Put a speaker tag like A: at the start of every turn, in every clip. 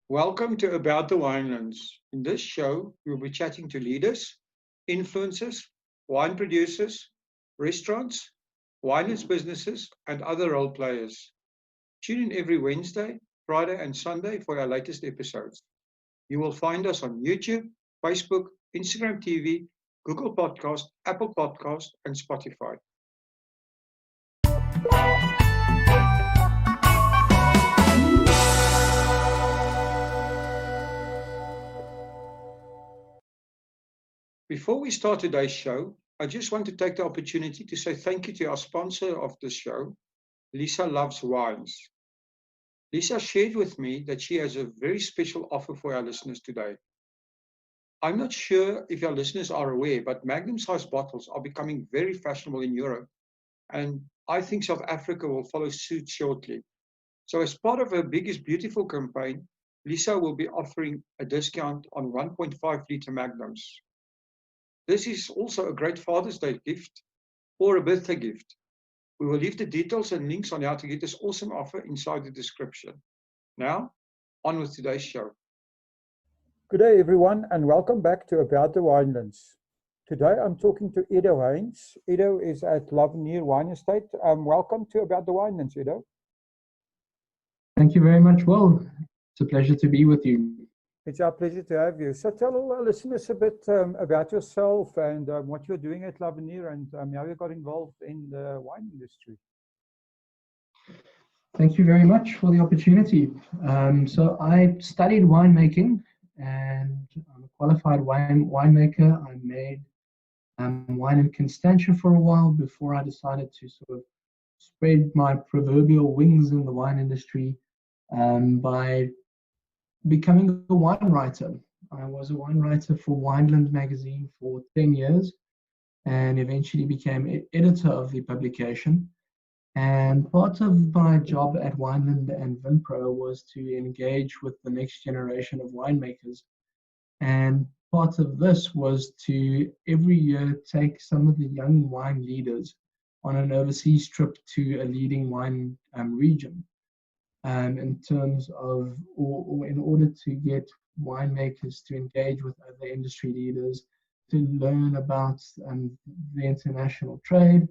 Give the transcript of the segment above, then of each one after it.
A: Welcome to About the Winelands. In this show, we'll be chatting to leaders, influencers, wine producers, restaurants, winelands businesses, and other role players. Tune in every Wednesday, Friday, and Sunday for our latest episodes. You will find us on YouTube, Facebook, Instagram TV, Google Podcast, Apple Podcast, and Spotify. Before we start today's show, I just want to take the opportunity to say thank you to our sponsor of this show, Lisa Loves Wines. Lisa shared with me that she has a very special offer for our listeners today. I'm not sure if our listeners are aware, but magnum-sized bottles are becoming very fashionable in Europe, and I think South Africa will follow suit shortly. So as part of her Biggest Beautiful campaign, Lisa will be offering a discount on 1.5-liter magnums. This is also a great Father's Day gift or a birthday gift. We will leave the details and links on how to get this awesome offer inside the description. Now, on with today's show.
B: Good day, everyone, and welcome back to About the Winelands. Today, I'm talking to Edo Haynes. Edo is at Lavenier Wine Estate. Welcome to About the Winelands, Edo.
C: Thank you very much, Will. It's a pleasure to be with you.
B: It's our pleasure to have you. So tell all our listeners a bit about yourself and what you're doing at Lavenier and how you got involved in the wine industry.
C: Thank you very much for the opportunity. So I studied winemaking and I'm a qualified winemaker. I made wine in Constantia for a while before I decided to sort of spread my proverbial wings in the wine industry by becoming a wine writer. I was a wine writer for Wineland magazine for 10 years and eventually became editor of the publication. And part of my job at Wineland and Vinpro was to engage with the next generation of winemakers. And part of this was to every year take some of the young wine leaders on an overseas trip to a leading wine region. In terms of, or in order to get winemakers to engage with other industry leaders, to learn about the international trade,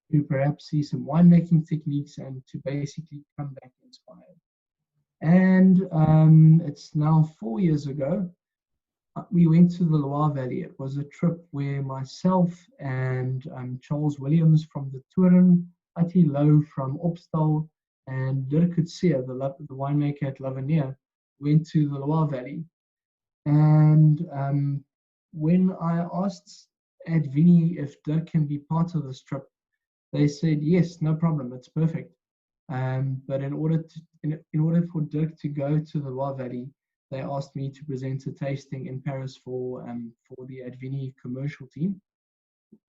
C: to perhaps see some winemaking techniques, and to basically come back inspired. And it's now 4 years ago, we went to the Loire Valley. It was a trip where myself and Charles Williams from the Toren, Ati Lowe from Opstal, and Dirk Coetzee, the winemaker at Lavenier, went to the Loire Valley. And when I asked at Vinny if Dirk can be part of this trip, they said, yes, no problem, it's perfect. But in order for Dirk to go to the Loire Valley, they asked me to present a tasting in Paris for the Advini commercial team.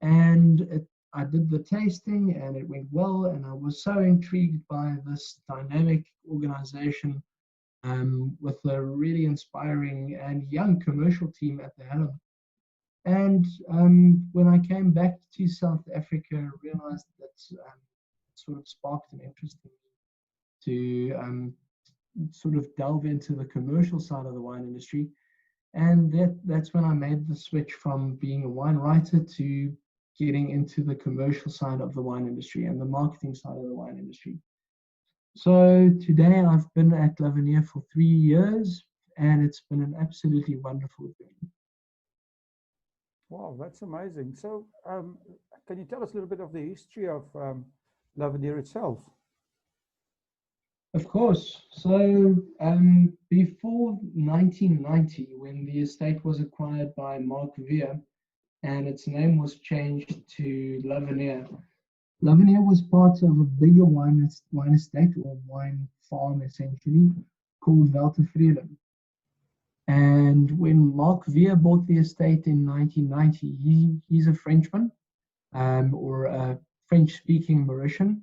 C: And I did the tasting and it went well, and I was so intrigued by this dynamic organization with a really inspiring and young commercial team at the helm. And when I came back to South Africa, I realized that it sort of sparked an interest in me to sort of delve into the commercial side of the wine industry. And that's when I made the switch from being a wine writer to getting into the commercial side of the wine industry and the marketing side of the wine industry. So today I've been at Lavenier for 3 years, and it's been an absolutely wonderful journey.
B: Wow, that's amazing. So can you tell us a little bit of the history of Lavenier itself?
C: Of course. So before 1990, when the estate was acquired by Mark Veer, and its name was changed to Lavenier. Lavenier was part of a bigger wine estate or wine farm, essentially, called Weltevreden. And when Mark Veer bought the estate in 1990, he's a Frenchman or a French-speaking Mauritian,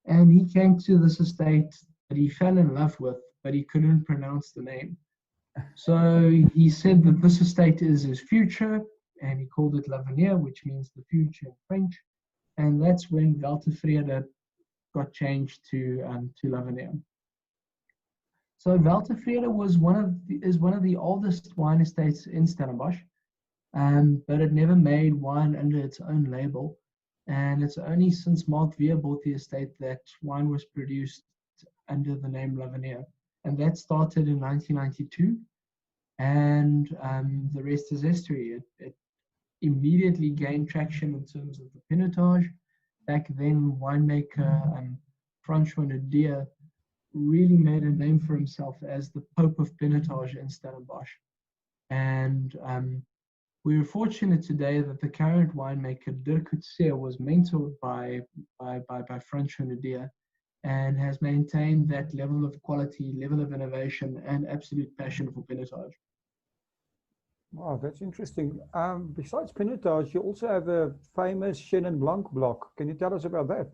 C: and he came to this estate that he fell in love with, but he couldn't pronounce the name. So he said that this estate is his future, and he called it Lavenier, which means the future in French. And that's when Weltevreden got changed to Lavenier. So Weltevrede was is one of the oldest wine estates in Stellenbosch, but it never made wine under its own label. And it's only since Mark Veer bought the estate that wine was produced under the name Lavenier. And that started in 1992. And the rest is history. It immediately gained traction in terms of the pinotage. Back then, winemaker Francois Nadia really made a name for himself as the Pope of Pinotage in Stellenbosch. And we're fortunate today that the current winemaker Dirk Coetzee was mentored by Francois Nadia and has maintained that level of quality, level of innovation, and absolute passion for pinotage.
B: Wow, that's interesting. Besides pinotage, you also have a famous Chenin Blanc block. Can you tell us about that?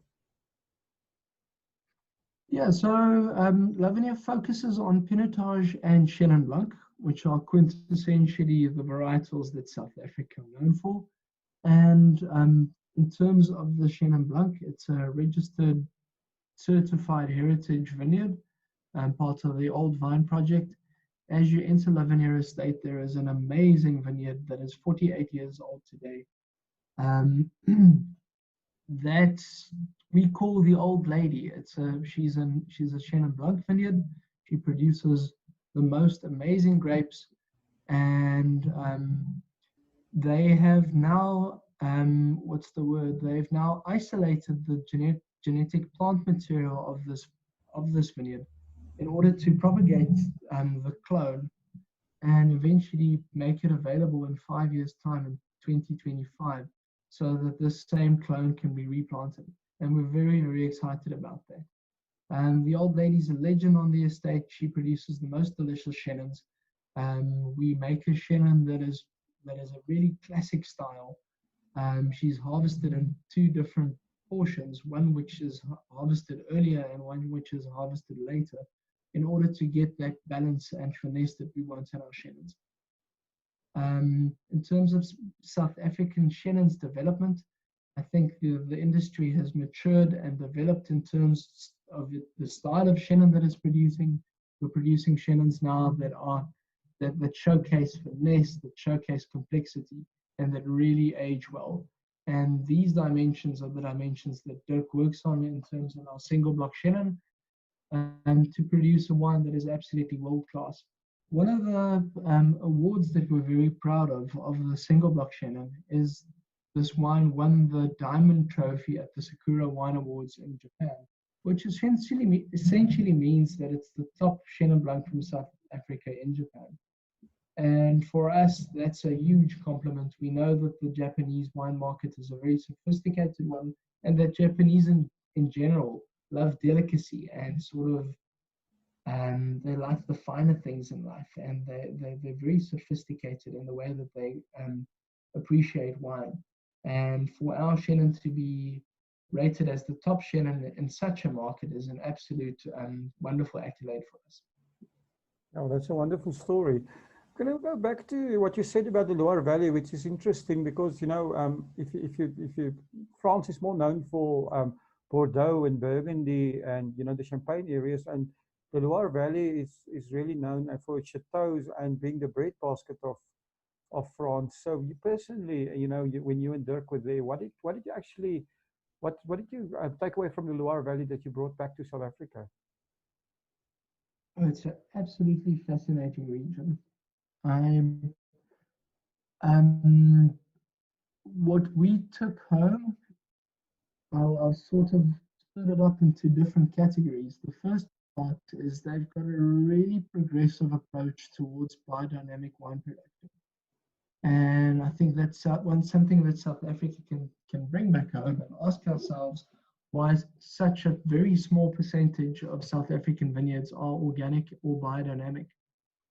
C: Yeah, so Lavenier focuses on pinotage and Chenin Blanc, which are quintessentially the varietals that South Africa are known for. And in terms of the Chenin Blanc, it's a registered certified heritage vineyard, part of the Old Vine Project. As you enter Lavenier Estate, there is an amazing vineyard that is 48 years old today. That we call the Old Lady. She's a Chenin Blanc vineyard. She produces the most amazing grapes, and they have now They've now isolated the genetic plant material of this vineyard in order to propagate the clone and eventually make it available in 5 years' time in 2025, so that this same clone can be replanted. And we're very, very excited about that. The Old Lady's a legend on the estate. She produces the most delicious Chenins. We make a Chenin that is a really classic style. She's harvested in 2 different portions, one which is harvested earlier and one which is harvested later, in order to get that balance and finesse that we want in our Chenins. In terms of South African Chenin's development, I think the industry has matured and developed in terms of the style of Chenin that it's producing. We're producing Chenins now that showcase finesse, that showcase complexity, and that really age well. And these dimensions are the dimensions that Dirk works on in terms of our single block Chenin, to produce a wine that is absolutely world class. One of the awards that we're very proud of the single block Chenin is this wine won the Diamond Trophy at the Sakura Wine Awards in Japan, which essentially means that it's the top Chenin Blanc from South Africa in Japan. And for us, that's a huge compliment. We know that the Japanese wine market is a very sophisticated one, and that Japanese in general love delicacy and sort of they like the finer things in life, and they're very sophisticated in the way that they appreciate wine. And for our Chenin to be rated as the top Chenin in such a market is an absolute wonderful accolade for us.
B: Oh, that's a wonderful story. Can I go back to what you said about the Loire Valley, which is interesting because, you know, France is more known for Bordeaux and Burgundy and, you know, the Champagne areas, and the Loire Valley is really known for its chateaus and being the breadbasket of France. So you personally, you know, when you and Dirk were there, what did you take away from the Loire Valley that you brought back to South Africa?
C: Oh, it's an absolutely fascinating region. What we took home, I'll sort of split it up into different categories. The first part is they've got a really progressive approach towards biodynamic wine production. And I think that's something that South Africa can bring back home and ask ourselves why such a very small percentage of South African vineyards are organic or biodynamic,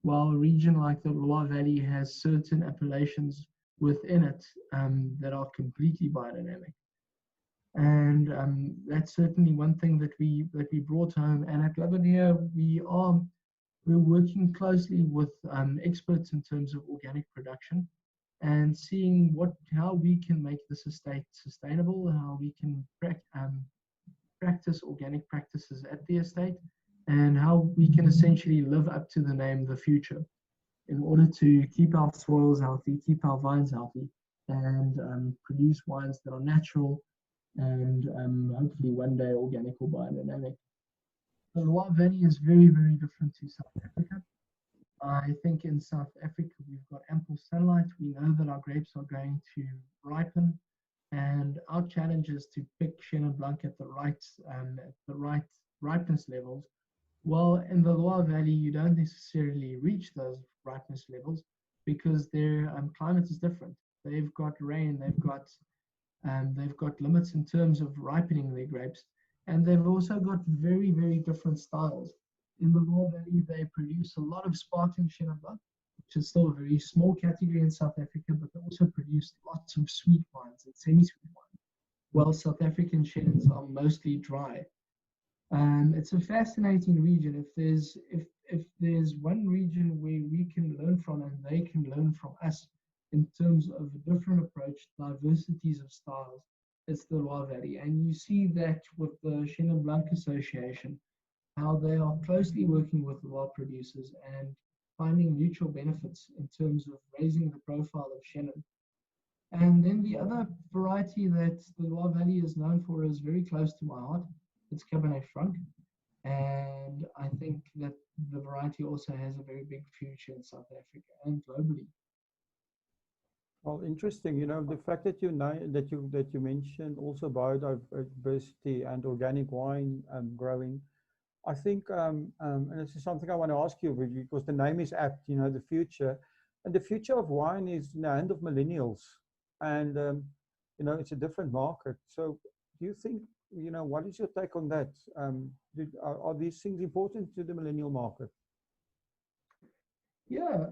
C: while a region like the Loire Valley has certain appellations within it that are completely biodynamic. And that's certainly one thing that we brought home. And at Lavenier, we're working closely with experts in terms of organic production and seeing how we can make this estate sustainable, how we can practice organic practices at the estate, and how we can essentially live up to the name the future in order to keep our soils healthy, keep our vines healthy, and produce wines that are natural and hopefully one day organic or biodynamic. The Loire Valley is very, very different to South Africa. I think in South Africa we've got ample sunlight. We know that our grapes are going to ripen, and our challenge is to pick Chenin Blanc at the right ripeness levels. Well, in the Loire Valley, you don't necessarily reach those ripeness levels because their climate is different. They've got rain, they've got limits in terms of ripening their grapes, and they've also got very, very different styles. In the Loire Valley, they produce a lot of sparkling Chenin Blanc, which is still a very small category in South Africa, but they also produce lots of sweet wines and semi-sweet wines, while South African Chenins are mostly dry. It's a fascinating region. If there's one region where we can learn from and they can learn from us in terms of a different approach, diversities of styles, it's the Loire Valley. And you see that with the Chenin Blanc Association, how they are closely working with Loire producers and finding mutual benefits in terms of raising the profile of Chenin. And then the other variety that the Loire Valley is known for is very close to my heart. It's Cabernet Franc. And I think that the variety also has a very big future in South Africa and globally.
B: Well, interesting. You know, the fact that you mentioned also biodiversity and organic wine growing. I think, and this is something I want to ask you because the name is apt. You know, the future, and the future of wine is in the hand of millennials, and you know, it's a different market. So, do you think, you know, what is your take on that? Are these things important to the millennial market?
C: Yeah,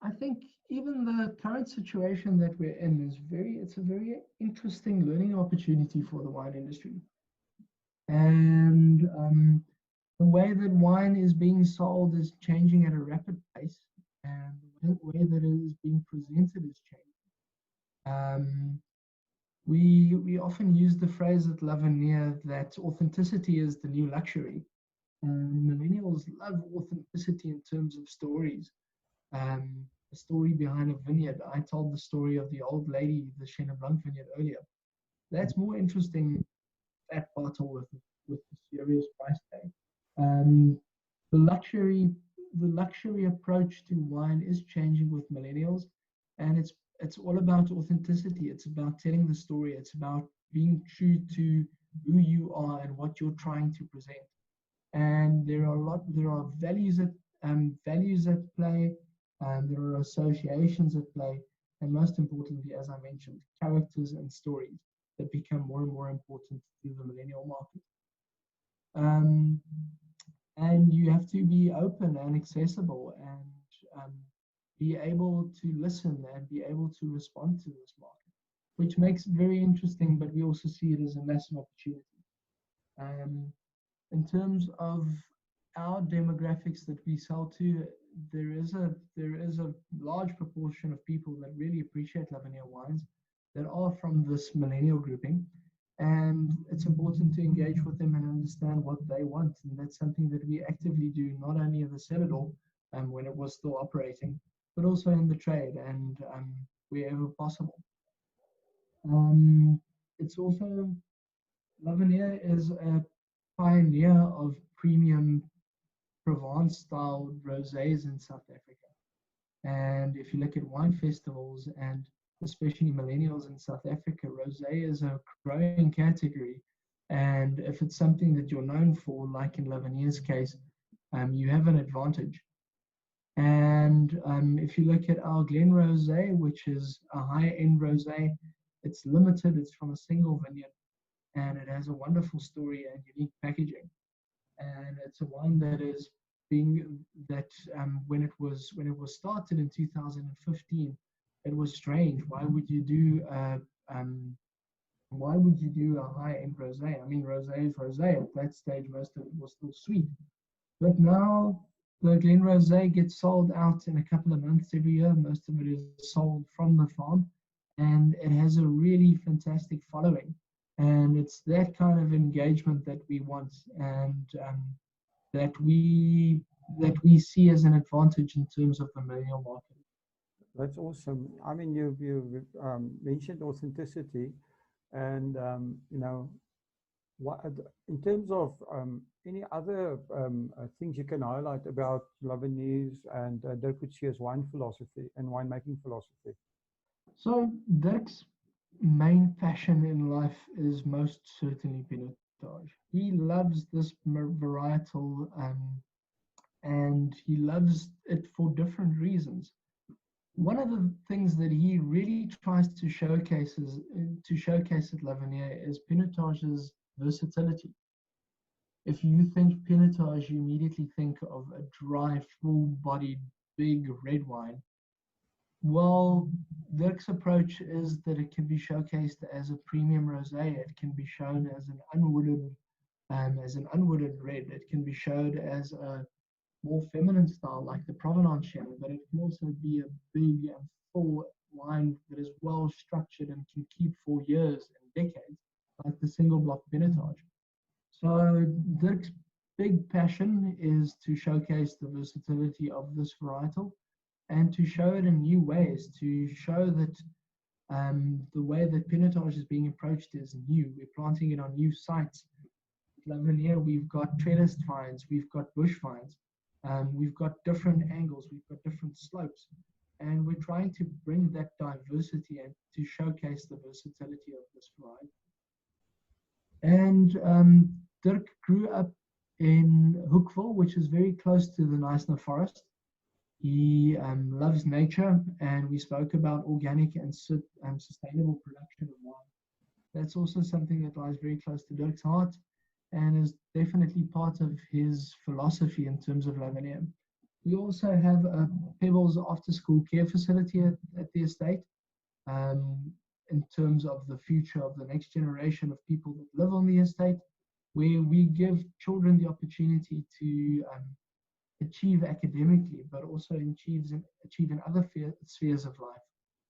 C: I think even the current situation that we're in it's a very interesting learning opportunity for the wine industry. And the way that wine is being sold is changing at a rapid pace, and the way that it is being presented is changing. We often use the phrase at Lavinier that authenticity is the new luxury. And millennials love authenticity in terms of stories. A story behind a vineyard. I told the story of the old lady, the Chenin Blanc vineyard earlier. That's more interesting, that bottle with the serious price tag. Um, the luxury approach to wine is changing with millennials, and it's all about authenticity. It's about telling the story. It's about being true to who you are and what you're trying to present. And there are values at play, and there are associations at play, and most importantly, as I mentioned, characters and stories that become more and more important to the millennial market. Um, and you have to be open and accessible and be able to listen and be able to respond to this market, which makes it very interesting, but we also see it as a massive opportunity. Um, in terms of our demographics that we sell to, there is a large proportion of people that really appreciate Lavinier wines that are from this millennial grouping, and it's important to engage with them and understand what they want, and that's something that we actively do not only in the Celador when it was still operating, but also in the trade and wherever possible. It's also Lavinier is a pioneer of premium Provence-style rosés in South Africa. And if you look at wine festivals and especially millennials in South Africa, rosé is a growing category. And if it's something that you're known for, like in Lavinier's case, you have an advantage. And if you look at our Glen Rosé, which is a high-end rosé, it's limited, it's from a single vineyard, and it has a wonderful story and unique packaging. And it's a wine that is when it was started in 2015, it was strange. Why would you do a high-end rosé? I mean, rosé is rosé. At that stage, most of it was still sweet. But now the Glen Rosé gets sold out in a couple of months every year. Most of it is sold from the farm, and it has a really fantastic following. And it's that kind of engagement that we want. And that we see as an advantage in terms of the millennial market.
B: That's awesome. I mean, you mentioned authenticity, and you know, what in terms of any other things you can highlight about Lebanese and Dirk Coetzee's wine philosophy and winemaking philosophy?
C: So Dirk's main passion in life is most certainly pinotage. He loves this varietal, and he loves it for different reasons. One of the things that he really tries to showcase at Lavanier is pinotage's versatility. If you think pinotage, you immediately think of a dry, full-bodied, big red wine. Well, Dirk's approach is that it can be showcased as a premium rosé. It can be shown as an unwooded red. It can be showed as a more feminine style, like the Provenance Chenin, but it can also be a big and full wine that is well structured and can keep for years and decades, like the single block pinotage. So Dirk's big passion is to showcase the versatility of this varietal and to show it in new ways, to show that the way that pinotage is being approached is new. We're planting it on new sites. At Lavanier, we've got trellised vines, we've got bush vines, we've got different angles, we've got different slopes, and we're trying to bring that diversity and to showcase the versatility of this variety. And Dirk grew up in Hoekville, which is very close to the Knysna Forest. He loves nature, and we spoke about organic and sustainable production of wine. That's also something that lies very close to Dirk's heart and is definitely part of his philosophy in terms of Lavanier. We also have a Pebbles after-school care facility at the estate in terms of the future of the next generation of people that live on the estate, where we give children the opportunity to achieve academically, but also achieve in other spheres of life.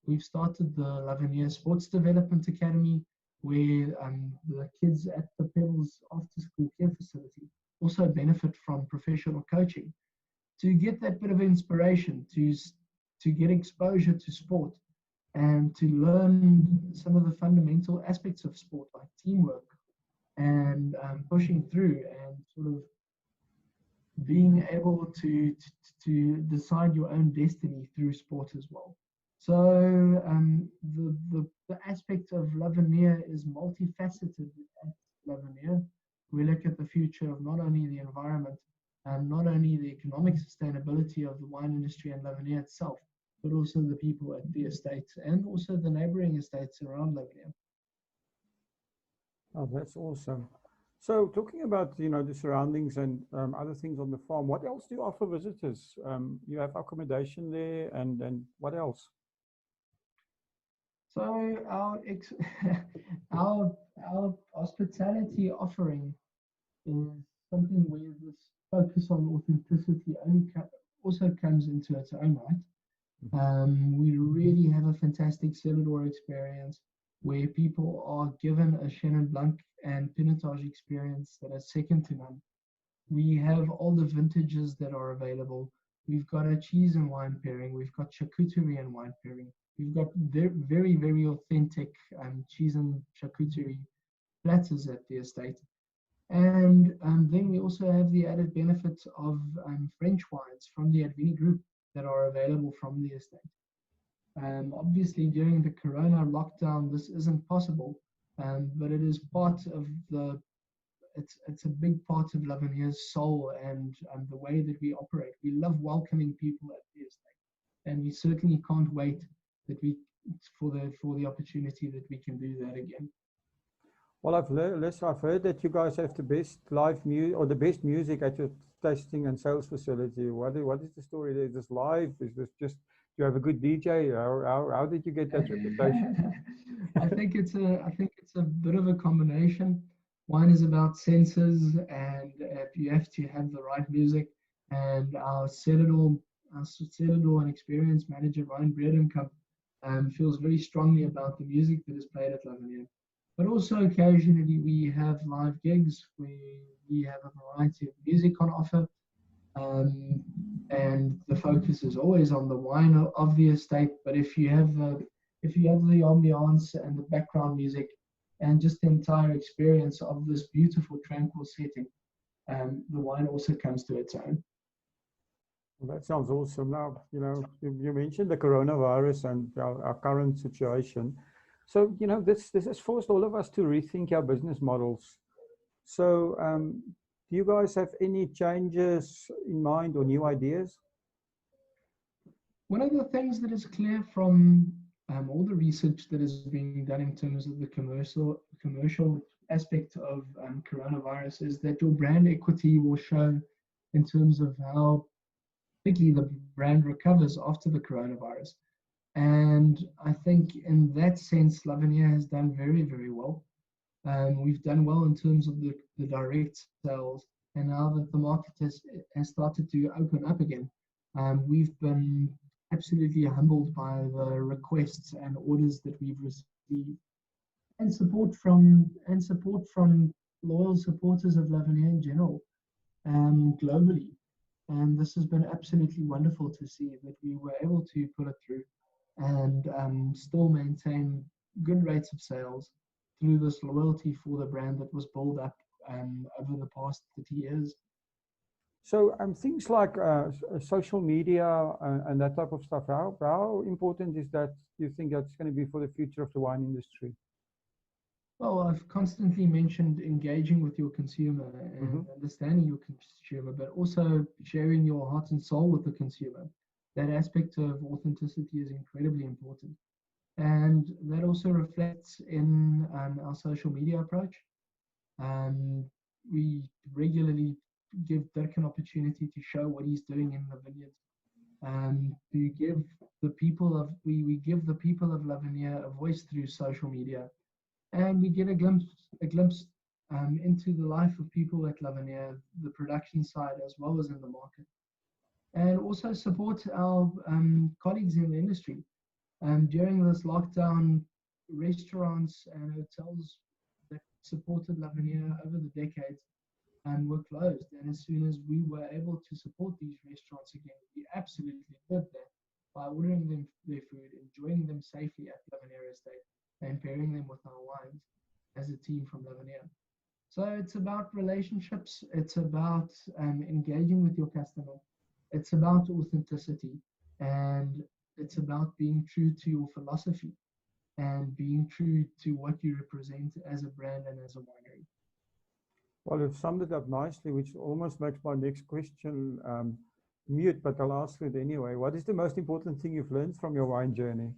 C: We've started the Lavanier Sports Development Academy, where the kids at the Pebbles After School Care Facility also benefit from professional coaching to get that bit of inspiration, to get exposure to sport, and to learn some of the fundamental aspects of sport, like teamwork and pushing through and sort of being able to decide your own destiny through sport as well. So the aspect of Lavanier is multifaceted at Lavanier. We look at the future of not only the environment and not only the economic sustainability of the wine industry and Lavanier itself, but also the people at the estate and also the neighboring estates around Lavanier.
B: Oh, that's awesome. So talking about, you know, the surroundings and other things on the farm, what else do you offer visitors? You have accommodation there, and what else?
C: So our hospitality offering is something where this focus on authenticity also comes into its own right. We really have a fantastic cellar door experience where people are given a Chenin Blanc and pinotage experience that is second to none. We have all the vintages that are available. We've got a cheese and wine pairing. We've got charcuterie and wine pairing. We've got very, very authentic cheese and charcuterie platters at the estate. And then we also have the added benefits of French wines from the Advini group that are available from the estate. Obviously, during the Corona lockdown, this isn't possible, but it is part of it's a big part of Lavanier's soul and the way that we operate. We love welcoming people at the estate, and we certainly can't wait for the opportunity that we can do that again.
B: Well, I've heard that you guys have the best live music or the best music at your tasting and sales facility. What is the story there? Is this live? Is this just, do you have a good DJ? How did you get that reputation?
C: I think it's a bit of a combination. One is about senses, and you have to have the right music. And our cellar door and experience manager, Ryan Breedenkamp, feels very strongly about the music that is played at Lavanier. But also occasionally we have live gigs where we have a variety of music on offer. And the focus is always on the wine of the estate. But if you have the ambiance and the background music and just the entire experience of this beautiful tranquil setting, the wine also comes to its own.
B: Well, that sounds awesome. Now, you mentioned the coronavirus and our current situation. So, this has forced all of us to rethink our business models. So, do you guys have any changes in mind or new ideas?
C: One of the things that is clear from all the research that is being done in terms of the commercial aspect of coronavirus is that your brand equity will show in terms of how quickly the brand recovers after the coronavirus. And I think in that sense, Lavanier has done very, very well. We've done well in terms of the direct sales, and now that the market has started to open up again, we've been absolutely humbled by the requests and orders that we've received, and support from loyal supporters of Lavanier in general, globally. And this has been absolutely wonderful to see that we were able to put it through and still maintain good rates of sales through this loyalty for the brand that was built up over the past 30 years.
B: So things like social media and that type of stuff, how important is that, you think that's going to be for the future of the wine industry?
C: Well, I've constantly mentioned engaging with your consumer and understanding your consumer, but also sharing your heart and soul with the consumer. That aspect of authenticity is incredibly important. And that also reflects in our social media approach. We regularly give Dirk an opportunity to show what he's doing in the vineyards. To give the people of we give the people of Lavanier a voice through social media, and we get a glimpse into the life of people at Lavanier, the production side as well as in the market, and also support our colleagues in the industry. During this lockdown, restaurants and hotels that supported Lavanier over the decades were closed. And as soon as we were able to support these restaurants again, we absolutely did that by ordering them their food, enjoying them safely at Lavanier Estate, and pairing them with our wines as a team from Lavanier. So it's about relationships, it's about engaging with your customer, it's about authenticity, and it's about being true to your philosophy and being true to what you represent as a brand and as a winery.
B: Well, you've summed it up nicely, which almost makes my next question mute, but I'll ask it anyway. What is the most important thing you've learned from your wine journey?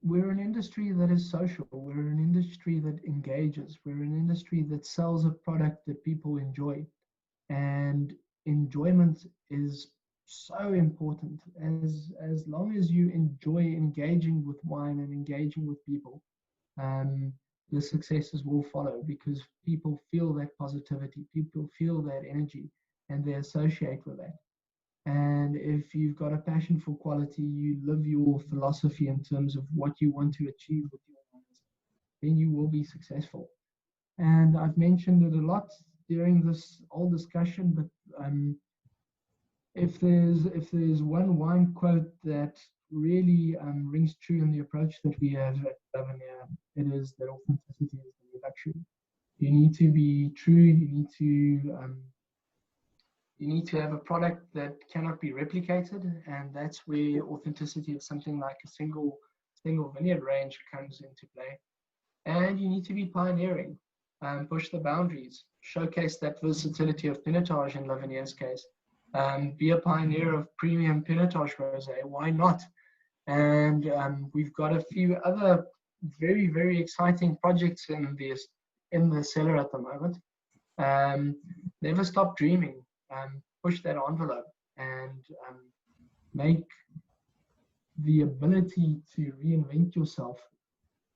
C: We're an industry that is social. We're an industry that engages. We're an industry that sells a product that people enjoy. And enjoyment is so important. As long as you enjoy engaging with wine and engaging with people, the successes will follow, because people feel that positivity, people feel that energy, and they associate with that. And if you've got a passion for quality, you live your philosophy in terms of what you want to achieve with your wines, then you will be successful. And I've mentioned it a lot during this whole discussion, but if there's one wine quote that really rings true in the approach that we have at Lavanier, it is that authenticity is the luxury. You need to be true. You need to have a product that cannot be replicated, and that's where authenticity of something like a single vineyard range comes into play. And you need to be pioneering, push the boundaries, showcase that versatility of pinotage in Lavanier's case. Be a pioneer of premium pinotage rosé. Why not? And we've got a few other very, very exciting projects in the cellar at the moment. Never stop dreaming. Push that envelope and make the ability to reinvent yourself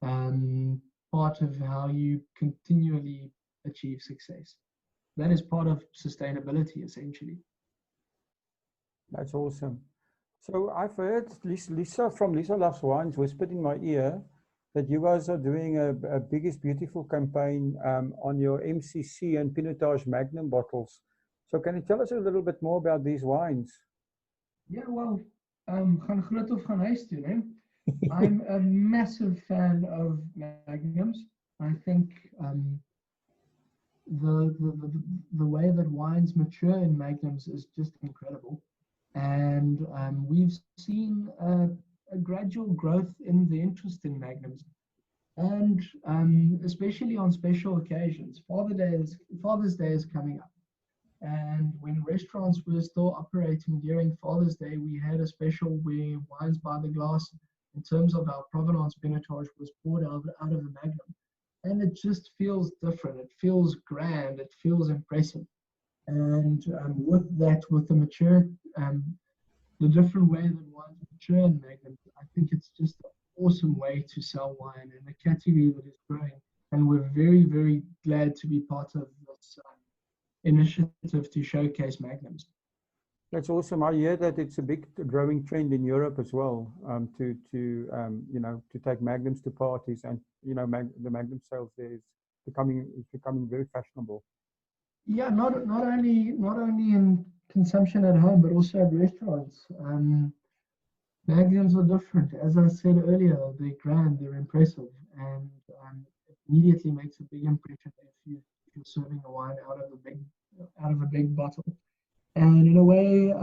C: part of how you continually achieve success. That is part of sustainability, essentially.
B: That's awesome. So I've heard Lisa from Lisa Loves Wines whispered in my ear that you guys are doing a Biggest Beautiful campaign on your MCC and Pinotage Magnum bottles. So can you tell us a little bit more about these wines?
C: Yeah, well, gaan groot of gaan huis toe, né? I'm a massive fan of Magnums. I think the way that wines mature in Magnums is just incredible. And we've seen a gradual growth in the interest in Magnums. And especially on special occasions. Father's Day is coming up. And when restaurants were still operating during Father's Day, we had a special where wines by the glass, in terms of our provenance Pinotage, was poured out of the Magnum. And it just feels different. It feels grand. It feels impressive. And with that, with the mature, the different way that wines mature in Magnum, I think it's just an awesome way to sell wine and a category that is growing. And we're very, very glad to be part of this initiative to showcase Magnums.
B: That's awesome. I hear that it's a big growing trend in Europe as well, to take Magnums to parties, and the Magnum sales there is becoming very fashionable.
C: Yeah, not only in consumption at home, but also at restaurants. Magnums are different. As I said earlier, they're grand, they're impressive, and it immediately makes a big impression if you're serving a wine out of a big bottle. And in a way,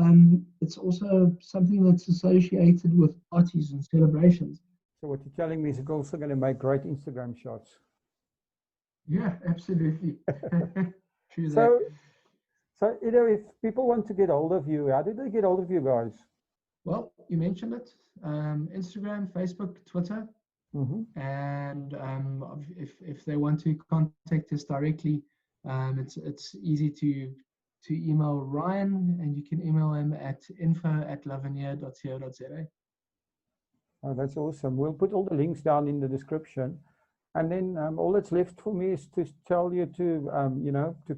C: it's also something that's associated with parties and celebrations.
B: So what you're telling me is it's also going to make great Instagram shots.
C: Yeah, absolutely. True
B: so, if people want to get hold of you, how do they get hold of you guys?
C: Well, you mentioned it. Instagram, Facebook, Twitter.
B: Mm-hmm.
C: And if they want to contact us directly, it's easy to email Ryan, and you can email him at info@lavanier.co.za.
B: Oh, that's awesome. We'll put all the links down in the description. And then all that's left for me is to tell you to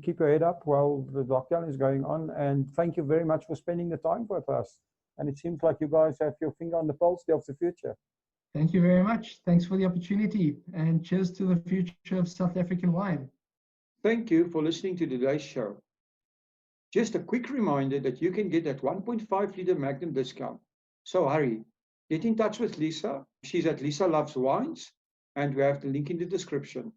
B: keep your head up while the lockdown is going on. And thank you very much for spending the time with us. And it seems like you guys have your finger on the pulse of the future.
C: Thank you very much. Thanks for the opportunity. And cheers to the future of South African wine.
A: Thank you for listening to today's show. Just a quick reminder that you can get that 1.5 liter Magnum discount. So hurry, get in touch with Lisa. She's at Lisa Loves Wines, and we have the link in the description.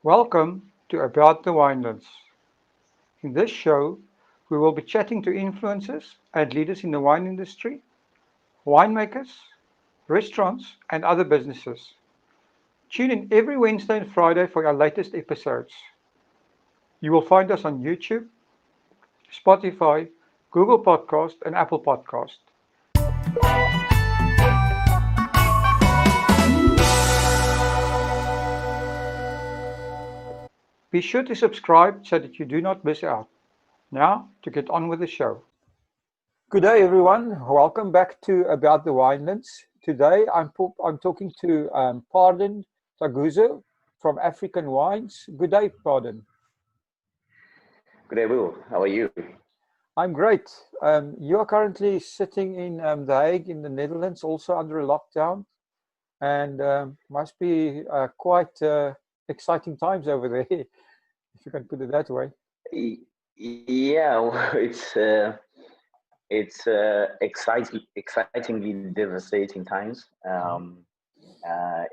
B: Welcome to About the Winelands. In this show, we will be chatting to influencers and leaders in the wine industry, winemakers, restaurants, and other businesses.
A: Tune in every Wednesday and Friday for our latest episodes. You will find us on YouTube, Spotify, Google Podcast, and Apple Podcast. Be sure to subscribe so that you do not miss out. Now, to get on with the show. Good day, everyone. Welcome back to About the Winelands. Today, I'm talking to Pardon Taguzo from African Wines. Good day, Pardon.
D: Good day, Will. How are you?
A: I'm great. You are currently sitting in The Hague in the Netherlands, also under a lockdown, and must be quite exciting times over there, if you can put it that way.
D: Yeah, well, it's excitingly devastating times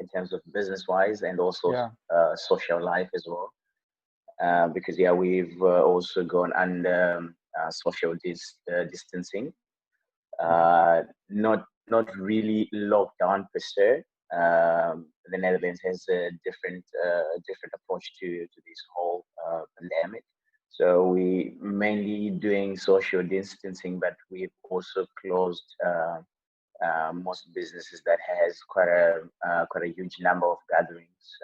D: in terms of business-wise and also social life as well. Because we've also gone under social distancing. Not really lockdown per se. The Netherlands has a different approach to this whole pandemic. So we mainly doing social distancing, but we've also closed most businesses that has quite a huge number of gatherings,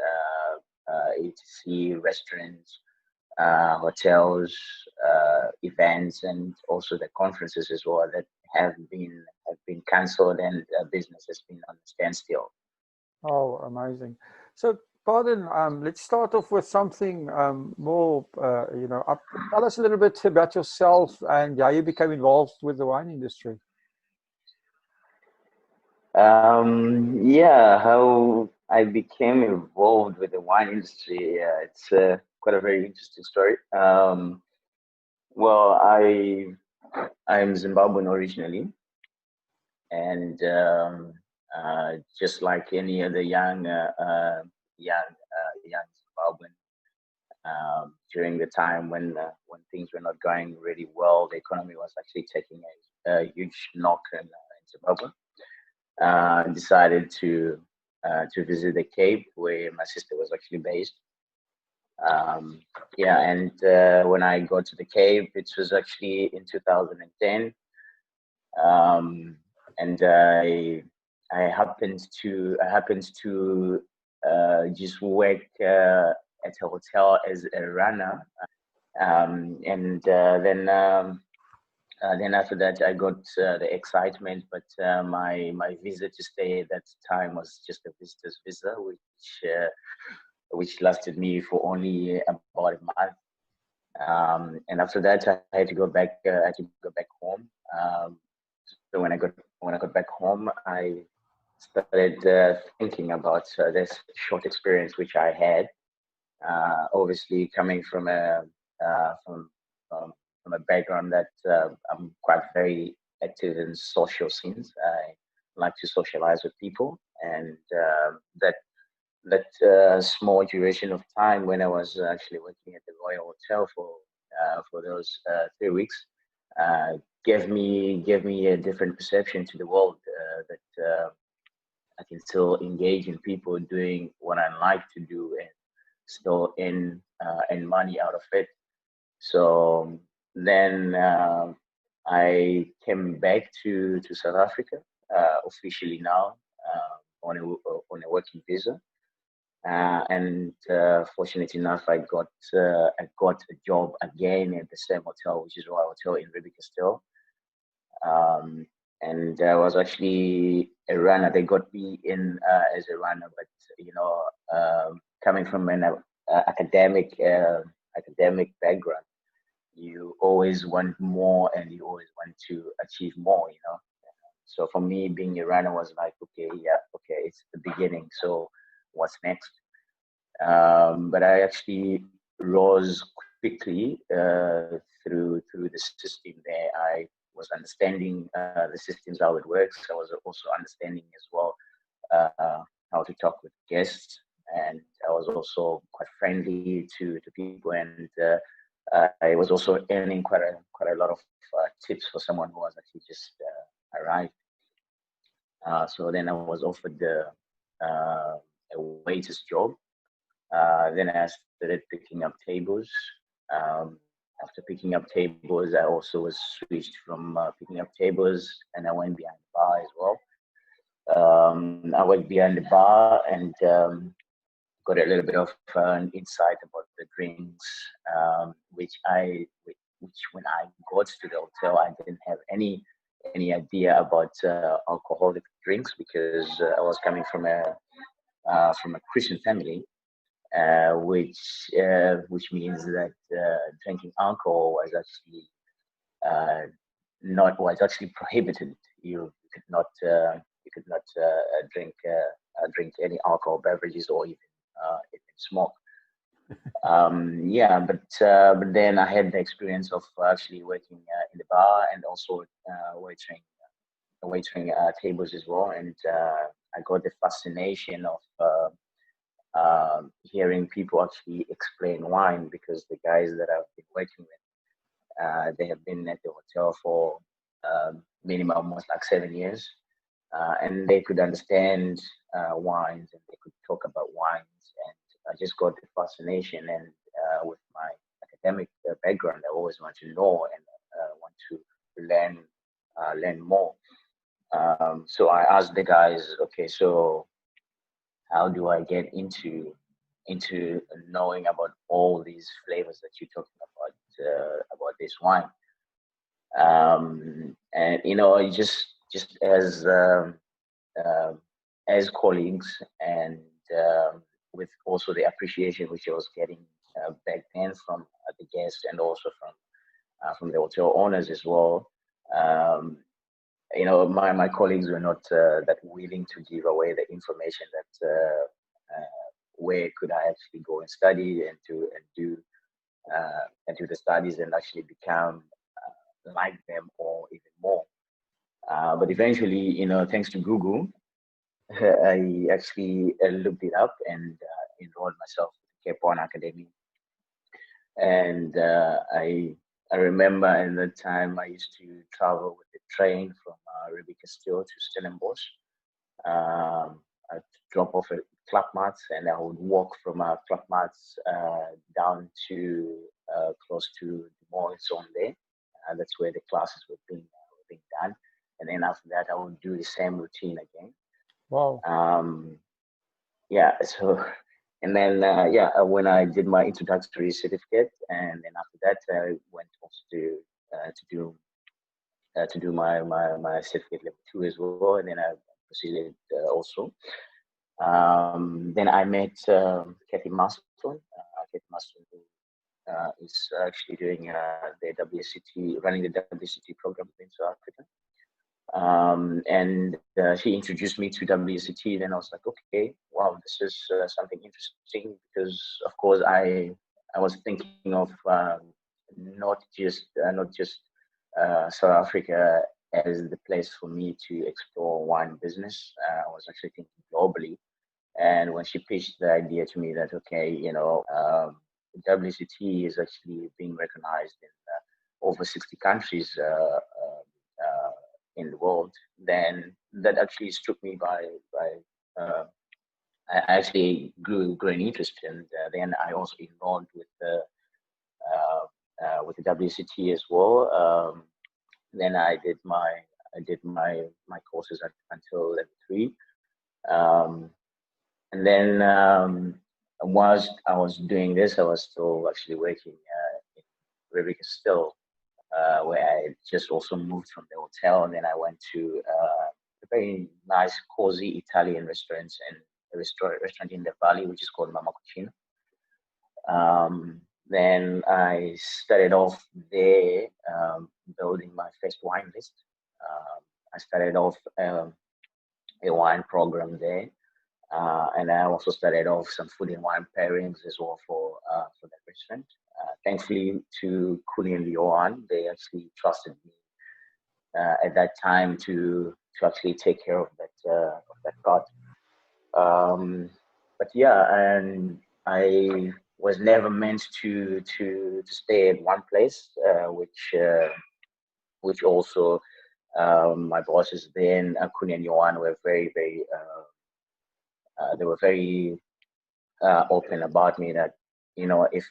D: etc., restaurants, hotels, events, and also the conferences as well that have been cancelled, and business has been on standstill.
A: Oh, amazing! So, Pardon, let's start off with something more, tell us a little bit about yourself and how you became involved with the wine industry.
D: How I became involved with the wine industry. It's quite a very interesting story. Well, I'm Zimbabwean originally, and just like any other young Zimbabwean, during the time when things were not going really well, the economy was actually taking a huge knock in Zimbabwe. Decided to visit the Cape, where my sister was actually based. When I got to the Cape, it was actually in 2010, and I happened to just work at a hotel as a runner, then after that, I got the excitement, but my visa to stay at that time was just a visitor's visa, which lasted me for only about a month. And after that, I had to go back. I had to go back home. So when I got back home, I started thinking about this short experience which I had. Obviously, coming from a background that I'm quite very active in social scenes. I like to socialize with people, and that small duration of time when I was actually working at the Royal Hotel for those 3 weeks gave me a different perception to the world, that I can still engage in people doing what I like to do and still earn money out of it. So then I came back to South Africa officially now, on a working visa. And fortunately enough, I got a job again at the same hotel, which is Royal Hotel in Ruby Castell. And I was actually a runner. They got me in as a runner, but coming from an academic background, you always want more and you always want to achieve more. So for me, being a runner was like, okay, it's the beginning. So what's next? But I actually rose quickly through the system there. I was understanding the systems, how it works. I was also understanding as well how to talk with guests, and I was also quite friendly to people, and I was also earning quite a lot of tips for someone who was actually just arrived. So then I was offered waiter's job. Then I started picking up tables. After picking up tables, I also was switched from picking up tables, and I went behind the bar as well. I went behind the bar and got a little bit of an insight about the drinks, which when I got to the hotel, I didn't have any idea about alcoholic drinks, because I was coming from a Christian family, which means that drinking alcohol was actually prohibited. You could not drink any alcohol beverages, or even smoke. But then I had the experience of actually working in the bar, and also waiting tables as well, and I got the fascination of hearing people actually explain wine, because the guys that I've been working with, they have been at the hotel for minimum almost like 7 years, and they could understand wines, and they could talk about wines, and I just got the fascination. And with my academic background, I always want to know and want to learn more. So I asked the guys, okay, so how do I get into knowing about all these flavors that you're talking about this wine? And just as colleagues, and with also the appreciation which I was getting back then from the guests, and also from the hotel owners as well. My colleagues were not that willing to give away the information that where could I actually go and study and do the studies, and actually become like them, or even more. But eventually, thanks to Google, I actually looked it up and enrolled myself at Cape Town Academy. And I remember in that time I used to travel with the train from Rebecca-Still to Stellenbosch. I'd drop off at Klapmats, and I would walk from Klapmats down to close to the mall zone there. That's where the classes were being done. And then after that, I would do the same routine again.
B: Wow.
D: So, and then when I did my introductory certificate, and then after that, I went also to do my certificate level 2 as well, and then I proceeded also. Then I met Kathy Marston. Kathy Marston, who is actually doing running the WCT program in South Africa. And she introduced me to WCT. Then I was like, okay, wow, this is something interesting, because of course I was thinking of not just South Africa as the place for me to explore wine business. I was actually thinking globally. And when she pitched the idea to me that, okay, WCT is actually being recognized in over 60 countries in the world, then that actually struck me I actually grew an interest, and then I also enrolled with the WCT as well. Then I did my courses until level 3, and then whilst I was doing this, I was still actually working in Rebecca-Still, where I just also moved from the hotel, and then I went to a very nice, cozy Italian restaurant in the valley, which is called Mama Cucina. Then I started off there, building my first wine list. I started off a wine program there, and I also started off some food and wine pairings as well for that restaurant. Thankfully to Kuni and Johan, they actually trusted me at that time to actually take care of that part. But yeah, and I was never meant to stay at one place, which also my bosses then, Kuni and Johan, were very, very they were very open about me that, you know, if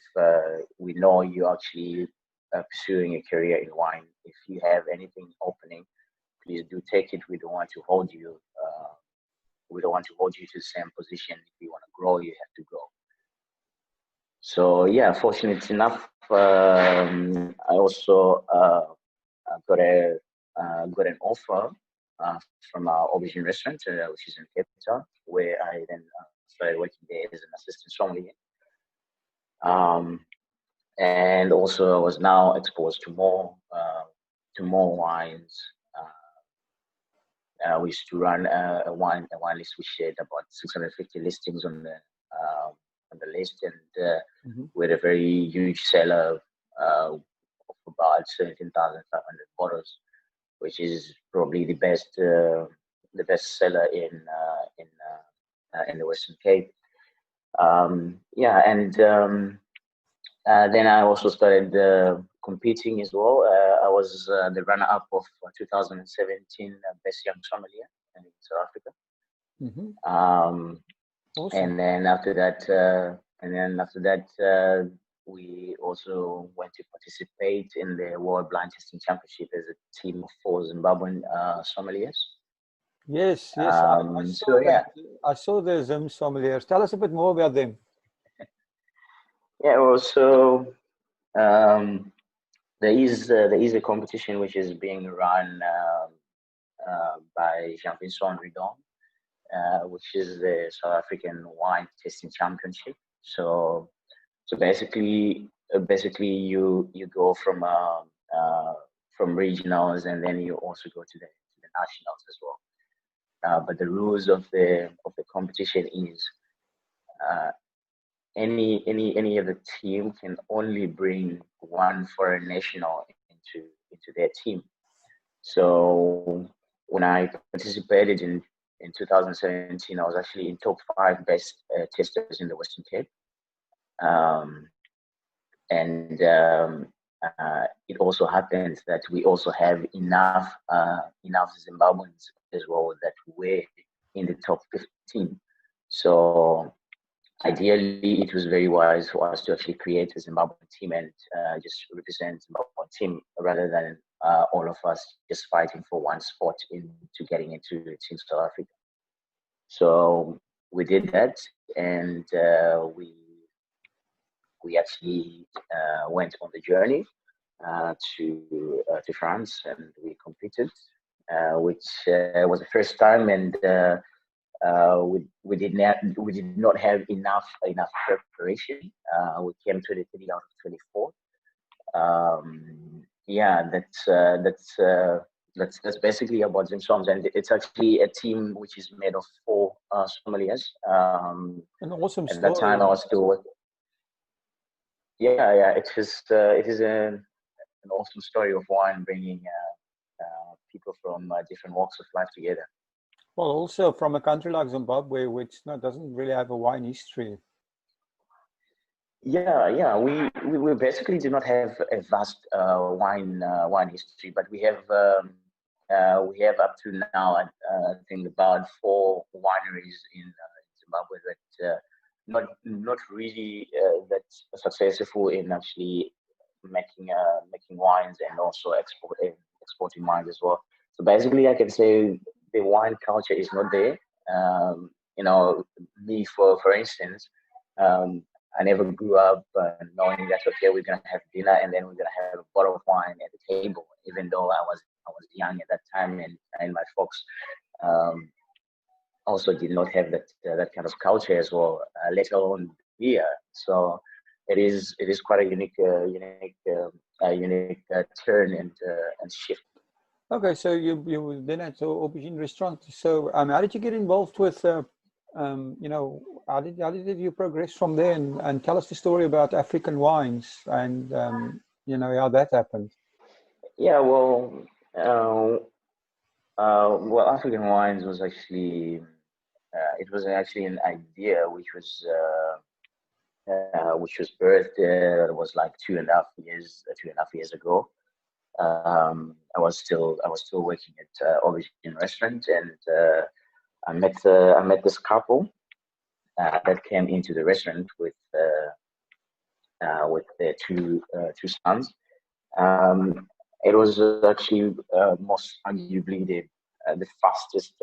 D: we know you actually pursuing a career in wine, if you have anything opening, please do take it. We don't want to hold you. We don't want to hold you to the same position. If you want to grow, you have to grow. So yeah, fortunate enough, I also got an offer from our Aubergine restaurant, which is in Cape Town, where I then started working there as an assistant sommelier. And also I was now exposed to more wines. We used to run a wine list. We shared about 650 listings on the list, and we had a very huge seller of about 17,500 bottles, which is probably the best seller in the Western Cape. Yeah, and then I also started competing as well. I was the runner-up of 2017 Best Young Sommelier in South Africa.
B: Awesome.
D: And then after that, we also went to participate in the World Blind Tasting Championship as a team of 4 Zimbabwean sommeliers.
B: Yes, I saw the Zim sommeliers. Tell us a bit more about them.
D: Yeah, well, so there is a competition which is being run by Jean-Vincent Ridon, which is the South African Wine Tasting Championship. So basically you go from regionals, and then you also go to the nationals as well. But the rules of the competition is any other team can only bring one foreign national into their team. So when I participated in 2017, I was actually in top 5 best testers in the Western Cape. And it also happens that we also have enough Zimbabweans as well that were in the top 15. So ideally, it was very wise for us to actually create a Zimbabwean team and just represent Zimbabwean team rather than all of us just fighting for one spot into getting into Team South Africa. So we did that, and we actually went on the journey to France, and we competed, which was the first time, and we did not have enough preparation. We came 23 out of 24. Yeah, that's basically about Zimsoms, and it's actually a team which is made of 4 sommeliers.
B: An awesome story.
D: At that time, I was still working. Yeah, it is an awesome story of wine bringing people from different walks of life together.
B: Well, also from a country like Zimbabwe, which doesn't really have a wine history.
D: Yeah. We basically do not have a vast wine history, but we have up to now I think about 4 wineries in Zimbabwe that not really that successful in actually making wines and also exporting wines as well. So basically, I can say the wine culture is not there. You know, me for instance, I never grew up knowing that okay, we're gonna have dinner and then we're gonna have a bottle of wine at the table. Even though I was young at that time, and my folks also did not have that kind of culture as well, let alone beer. So it is quite a unique turn and shift.
B: Okay, so you then at the Aubergine restaurant. So how did you get involved with? How did you progress from there? And tell us the story about African wines and how that happened.
D: Yeah, well, African wines was actually an idea which was birthed. It was like 2.5 years ago. I was still working at Aubergine restaurant, and I met this couple that came into the restaurant with their two sons. It was actually most arguably the fastest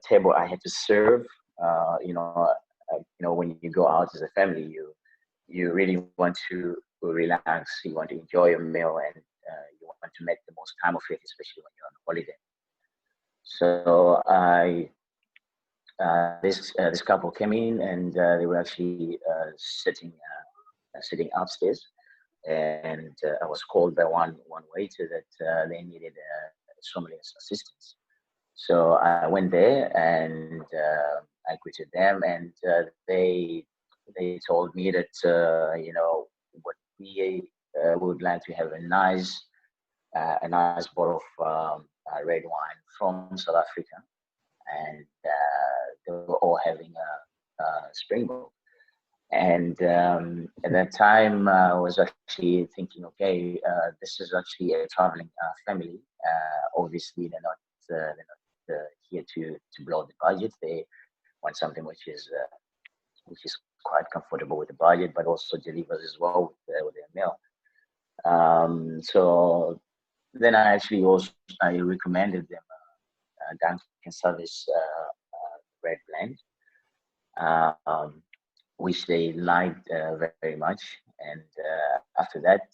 D: table I had to serve. When you go out as a family, you really want to relax, you want to enjoy your meal, and you want to make the most time of it, especially when you're on holiday. So this couple came in, and they were actually sitting upstairs, and I was called by one waiter that they needed somebody's assistance. So I went there, and I greeted them, and they told me that what we would like to have a nice bottle of red wine from South Africa, and they were all having a springbok. And at that time, I was actually thinking, okay, this is actually a traveling family. Obviously, they're not here to blow the budget. They want something which is quite comfortable with the budget, but also delivers as well with their meal. So then I recommended them Dunkin' Service red blend, which they liked very much. And after that,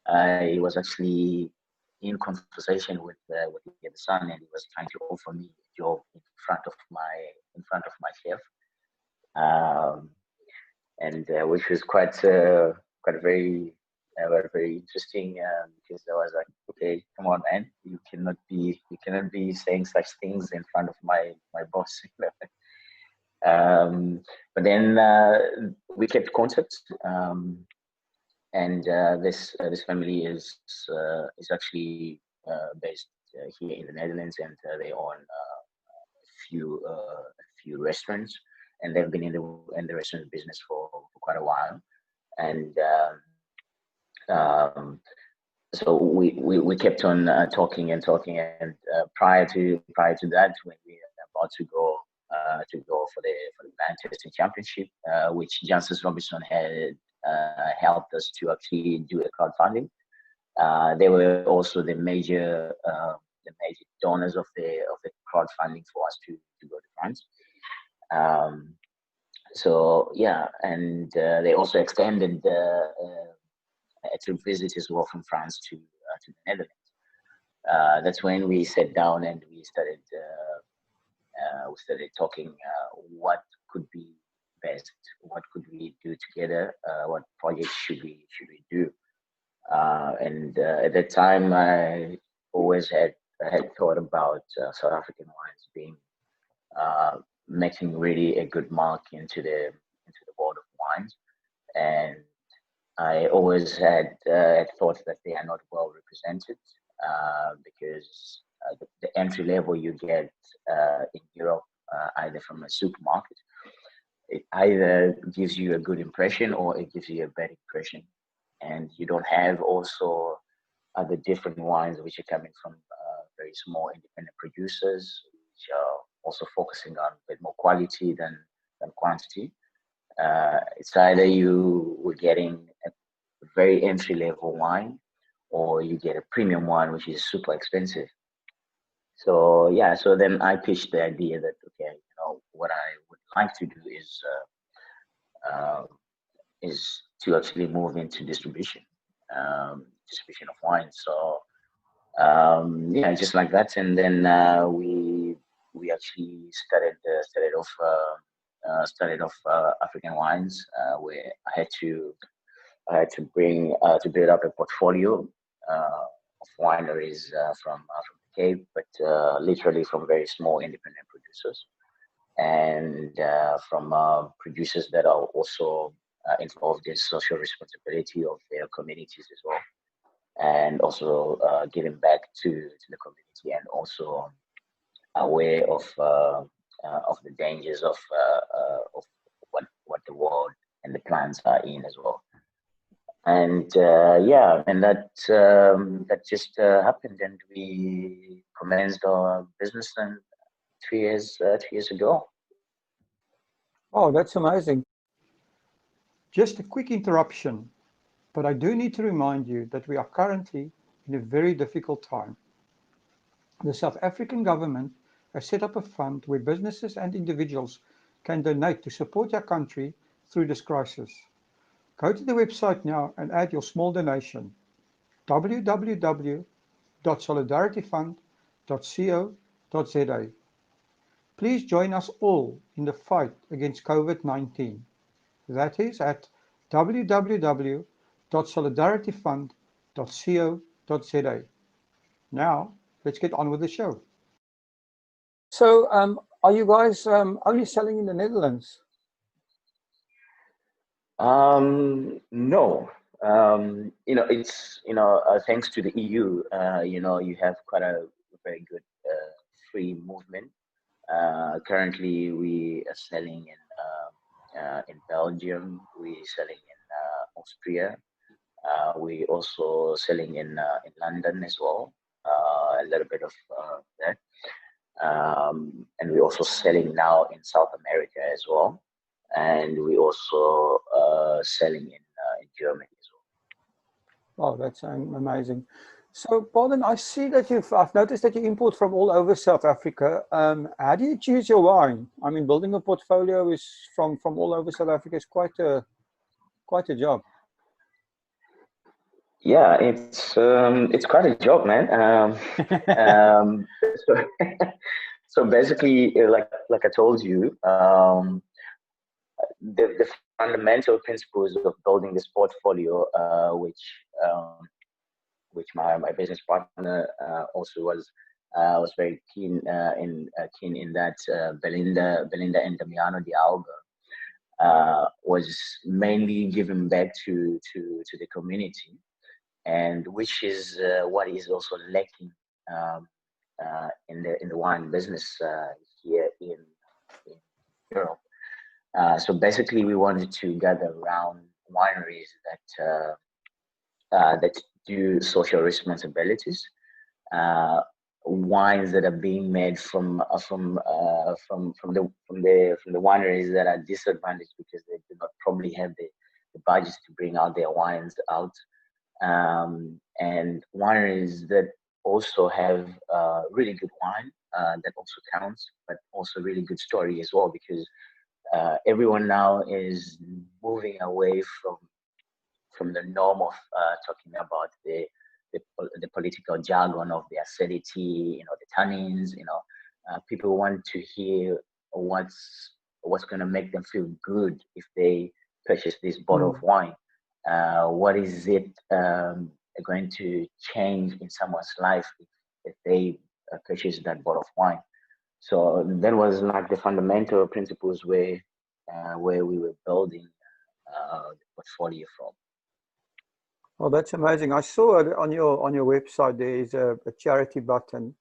D: I was actually in conversation with the other son, and he was trying to offer me a job in front of my chef, and which was quite very interesting, because I was like, okay, come on, man, you cannot be saying such things in front of my boss. But then we kept contact, and this family is actually based here in the Netherlands, and they own a few restaurants, and they've been in the restaurant business for quite a while, and so we kept on talking, and prior to that, when we were about to go for the Blind Tasting Championship, which Janssen Robinson had helped us to actually do a crowdfunding. They were also the major donors of the crowdfunding for us to go to France. So yeah, and they also extended a trip visit as well from France to the Netherlands. That's when we sat down and we started talking what could be best, what could we do together, what projects should we do. And at that time, I always had thought about South African wines being making really a good mark into the world of wines, and I always had thought that they are not well represented, because the entry level you get in Europe, either from a supermarket, it either gives you a good impression or it gives you a bad impression, and you don't have also other different wines which are coming from very small independent producers, which are also focusing on a bit more quality than quantity. It's either you were getting a very entry level wine, or you get a premium wine which is super expensive. So yeah, so then I pitched the idea that, okay, what I would like to do is to actually move into distribution of wine. So yeah, just like that, and then we actually started off African wines, where I had to build up a portfolio of wineries from the Cape, but literally from very small independent producers, and from producers that are also involved in social responsibility of their communities as well, and also giving back to the community, and also aware of the dangers of what the world and the plants are in as well. And yeah, and that just happened, and we commenced our business 2 years ago.
B: Oh, that's amazing. Just a quick interruption, but I do need to remind you that we are currently in a very difficult time. The South African government has set up a fund where businesses and individuals can donate to support their country through this crisis. Go to the website now and add your small donation. www.solidarityfund.co.za. Please join us all in the fight against COVID-19. That is at www.solidarityfund.co.za. Now, let's get on with the show. So, are you guys only selling in the Netherlands?
D: No. It's thanks to the EU. You have quite a very good free movement. Currently, we are selling in Belgium. We're selling in Austria. We also selling in London as well. A little bit of that. And we're also selling now in South America as well. And we also selling in Germany as well.
B: Oh, that's amazing. So, Paul, I see that I've noticed that you import from all over South Africa. How do you choose your wine? I mean, building a portfolio is from all over South Africa is quite a job.
D: Yeah, it's quite a job, man. So, so basically, like I told you, the fundamental principles of building this portfolio, which my business partner also was very keen in that, Belinda and Damiano de Alba, was mainly given back to the community, and which is what is also lacking in the wine business here in Europe. So basically, we wanted to gather around wineries that do social responsibilities, wines that are being made from the wineries that are disadvantaged because they do not probably have the budgets to bring out their wines out, and wineries that also have really good wine that also counts, but also really good story as well, because everyone now is moving away from the norm of talking about the political jargon of the acidity, the tannins. People want to hear what's going to make them feel good if they purchase this bottle of wine. What is it going to change in someone's life if they purchase that bottle of wine? So that was like the fundamental principles where we were building the portfolio from.
B: Well, that's amazing. I saw it on your website. There is a charity button,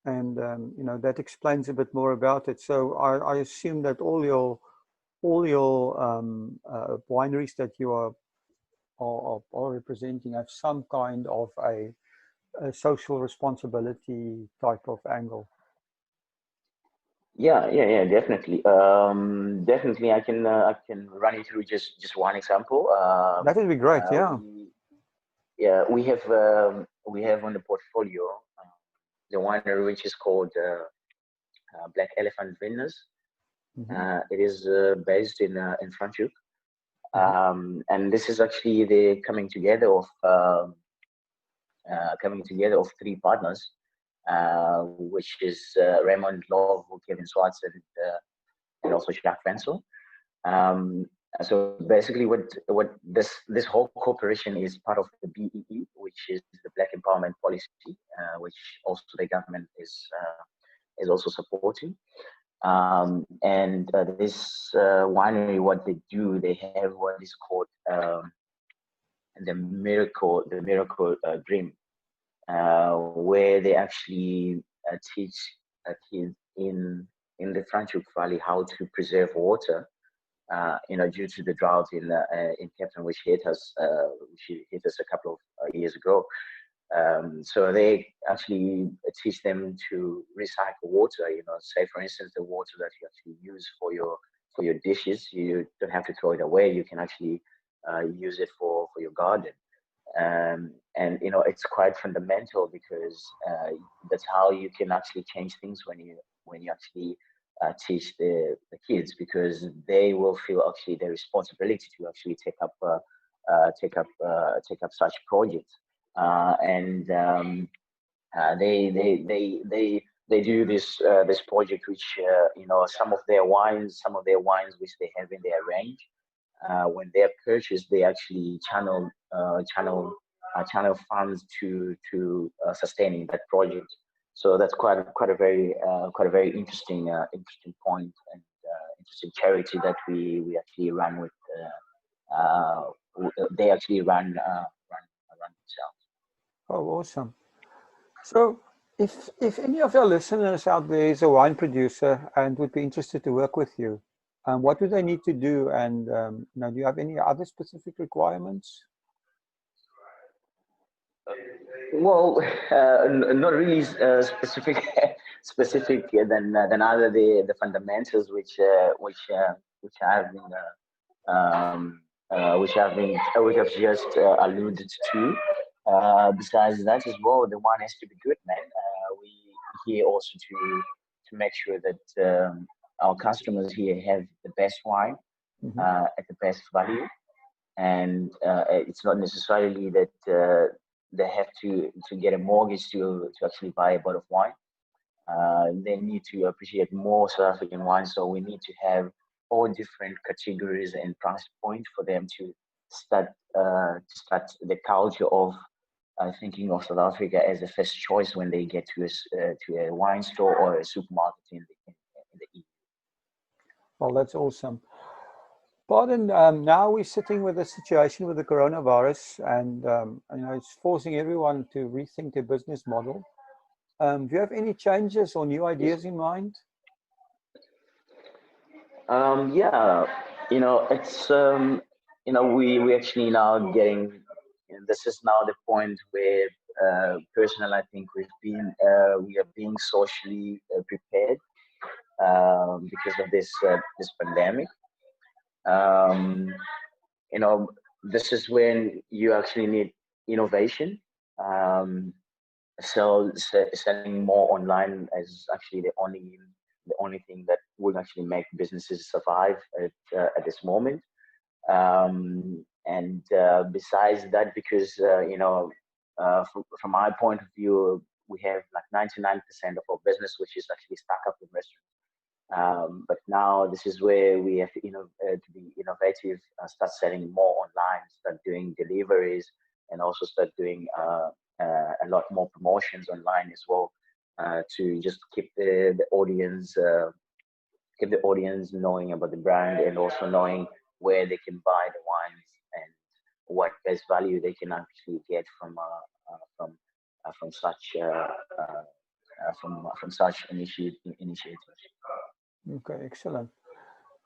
B: and that explains a bit more about it. So I assume that all your wineries that you are representing have some kind of a social responsibility type of angle.
D: Yeah, definitely. Definitely, I can run you through just one example.
B: That would be great.
D: We have on the portfolio the winery which is called Black Elephant Vineyards. It is based in Franschhoek, and this is actually the coming together of three partners, which is Raymond Love, Kevin Swartz, and also Jacques Wenzel. So basically, what this whole corporation is part of the BEE, which is the Black Empowerment Policy, which also the government is also supporting. And this winery, what they do, they have what is called the miracle dream, where they actually teach kids in the Franschhoek Valley how to preserve water. Due to the drought in Cape Town, which hit us a couple of years ago. So they actually teach them to recycle water. Say for instance, the water that you actually use for your for your dishes. You don't have to throw it away. You can actually use it for your garden. And you know, it's quite fundamental because that's how you can actually change things when you actually teach the kids, because they will feel actually the responsibility to actually take up such projects. And they do this project, which you know, some of their wines which they have in their range, when they're purchased, they actually channel funds to sustaining that project. So that's quite a very interesting point, and interesting charity that we actually run with. They actually run themselves.
B: Oh, awesome. So if any of your listeners out there is a wine producer and would be interested to work with you, what do they need to do? And now, do you have any other specific requirements?
D: Well, not really specific than other the fundamentals which have been which I've just alluded to. Besides that as well, the wine has to be good, man. We here also to make sure that our customers here have the best wine
B: Mm-hmm.
D: at the best value, and it's not necessarily that they have to get a mortgage to actually buy a bottle of wine. They need to appreciate more South African wine, so we need to have all different categories and price points for them to start the culture of thinking of South Africa as a first choice when they get to a wine store or a supermarket in the east.
B: Well, that's awesome. Pardon, now we're sitting with a situation with the coronavirus, and you know, it's forcing everyone to rethink their business model. Do you have any changes or new ideas in mind?
D: Yeah, you know, it's you know, we actually now getting. This is now the point where, personally, I think we are being socially prepared because of this pandemic. Um, you know, this is when you actually need innovation. Um, selling more online is actually the only thing that will actually make businesses survive at this moment. And besides that, because you know, from my point of view, we have like 99% of our business which is actually stuck up in restaurants. But now this is where we have to be innovative, start selling more online, start doing deliveries, and also start doing a lot more promotions online as well, to just keep the audience knowing about the brand, and also knowing where they can buy the wines and what best value they can actually get from such from such initiatives.
B: Okay, excellent.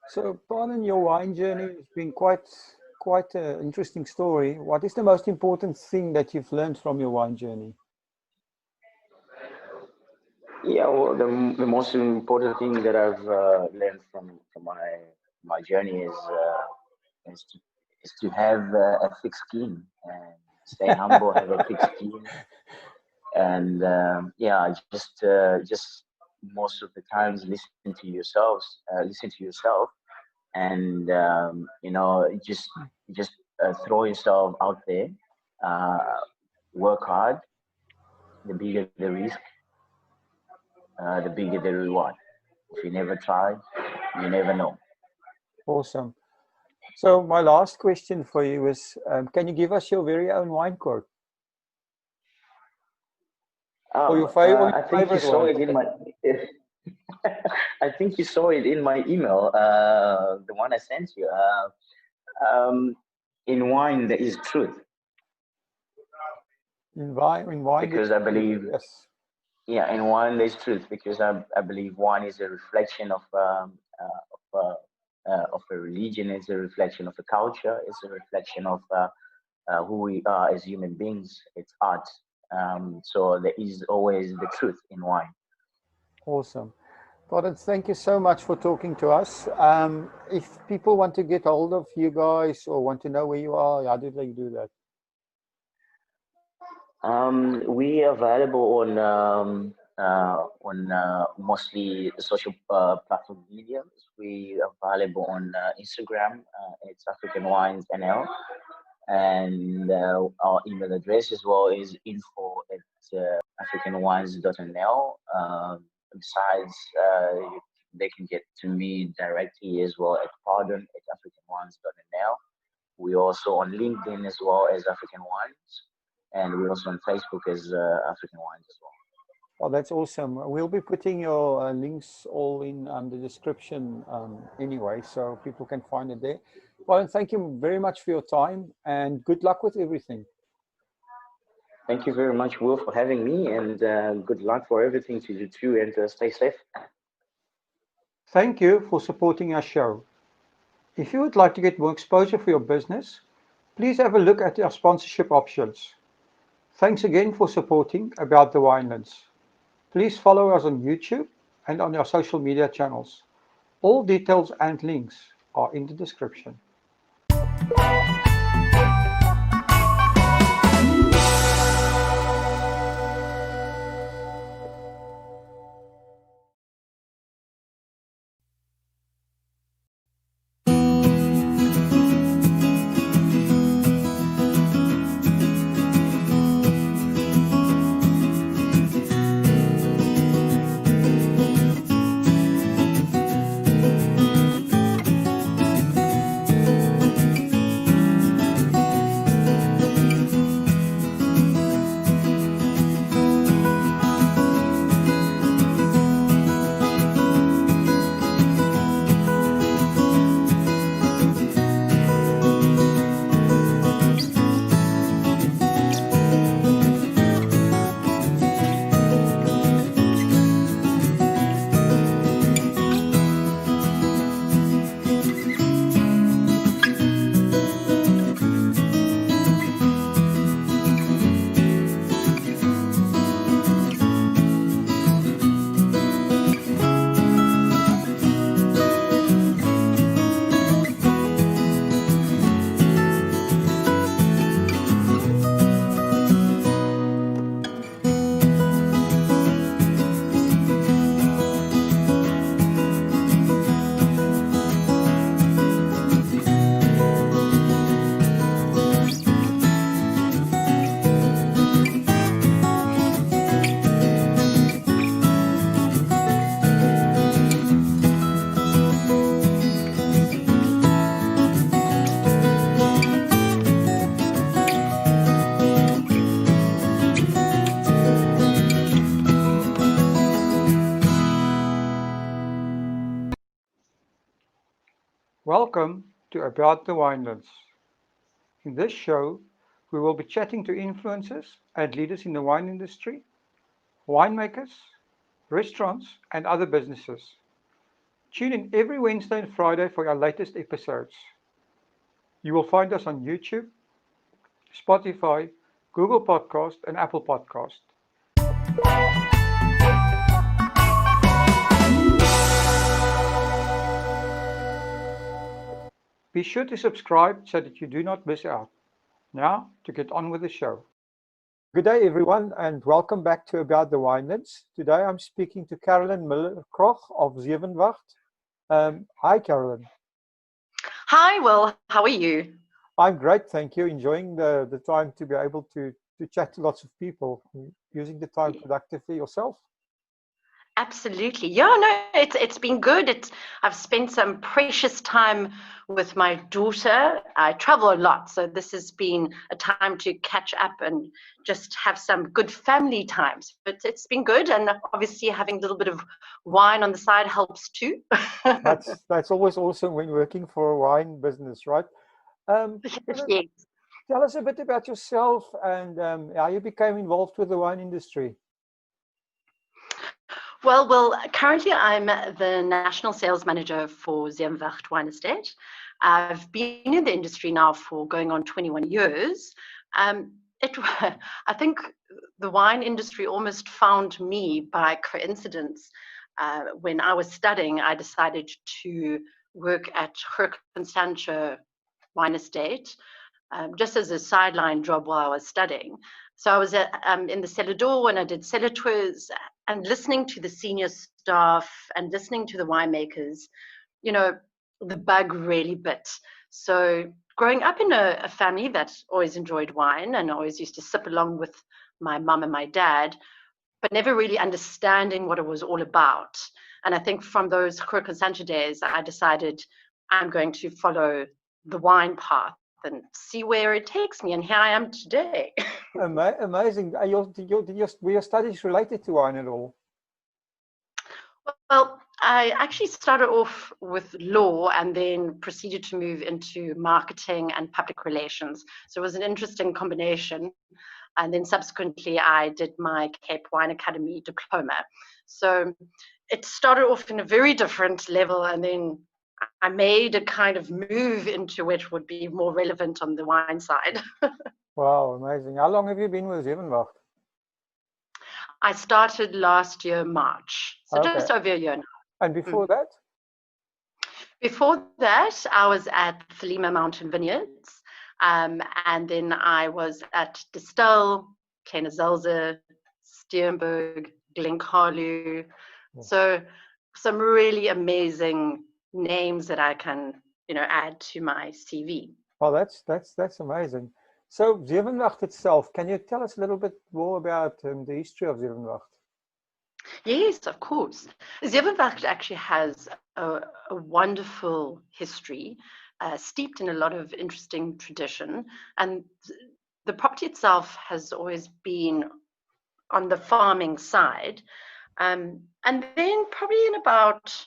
B: So, pardon, your wine journey has been quite an interesting story. What is the most important thing that you've learned from your wine journey?
D: Yeah, well, the most important thing that I've learned from my journey is to is to have a thick skin and stay humble, have a thick skin, and yeah, just most of the times listen to yourself, and you know, just throw yourself out there, uh, work hard. The bigger the risk, the bigger the reward. If you never try, you never know.
B: Awesome. So, my last question for you is, can you give us your very own wine quote or your
D: I think you
B: favorite
D: saw
B: one?
D: it in my. I think you saw it in my email, the one I sent you. In wine, there is truth,
B: In wine,
D: because I believe,
B: yes.
D: yeah, in wine there's truth, because I believe wine is a reflection of a religion. It's a reflection of a culture. It's a reflection of who we are as human beings. It's art. So there is always the truth in wine.
B: Awesome. Gordon, thank you so much for talking to us. If people want to get hold of you guys or want to know where you are, how do they do that?
D: We are available on mostly social platform mediums. We are available on Instagram. It's African Wines NL, and our email address as well is info@africanwines.nl. Besides, they can get to me directly as well at pardon@africanwines.nl. We're also on LinkedIn as well as African Wines, and we're also on Facebook as African Wines as well.
B: Oh, that's awesome. We'll be putting your links all in the description anyway, so people can find it there. Well, thank you very much for your time and good luck with everything.
D: Thank you very much, Will, for having me, and good luck for everything to you too, and stay safe.
A: Thank you for supporting our show. If you would like to get more exposure for your business, please have a look at our sponsorship options. Thanks again for supporting About the Winelands. Please follow us on YouTube and on our social media channels. All details and links are in the description. Welcome to About the Winelands. In this show, we will be chatting to influencers and leaders in the wine industry, winemakers, restaurants, and other businesses. Tune in every Wednesday and Friday for our latest episodes. You will find us on YouTube, Spotify, Google Podcast, and Apple Podcast. Be sure to subscribe so that you do not miss out. Now, to get on with the show. Good day, everyone, and welcome back to About the Winelands. Today, I'm speaking to Carolyn Miller-Kroch of Zevenwacht. Hi, Carolyn.
E: Hi, Will. How are you?
B: I'm great, thank you. Enjoying the time to be able to chat to lots of people, using the time productively yourself.
E: Absolutely. Yeah, no, it's been good. I've spent some precious time with my daughter. I travel a lot, so this has been a time to catch up and just have some good family times. But it's been good, and obviously having a little bit of wine on the side helps too.
B: That's always awesome when working for a wine business, right?
E: Yes.
B: Tell us a bit about yourself and how you became involved with the wine industry.
E: Well, currently I'm the National Sales Manager for Zevenwacht Wine Estate. I've been in the industry now for going on 21 years. I think the wine industry almost found me by coincidence. when I was studying, I decided to work at Constantia Wine Estate, just as a sideline job while I was studying. So I was in the cellar door when I did cellar tours and listening to the senior staff and listening to the winemakers, you know, the bug really bit. So growing up in a family that always enjoyed wine and always used to sip along with my mum and my dad, but never really understanding what it was all about. And I think from those Constantia days, I decided I'm going to follow the wine path and see where it takes me. And here I am today.
B: Amazing. Were your studies related to wine at all?
E: Well, I actually started off with law and then proceeded to move into marketing and public relations. So it was an interesting combination. And then subsequently, I did my Cape Wine Academy diploma. So it started off in a very different level, and then I made a kind of move into which would be more relevant on the wine side.
B: Wow, amazing. How long have you been with Zevenwacht?
E: I started last year, March. So just over a year now.
B: And before that?
E: Before that, I was at Thelema Mountain Vineyards. And then I was at Distel, Kleine Zelze, Steenberg, Glencarlu. So some really amazing names that I can, add to my CV.
B: Well, that's amazing. So Zevenwacht itself, can you tell us a little bit more about the history of Zevenwacht?
E: Yes, of course. Zevenwacht actually has a wonderful history, steeped in a lot of interesting tradition. And the property itself has always been on the farming side. And then probably in about,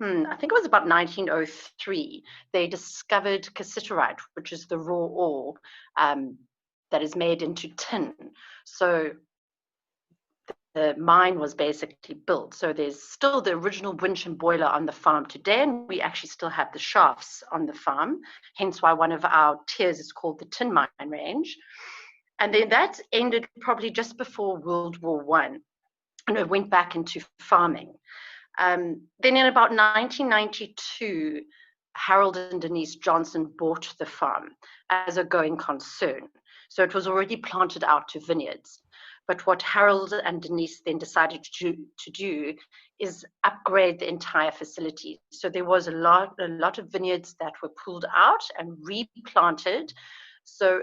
E: I think it was about 1903, they discovered cassiterite, which is the raw ore that is made into tin. So the mine was basically built. So there's still the original winch and boiler on the farm today, and we actually still have the shafts on the farm, hence why one of our tiers is called the Tin Mine Range. And then that ended probably just before World War I, and it went back into farming. Then in about 1992, Harold and Denise Johnson bought the farm as a going concern. So it was already planted out to vineyards. But what Harold and Denise then decided to do is upgrade the entire facility. So there was a lot of vineyards that were pulled out and replanted. So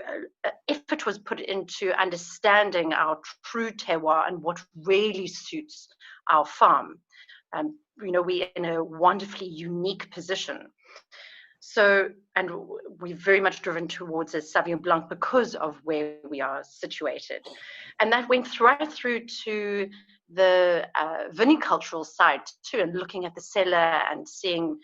E: effort was put into understanding our true terroir and what really suits our farm. We're in a wonderfully unique position. So, and we're very much driven towards a Sauvignon Blanc because of where we are situated. And that went right through to the vinicultural side too, and looking at the cellar and seeing,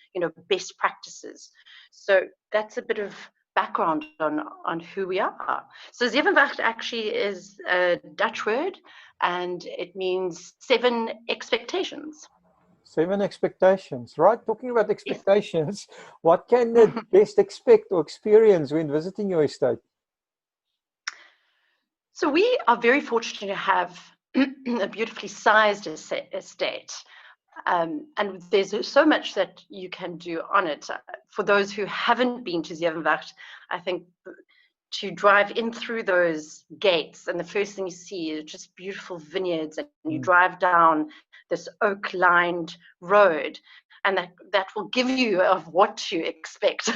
E: best practices. So that's a bit of background on who we are. So Zevenwacht actually is a Dutch word, and it means 7 expectations.
B: 7 expectations, right? Talking about expectations, what can the guest expect or experience when visiting your estate?
E: So we are very fortunate to have a beautifully sized estate. And there's so much that you can do on it. For those who haven't been to Zevenwacht, I think to drive in through those gates, and the first thing you see is just beautiful vineyards, and you drive down this oak-lined road, and that will give you of what to expect.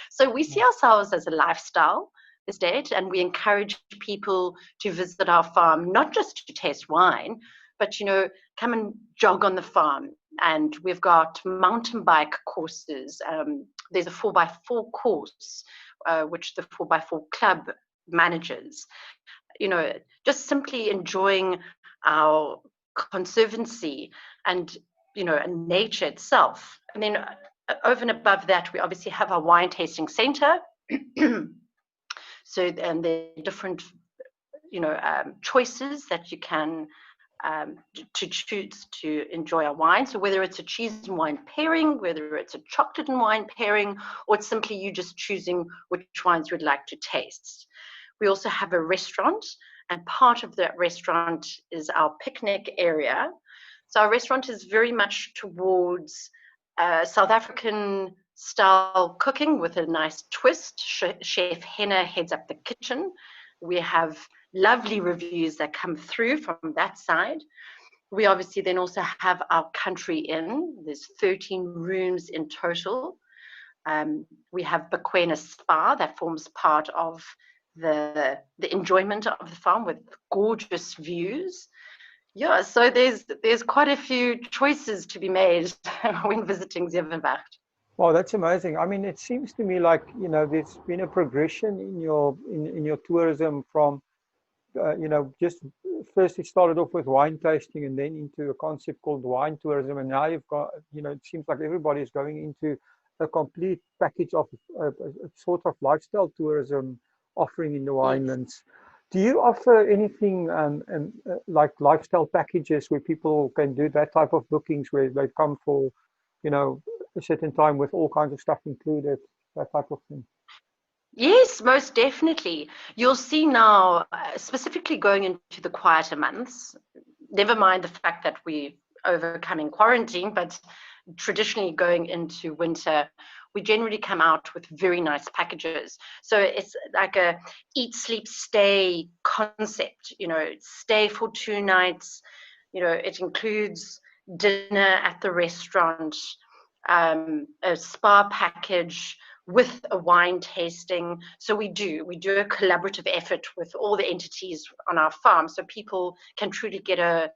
E: So we see ourselves as a lifestyle estate, and we encourage people to visit our farm, not just to taste wine, but come and jog on the farm. And we've got mountain bike courses. There's a 4x4 course, which the 4x4 club manages. Just simply enjoying our conservancy and and nature itself. And then over and above that, we obviously have our wine tasting center. So, and there are different choices that you can to choose to enjoy our wine. So whether it's a cheese and wine pairing, whether it's a chocolate and wine pairing, or it's simply you just choosing which wines you would like to taste. We also have a restaurant, and part of that restaurant is our picnic area. So our restaurant is very much towards South African style cooking with a nice twist. Chef Henna heads up the kitchen. We have lovely reviews that come through from that side. We obviously then also have our country inn. There's 13 rooms in total. We have Bequena Spa that forms part of the enjoyment of the farm with gorgeous views. Yeah, so there's quite a few choices to be made when visiting Zevenwacht.
B: Wow, that's amazing. I mean, it seems to me like, you know, there's been a progression in your tourism from, you know, just first it started off with wine tasting and then into a concept called wine tourism. And now you've got, you know, it seems like everybody's going into a complete package of a sort of lifestyle tourism offering in the winelands. Do you offer anything like lifestyle packages where people can do that type of bookings where they come for, you know, a certain time with all kinds of stuff included, that type of thing?
E: Yes, most definitely. You'll see now, specifically going into the quieter months, never mind the fact that we're overcoming quarantine, but traditionally going into winter, we generally come out with very nice packages. So it's like a eat, sleep, stay concept, you know, stay for 2 nights, you know, it includes dinner at the restaurant, a spa package with a wine tasting. So we do a collaborative effort with all the entities on our farm, so people can truly get a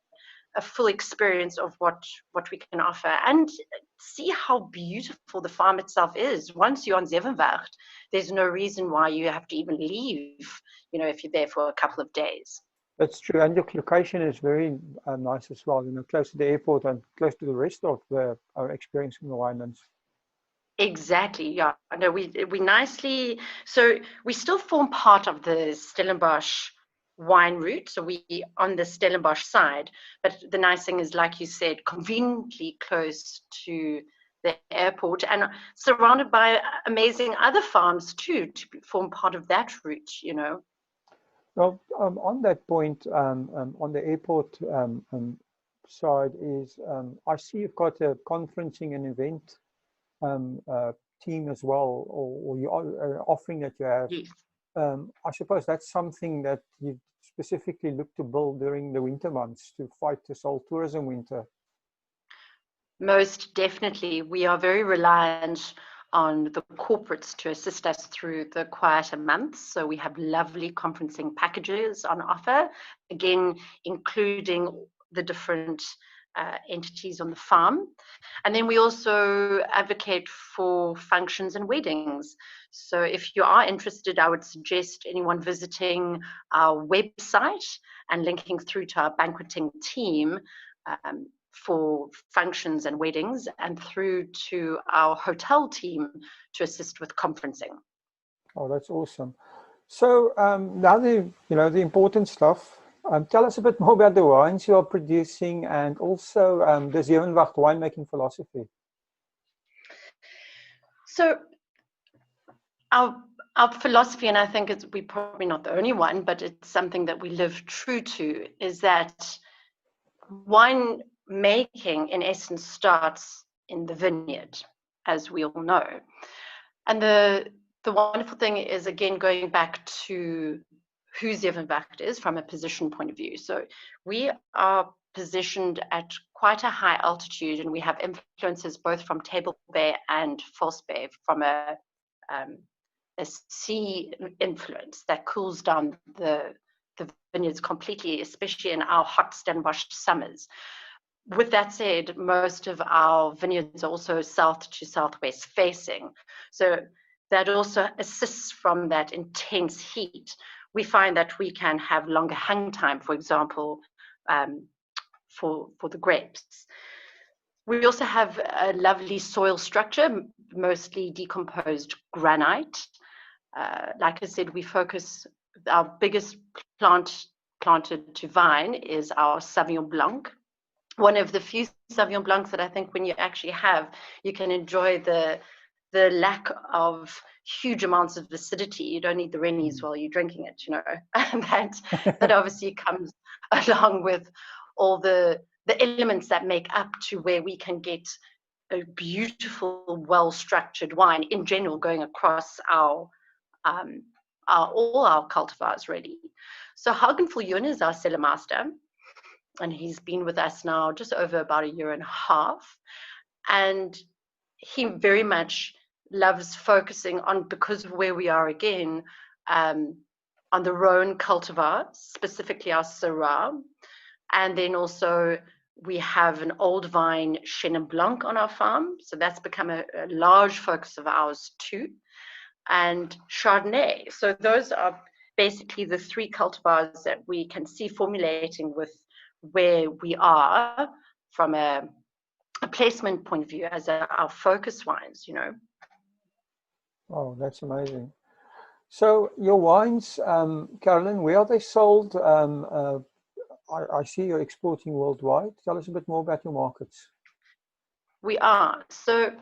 E: full experience of what we can offer and see how beautiful the farm itself is. Once you're on Zevenwacht, there's no reason why you have to even leave, you know, if you're there for a couple of days.
B: That's true, and your location is very nice as well, you know, close to the airport and close to the rest of our experience in the winelands.
E: Exactly, yeah. No, we nicely, so we still form part of the Stellenbosch wine route, so we on the Stellenbosch side, but the nice thing is, like you said, conveniently close to the airport and surrounded by amazing other farms too, to form part of that route, you know.
B: Well, on that point, on the airport side is, I see you've got a conferencing and event team as well, or you are offering that you have.
E: Yes.
B: I suppose that's something that you specifically look to build during the winter months to fight this whole tourism winter.
E: Most definitely. We are very reliant on the corporates to assist us through the quieter months. So we have lovely conferencing packages on offer, again, including the different entities on the farm. And then we also advocate for functions and weddings. So if you are interested, I would suggest anyone visiting our website and linking through to our banqueting team for functions and weddings, and through to our hotel team to assist with conferencing.
B: Oh, that's awesome. So now the important stuff. Tell us a bit more about the wines you are producing, and also the Zevenwacht winemaking philosophy.
E: So our philosophy, and I think we're probably not the only one, but it's something that we live true to, is that wine making in essence starts in the vineyard, as we all know. And the wonderful thing is, again, going back to who Zevenwacht is from a position point of view. So we are positioned at quite a high altitude, and we have influences both from Table Bay and False Bay from a sea influence that cools down the vineyards completely, especially in our hot Stellenbosch summers. With that said, most of our vineyards are also south to southwest facing. So that also assists from that intense heat. We find that we can have longer hang time, for example, for the grapes. We also have a lovely soil structure, mostly decomposed granite. Like I said, we focus, our biggest planted to vine is our Sauvignon Blanc. One of the few Sauvignon Blancs that I think when you actually have, you can enjoy the lack of huge amounts of acidity. You don't need the Rennies while you're drinking it, you know. And that obviously comes along with all the the elements that make up to where we can get a beautiful, well-structured wine in general going across all our cultivars really. So Hagen Viljoen is our cellar master, and he's been with us now just over about 1.5 years. And he very much loves focusing on, because of where we are again, on the Rhone cultivars, specifically our Syrah. And then also we have an old vine Chenin Blanc on our farm. So that's become a large focus of ours too. And Chardonnay. So those are basically the 3 cultivars that we can see formulating with where we are from a placement point of view as our focus wines, you know.
B: Oh, that's amazing. So your wines, Carolyn, where are they sold? I see you're exporting worldwide. Tell us a bit more about your markets. We
E: are. So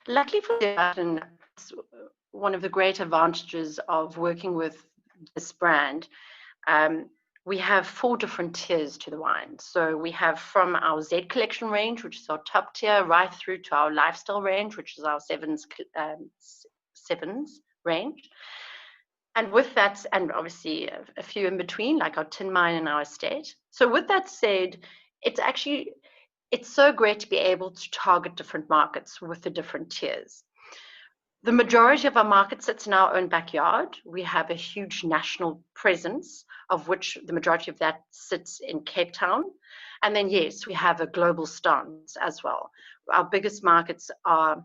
E: luckily for that, and one of the great advantages of working with this brand, we have 4 different tiers to the wine. So we have from our Z collection range, which is our top tier, right through to our lifestyle range, which is our sevens range. And with that, and obviously a few in between, like our tin mine and our estate. So with that said, it's so great to be able to target different markets with the different tiers. The majority of our market sits in our own backyard. We have a huge national presence, of which the majority of that sits in Cape Town. And then, yes, we have a global stance as well. Our biggest markets are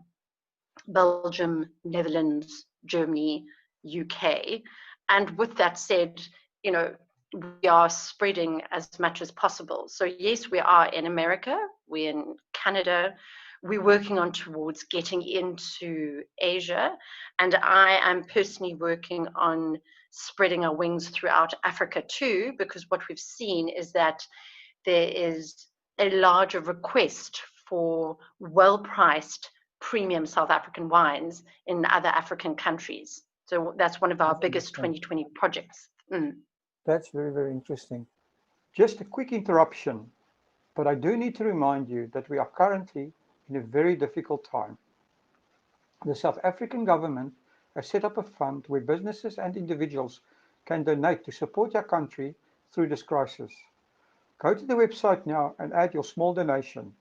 E: Belgium, Netherlands, Germany, UK. And with that said, you know, we are spreading as much as possible. So yes, we are in America, we're in Canada, we're working on towards getting into Asia, and I am personally working on spreading our wings throughout Africa too, because what we've seen is that there is a larger request for well-priced premium South African wines in other African countries. So that's one of our biggest 2020 projects.
B: That's very, very interesting. Just a quick interruption, but I do need to remind you that we are currently in a very difficult time. The South African government has set up a fund where businesses and individuals can donate to support our country through this crisis. Go to the website now and add your small donation.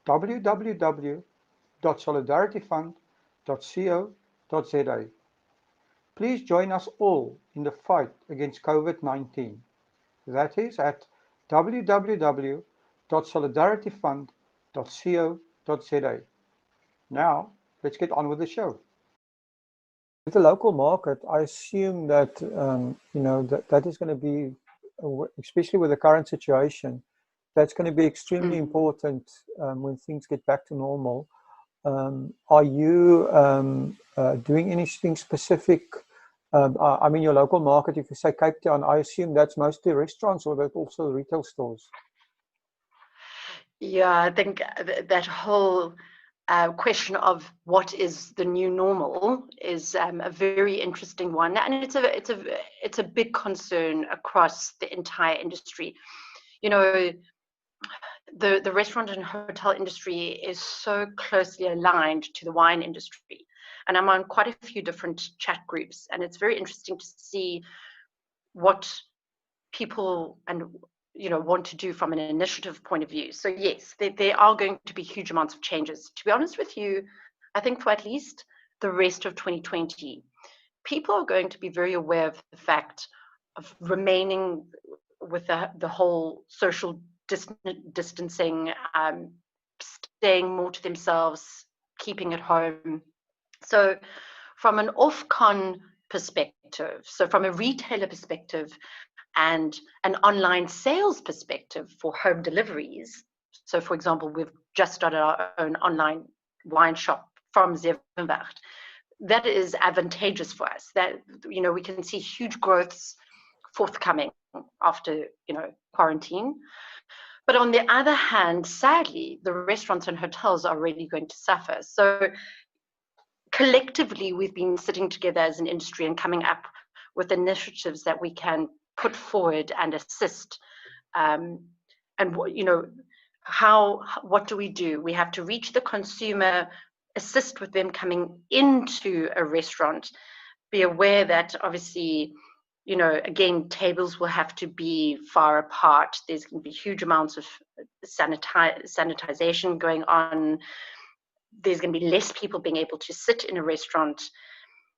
B: www.solidarityfund.co.za. Please join us all in the fight against COVID-19. That is at www.solidarityfund.co.za. Now, let's get on with the show. With the local market, I assume that you know that is going to be, especially with the current situation, that's going to be extremely important when things get back to normal. Are you doing anything specific? I mean, your local market, if you say Cape Town, I assume that's mostly restaurants, or that also retail stores?
E: Yeah, I think that whole question of what is the new normal is a very interesting one, and it's a big concern across the entire industry. You know, the restaurant and hotel industry is so closely aligned to the wine industry, and I'm on quite a few different chat groups, and it's very interesting to see what people want to do from an initiative point of view. So yes, there are going to be huge amounts of changes. To be honest with you, I think for at least the rest of 2020, people are going to be very aware of the fact of remaining with the whole social distancing, staying more to themselves, keeping at home. So from an off-con perspective, so from a retailer perspective and an online sales perspective for home deliveries, so for example, we've just started our own online wine shop from Zevenwacht. That is advantageous for us. That, you know, we can see huge growths forthcoming after, quarantine. But on the other hand, sadly, the restaurants and hotels are really going to suffer. So collectively, we've been sitting together as an industry and coming up with initiatives that we can put forward and assist and what do? We have to reach the consumer, assist with them coming into a restaurant, be aware that obviously, again, tables will have to be far apart. There's going to be huge amounts of sanitization going on. There's going to be less people being able to sit in a restaurant.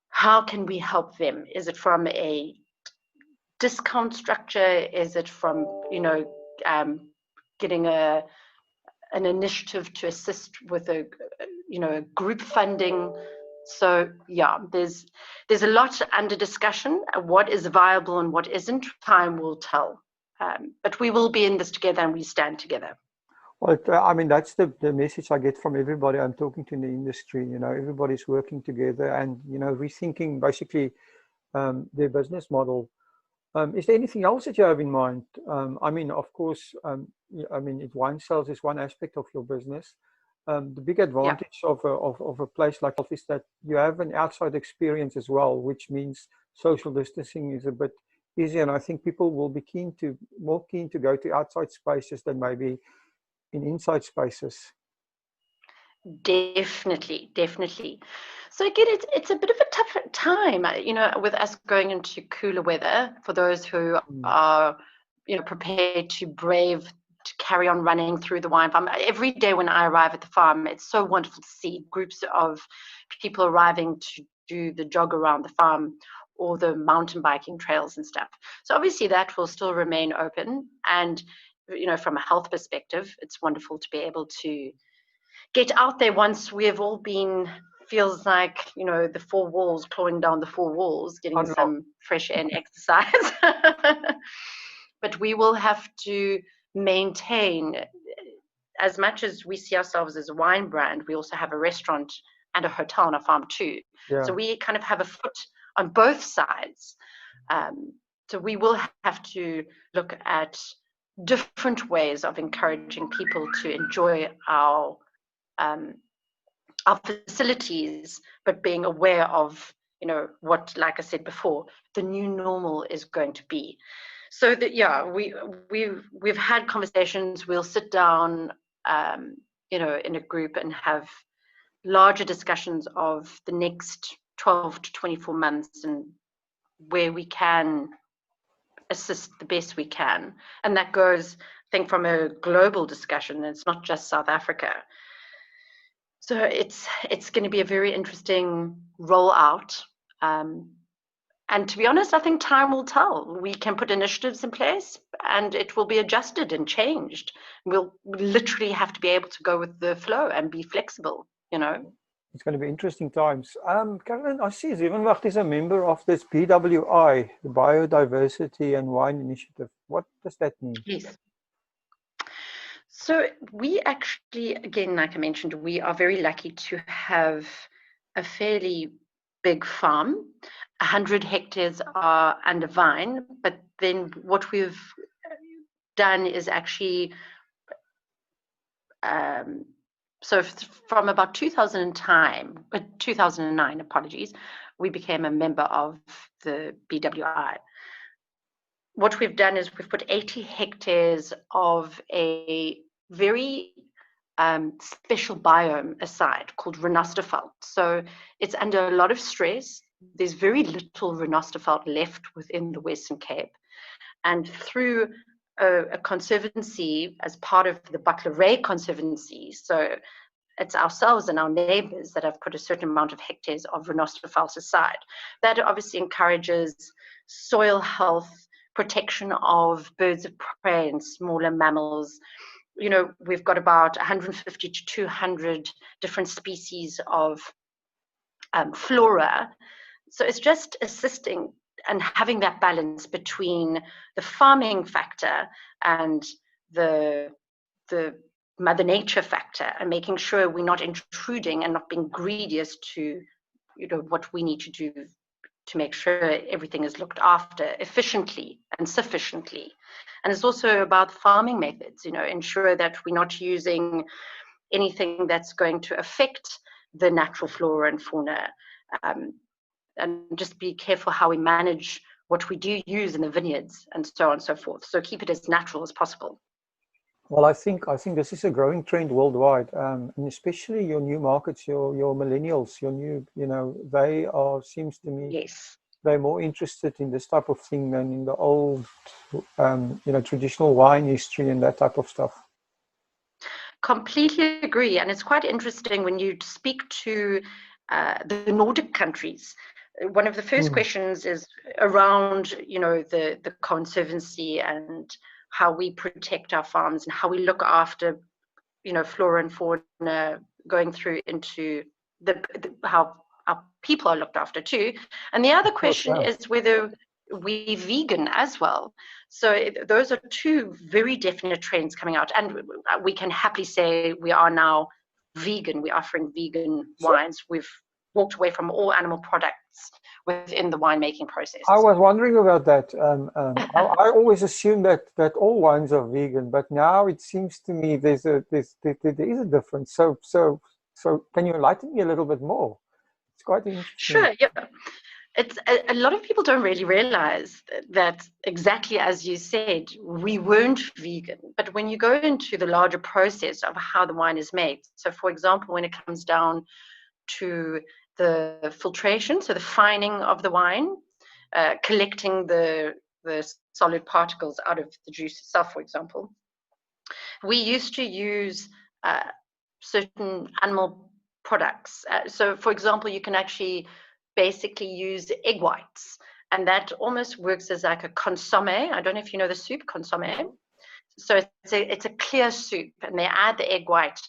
E: How can we help them? Is it from a discount structure? Is it from, getting an initiative to assist with a group funding? So yeah, there's a lot under discussion. What is viable and what isn't, time will tell. But we will be in this together, and we stand together.
B: Well, I mean, that's the message I get from everybody I'm talking to in the industry. Everybody's working together and, rethinking basically their business model. Is there anything else that you have in mind? I mean, of course, wine sales is one aspect of your business. The big advantage of a place like this is that you have an outside experience as well, which means social distancing is a bit easier. And I think people will be more keen to go to outside spaces than maybe in inside spaces.
E: Definitely. So again, it's a bit of a tough time, with us going into cooler weather. For those who are, prepared to carry on running through the wine farm. Every day when I arrive at the farm, it's so wonderful to see groups of people arriving to do the jog around the farm or the mountain biking trails and stuff. So obviously that will still remain open. And, from a health perspective, it's wonderful to be able to get out there once we have all been, feels like, the four walls, clawing down the four walls, getting some fresh air and exercise. But we will have to maintain, as much as we see ourselves as a wine brand, we also have a restaurant and a hotel on our farm too. Yeah. So we kind of have a foot on both sides. So we will have to look at different ways of encouraging people to enjoy our facilities, but being aware of, what, like I said before, the new normal is going to be. So that, yeah, we've had conversations. We'll sit down, in a group and have larger discussions of the next 12 to 24 months and where we can assist the best we can. And that goes, I think, from a global discussion. It's not just South Africa. So it's going to be a very interesting rollout. And to be honest, I think time will tell. We can put initiatives in place and it will be adjusted and changed. We'll literally have to be able to go with the flow and be flexible,
B: It's going to be interesting times. Carolyn, I see Zevenwacht is a member of this BWI, the Biodiversity and Wine Initiative. What does that mean?
E: Yes. So we actually, again, like I mentioned, we are very lucky to have a fairly big farm. 100 hectares are under vine, but then what we've done is actually, so from about 2009, apologies, we became a member of the BWI. What we've done is we've put 80 hectares of a very special biome aside called Renosterveld. So it's under a lot of stress. There's very little Renosterveld left within the Western Cape. And through a conservancy as part of the Buckleray Conservancy, so it's ourselves and our neighbors that have put a certain amount of hectares of Renosterveld aside. That obviously encourages soil health, protection of birds of prey and smaller mammals. We've got about 150 to 200 different species of flora. So it's just assisting and having that balance between the farming factor and the Mother Nature factor, and making sure we're not intruding and not being greedy as to what we need to do to make sure everything is looked after efficiently and sufficiently. And it's also about farming methods, ensure that we're not using anything that's going to affect the natural flora and fauna, and just be careful how we manage what we do use in the vineyards and so on and so forth. So keep it as natural as possible.
B: Well, I think this is a growing trend worldwide, and especially your new markets, your millennials, your new, they are, seems to me,
E: Yes.
B: they're more interested in this type of thing than in the old, traditional wine history and that type of stuff.
E: Completely agree. And it's quite interesting when you speak to the Nordic countries. One of the first questions is around, the conservancy and how we protect our farms and how we look after, flora and fauna, going through into how our people are looked after too. And the other question is whether we vegan as well. So those are two very definite trends coming out, and we can happily say we are now vegan. We're offering vegan wines. We've walked away from all animal products within the winemaking process.
B: I was wondering about that. I always assumed that all wines are vegan, but now it seems to me there is a difference. So can you enlighten me a little bit more? It's quite interesting.
E: Sure. Yeah. It's a lot of people don't really realize that exactly as you said, we weren't vegan. But when you go into the larger process of how the wine is made, so for example, when it comes down to the filtration, so the fining of the wine, collecting the solid particles out of the juice itself, for example, we used to use certain animal products. So for example, you can actually basically use egg whites, and that almost works as like a consomme. I don't know if you know the soup consomme. So it's a clear soup, and they add the egg white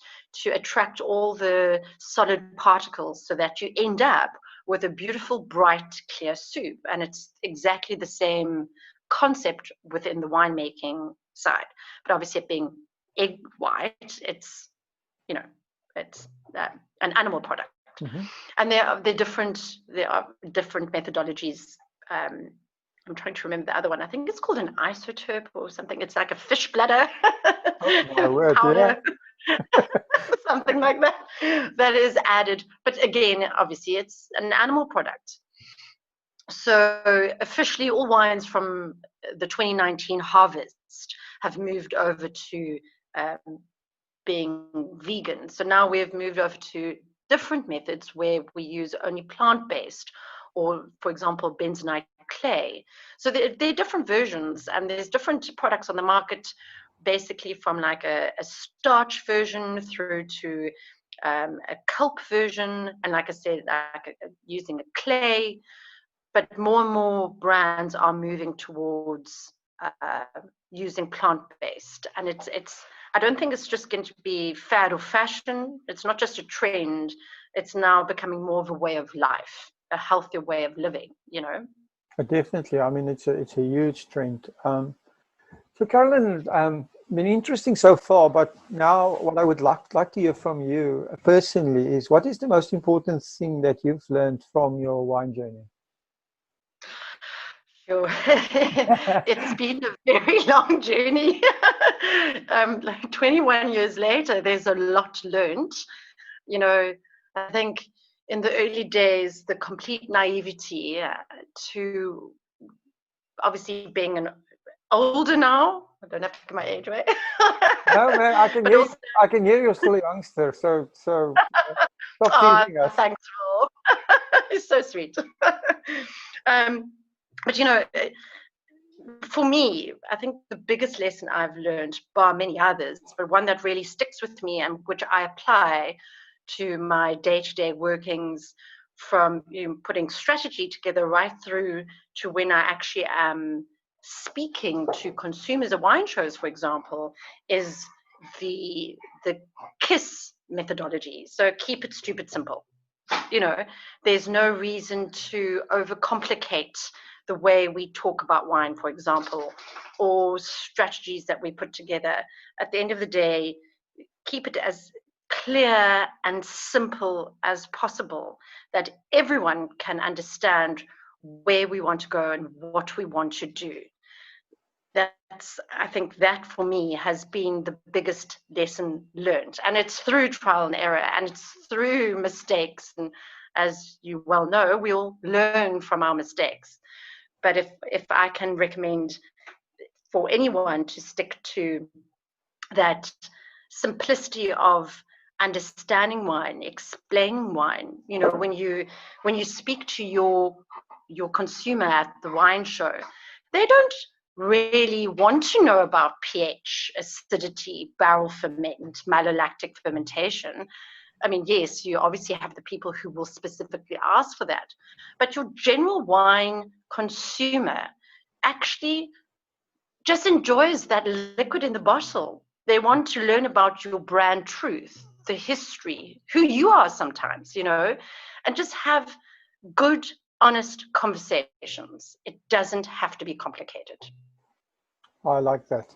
E: to attract all the solid particles so that you end up with a beautiful, bright, clear soup. And it's exactly the same concept within the winemaking side. But obviously, it being egg white, it's it's an animal product. And there are different methodologies. I'm trying to remember the other one. I think it's called an isotope or something. It's like a fish bladder powder, something like that, that is added. But again, obviously, it's an animal product. So officially, all wines from the 2019 harvest have moved over to being vegan. So now we've moved over to different methods where we use only plant-based, or for example, bentonite clay. So there are different versions, and there's different products on the market, basically from like a starch version through to a kelp version, and like I said, using a clay. But more and more brands are moving towards using plant-based, and it's I don't think it's just going to be fad or fashion. It's not just a trend. It's now becoming more of a way of life, a healthier way of living,
B: Definitely. I mean, it's a huge trend. So Carolyn, been interesting so far, but now what I would like to hear from you personally is, what is the most important thing that you've learned from your wine journey?
E: Sure. It's been a very long journey. Like 21 years later, there's a lot learned. I think in the early days, the complete naivety to obviously being an older now. I don't have to give my age away.
B: No, man, I can hear you're still a youngster. So stop teasing us.
E: Thanks, Rob. It's so sweet. But for me, I think the biggest lesson I've learned, bar many others, but one that really sticks with me and which I apply to my day-to-day workings, from putting strategy together right through to when I actually am speaking to consumers at wine shows, for example, is the KISS methodology. So keep it stupid simple. There's no reason to overcomplicate the way we talk about wine, for example, or strategies that we put together. At the end of the day, keep it as clear and simple as possible, that everyone can understand where we want to go and what we want to do. I think that for me has been the biggest lesson learned. And it's through trial and error, and it's through mistakes. And as you well know, we all learn from our mistakes. But if I can recommend for anyone to stick to that simplicity of understanding wine, explaining wine. You know, when you speak to your consumer at the wine show, they don't really want to know about pH, acidity, barrel ferment, malolactic fermentation. I mean, yes, you obviously have the people who will specifically ask for that, but your general wine consumer actually just enjoys that liquid in the bottle. They want to learn about your brand truth, the history, who you are sometimes, you know, and just have good, honest conversations. It doesn't have to be complicated.
B: I like that.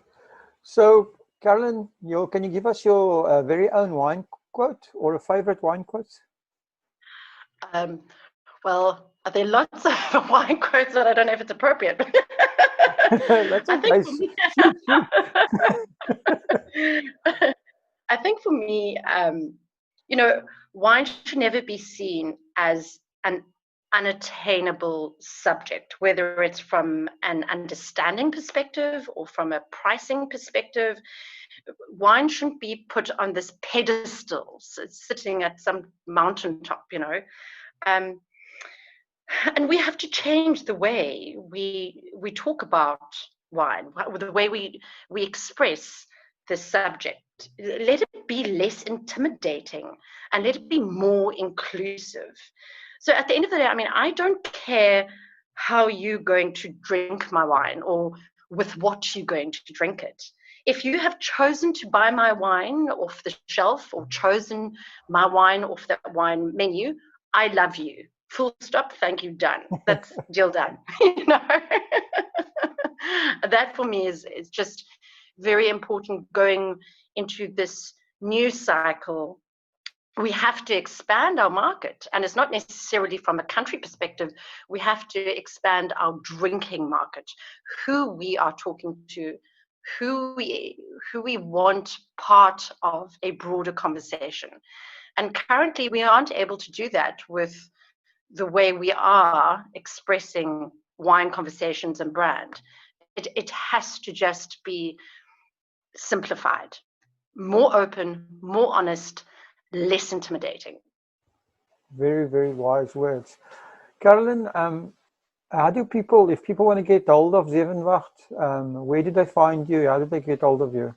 B: So, Carolyn, can you give us your very own wine quote or a favorite wine quote?
E: Well, there are lots of wine quotes that I don't know if it's appropriate.
B: That's okay.
E: I think for me, you know, wine should never be seen as an unattainable subject, whether it's from an understanding perspective or from a pricing perspective. Wine shouldn't be put on this pedestal, sitting at some mountaintop, you know. And we have to change the way we talk about wine, the way we express the subject. Let it be less intimidating and let it be more inclusive. So at the end of the day, I mean, I don't care how you're going to drink my wine or with what you're going to drink it. If you have chosen to buy my wine off the shelf or chosen my wine off that wine menu, I love you. Full stop, thank you, done. That's deal done. You know, that for me is just very important going into this new cycle. We have to expand our market, and it's not necessarily from a country perspective. We have to expand our drinking market, who we are talking to, who we want part of a broader conversation. And currently we aren't able to do that with the way we are expressing wine conversations and brand. It has to just be simplified, more open, more honest, less intimidating.
B: Very, very wise words. Carolyn, how do people, if people want to get hold of Zevenwacht, where do they find you? How do they get hold of you?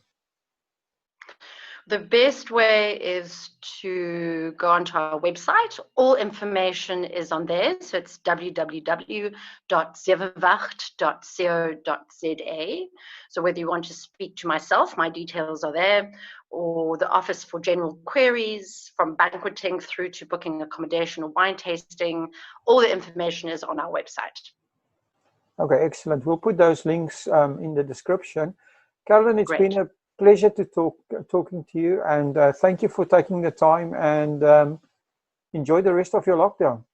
E: The best way is to go onto our website. All information is on there. So it's www.zevenwacht.co.za. So whether you want to speak to myself, my details are there, or the office for general queries, from banqueting through to booking accommodation or wine tasting, all the information is on our website.
B: Okay, excellent. We'll put those links in the description. Carolyn, it's
E: Great.
B: been a pleasure to talking to you, and thank you for taking the time, and enjoy the rest of your lockdown.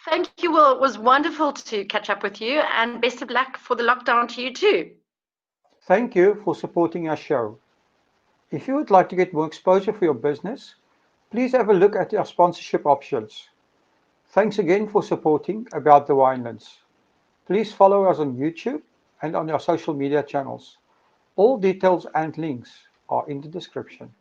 E: Thank you, Will. It was wonderful to catch up with you, and best of luck for the lockdown to you too.
A: Thank you for supporting our show. If you would like to get more exposure for your business, please have a look at our sponsorship options. Thanks again for supporting About the Winelands. Please follow us on YouTube and on our social media channels. All details and links are in the description.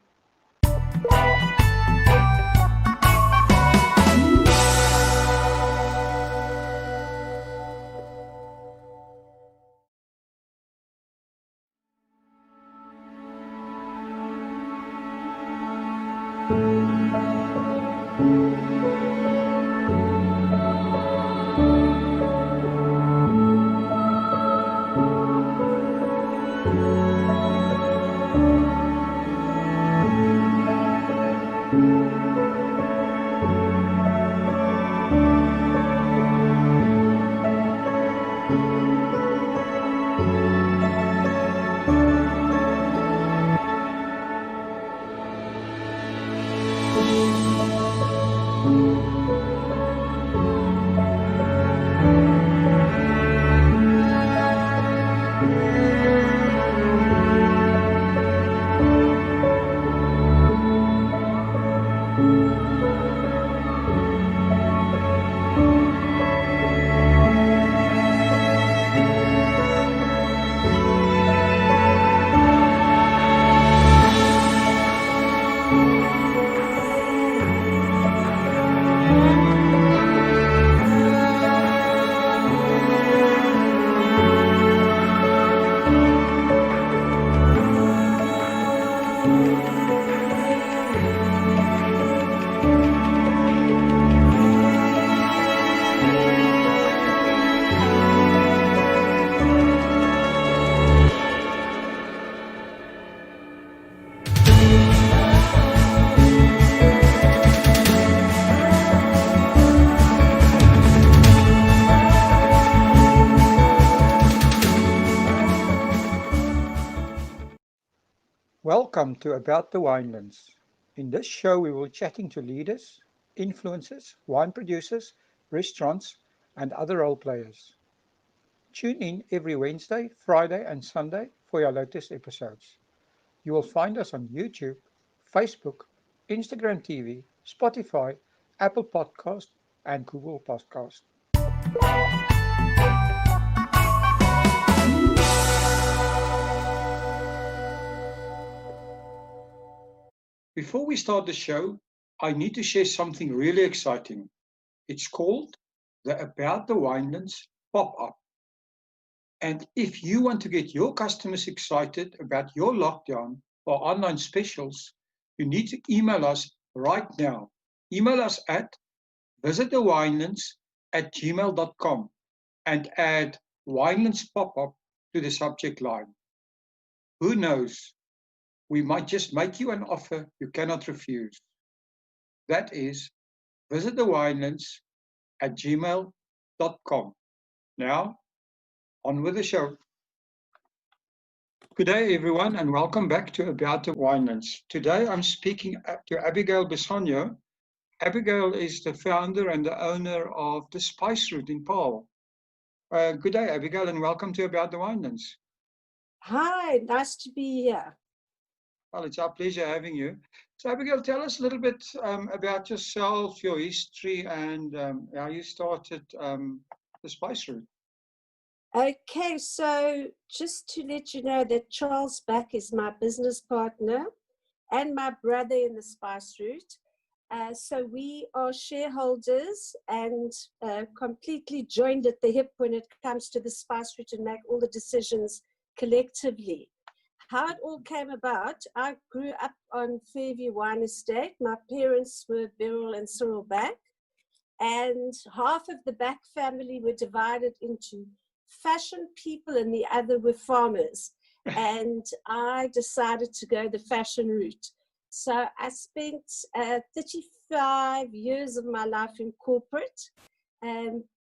B: Welcome to About the Winelands. In this show, we will be chatting to leaders, influencers, wine producers, restaurants, and other role players. Tune in every Wednesday, Friday, and Sunday for our latest episodes. You will find us on YouTube, Facebook, Instagram TV, Spotify, Apple Podcast, and Google Podcast.
A: Before we start the show, I need to share something really exciting. It's called the About the Winelands pop-up. And if you want to get your customers excited about your lockdown or online specials, you need to email us right now. Email us at visitthewinelands@gmail.com and add Winelands pop-up to the subject line. Who knows? We might just make you an offer you cannot refuse. That is visitthewinelands@gmail.com. Now, on with the show. Good day, everyone, and welcome back to About the Winelands. Today, I'm speaking to Abigail Besonio. Abigail is the founder and the owner of the Spice Route in Paarl. Good day, Abigail, and welcome to About the Winelands.
F: Hi, nice to be here.
A: Well, it's our pleasure having you. So, Abigail, tell us a little bit about yourself, your history, and how you started the Spice Route.
F: Okay, so just to let you know that Charles Back is my business partner and my brother in the Spice Route. So we are shareholders and completely joined at the hip when it comes to the Spice Route and make all the decisions collectively. How it all came about, I grew up on Fairview Wine Estate. My parents were Beryl and Cyril Back, and half of the Back family were divided into fashion people and the other were farmers. And I decided to go the fashion route. So I spent 35 years of my life in corporate,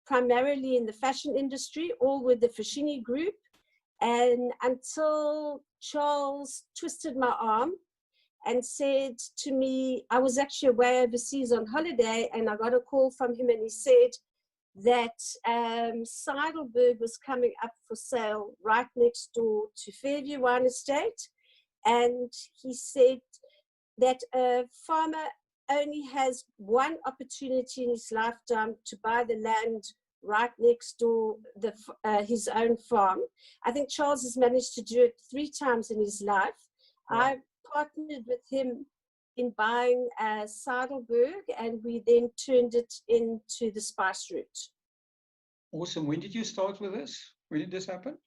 F: primarily in the fashion industry, all with the Fashini Group. And until Charles twisted my arm and said to me, I was actually away overseas on holiday, and I got a call from him, and he said that Seidelberg was coming up for sale right next door to Fairview Wine Estate. And he said that a farmer only has one opportunity in his lifetime to buy the land right next door, his own farm. I think Charles has managed to do it 3 times in his life.
A: Wow.
F: I partnered with him in buying Seidelberg, and we then turned it into the Spice Route.
A: Awesome. When did you start with this? When did this happen?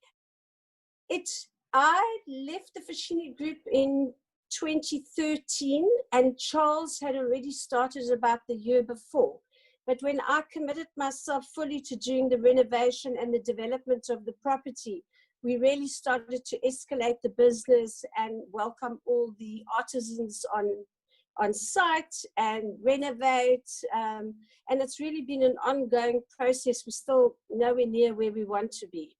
F: I left the Fashini Group in 2013, and Charles had already started about the year before. But when I committed myself fully to doing the renovation and the development of the property, we really started to escalate the business and welcome all the artisans on site and renovate. And it's really been an ongoing process. We're still nowhere near where we want to be.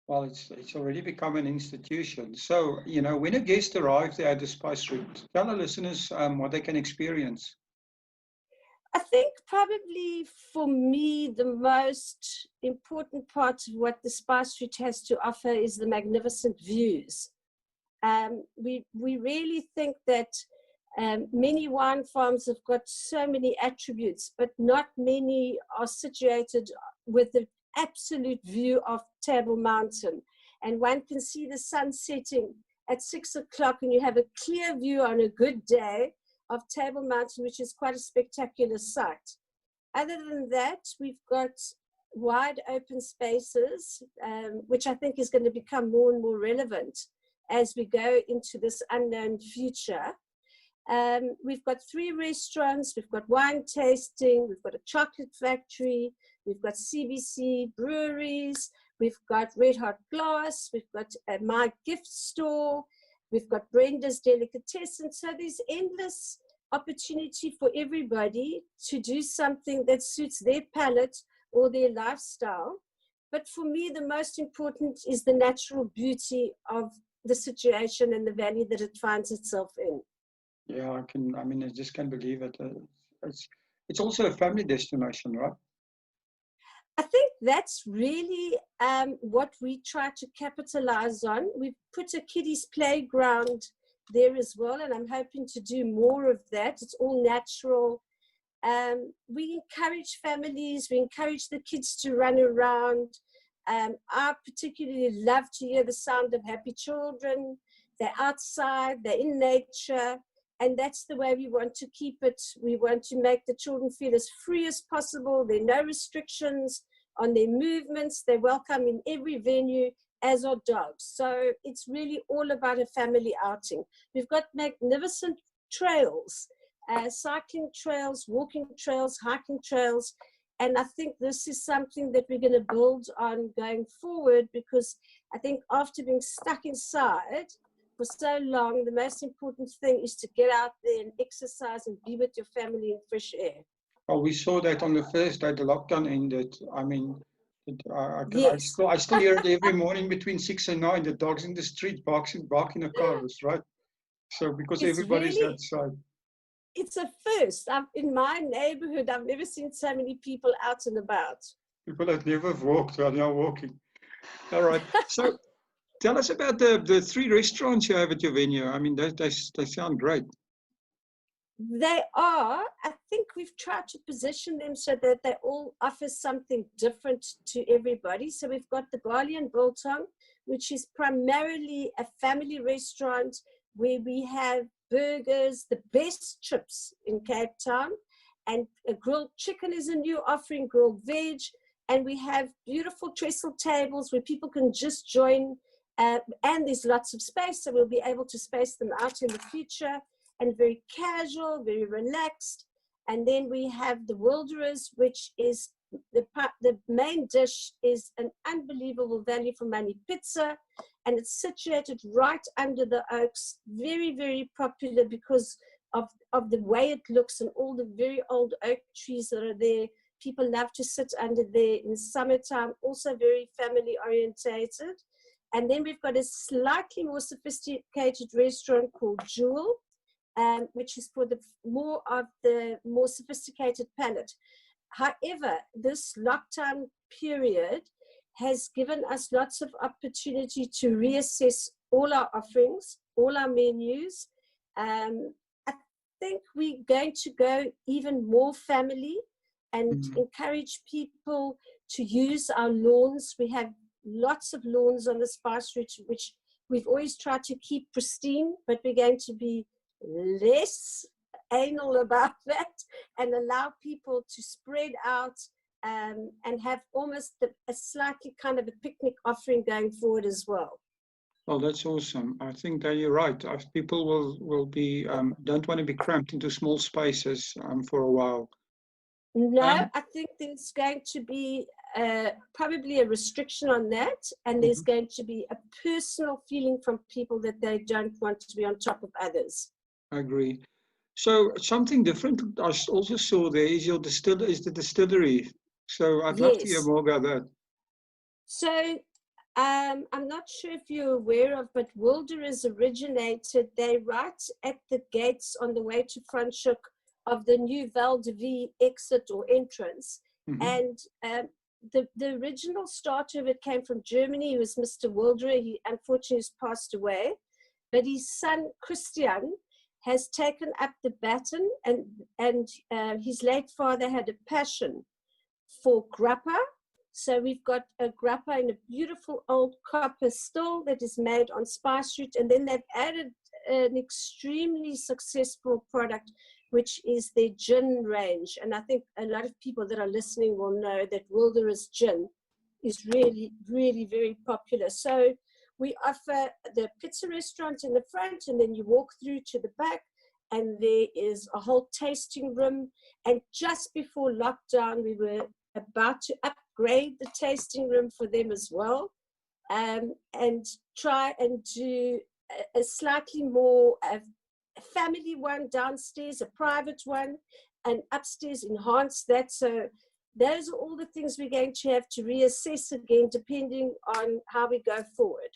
A: Well, it's already become an institution. So, when a guest arrives there at the Spice Route, tell our listeners what they can experience.
F: I think probably for me, the most important part of what the Spice Route has to offer is the magnificent views. We really think that many wine farms have got so many attributes, but not many are situated with the absolute view of Table Mountain. And one can see the sun setting at 6 o'clock, and you have a clear view on a good day of Table Mountain, which is quite a spectacular sight. Other than that, we've got wide open spaces, which I think is going to become more and more relevant as we go into this unknown future. We've got 3 restaurants, we've got wine tasting, we've got a chocolate factory, we've got CBC breweries, we've got Red Hot Glass, we've got My Gift Store, we've got Brenda's Delicatessen. So there's endless opportunity for everybody to do something that suits their palate or their lifestyle. But for me, the most important is the natural beauty of the situation and the value that it finds itself in.
A: Yeah, I just can't believe it. It's also a family destination, right?
F: I think that's really what we try to capitalize on. We've put a kiddies playground there as well, and I'm hoping to do more of that. It's all natural. We encourage families, we encourage the kids to run around. I particularly love to hear the sound of happy children. They're outside, they're in nature, and that's the way we want to keep it. We want to make the children feel as free as possible. There are no restrictions on their movements. They're welcome in every venue, as are dogs. So it's really all about a family outing. We've got magnificent trails, cycling trails, walking trails, hiking trails. And I think this is something that we're going to build on going forward, because I think after being stuck inside for so long, the most important thing is to get out there and exercise and be with your family in fresh air.
A: Well, we saw that on the first day the lockdown ended. I mean,
F: Yes.
A: I still hear it every morning between 6 and 9, the dogs in the street barking the cars, right? So because
F: It's
A: everybody's
F: really,
A: outside.
F: it's a first. In my neighborhood, I've never seen so many people out and about.
A: People that never walked are now walking. All right. So tell us about the 3 restaurants you have at your venue. I mean, they sound great.
F: They are. I think we've tried to position them so that they all offer something different to everybody. So we've got the Barley and Biltong, which is primarily a family restaurant where we have burgers, the best chips in Cape Town, and a grilled chicken is a new offering, grilled veg, and we have beautiful trestle tables where people can just join, and there's lots of space, so we'll be able to space them out in the future, and very casual, very relaxed. And then we have the Wilderers, which is the main dish is an unbelievable value for money pizza, and it's situated right under the oaks. Very, very popular because of the way it looks and all the very old oak trees that are there. People love to sit under there in summertime, also very family orientated. And then we've got a slightly more sophisticated restaurant called Jewel, which is for the more sophisticated palate. However, this lockdown period has given us lots of opportunity to reassess all our offerings, all our menus. I think we're going to go even more family and encourage people to use our lawns. We have lots of lawns on the Spice Route, which we've always tried to keep pristine, but we're going to be less anal about that and allow people to spread out and have almost a slightly kind of a picnic offering going forward as well.
A: Well, that's awesome. I think that you're right. People will be don't want to be cramped into small spaces for a while.
F: No, I think there's going to be probably a restriction on that, and there's going to be a personal feeling from people that they don't want to be on top of others.
A: I agree. So something different I also saw there is the distillery. So I'd love to hear more about that.
F: So I'm not sure if you're aware of, but Wilderers originated, they right at the gates on the way to Franschhoek of the new Val de Vie exit or entrance. And the original starter of it came from Germany. He was Mr. Wilderer. He unfortunately has passed away. But his son, Christian, has taken up the baton, and his late father had a passion for grappa. So we've got a grappa in a beautiful old copper still that is made on Spice Route, and then they've added an extremely successful product, which is their gin range. And I think a lot of people that are listening will know that Wilderer's gin is really, really very popular. So we offer the pizza restaurant in the front, and then you walk through to the back, and there is a whole tasting room. And just before lockdown, we were about to upgrade the tasting room for them as well, and try and do a slightly more a family one downstairs, a private one, and upstairs enhance that. So those are all the things we're going to have to reassess again, depending on how we go forward.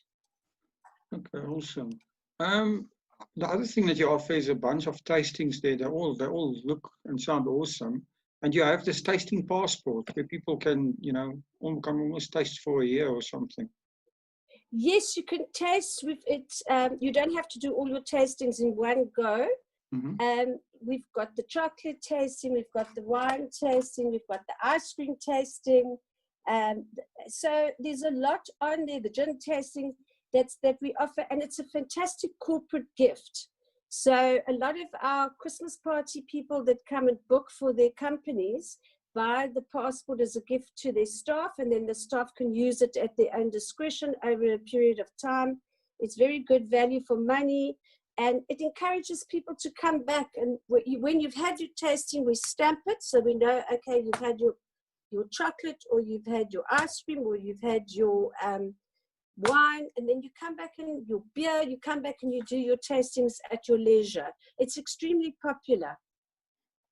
A: Okay, awesome. The other thing that you offer is a bunch of tastings there. They all look and sound awesome. And you have this tasting passport where people can, can almost taste for a year or something.
F: Yes, you can taste with it. You don't have to do all your tastings in one go.
A: Mm-hmm.
F: We've got the chocolate tasting, we've got the wine tasting, we've got the ice cream tasting. So there's a lot on there, the gin tasting that we offer, and it's a fantastic corporate gift. So a lot of our Christmas party people that come and book for their companies buy the passport as a gift to their staff, and then the staff can use it at their own discretion over a period of time. It's very good value for money, and it encourages people to come back. And when you've had your tasting, we stamp it so we know, okay, you've had your chocolate, or you've had your ice cream, or you've had your wine, and then you come back and your beer, you come back and you do your tastings at your leisure. It's extremely popular.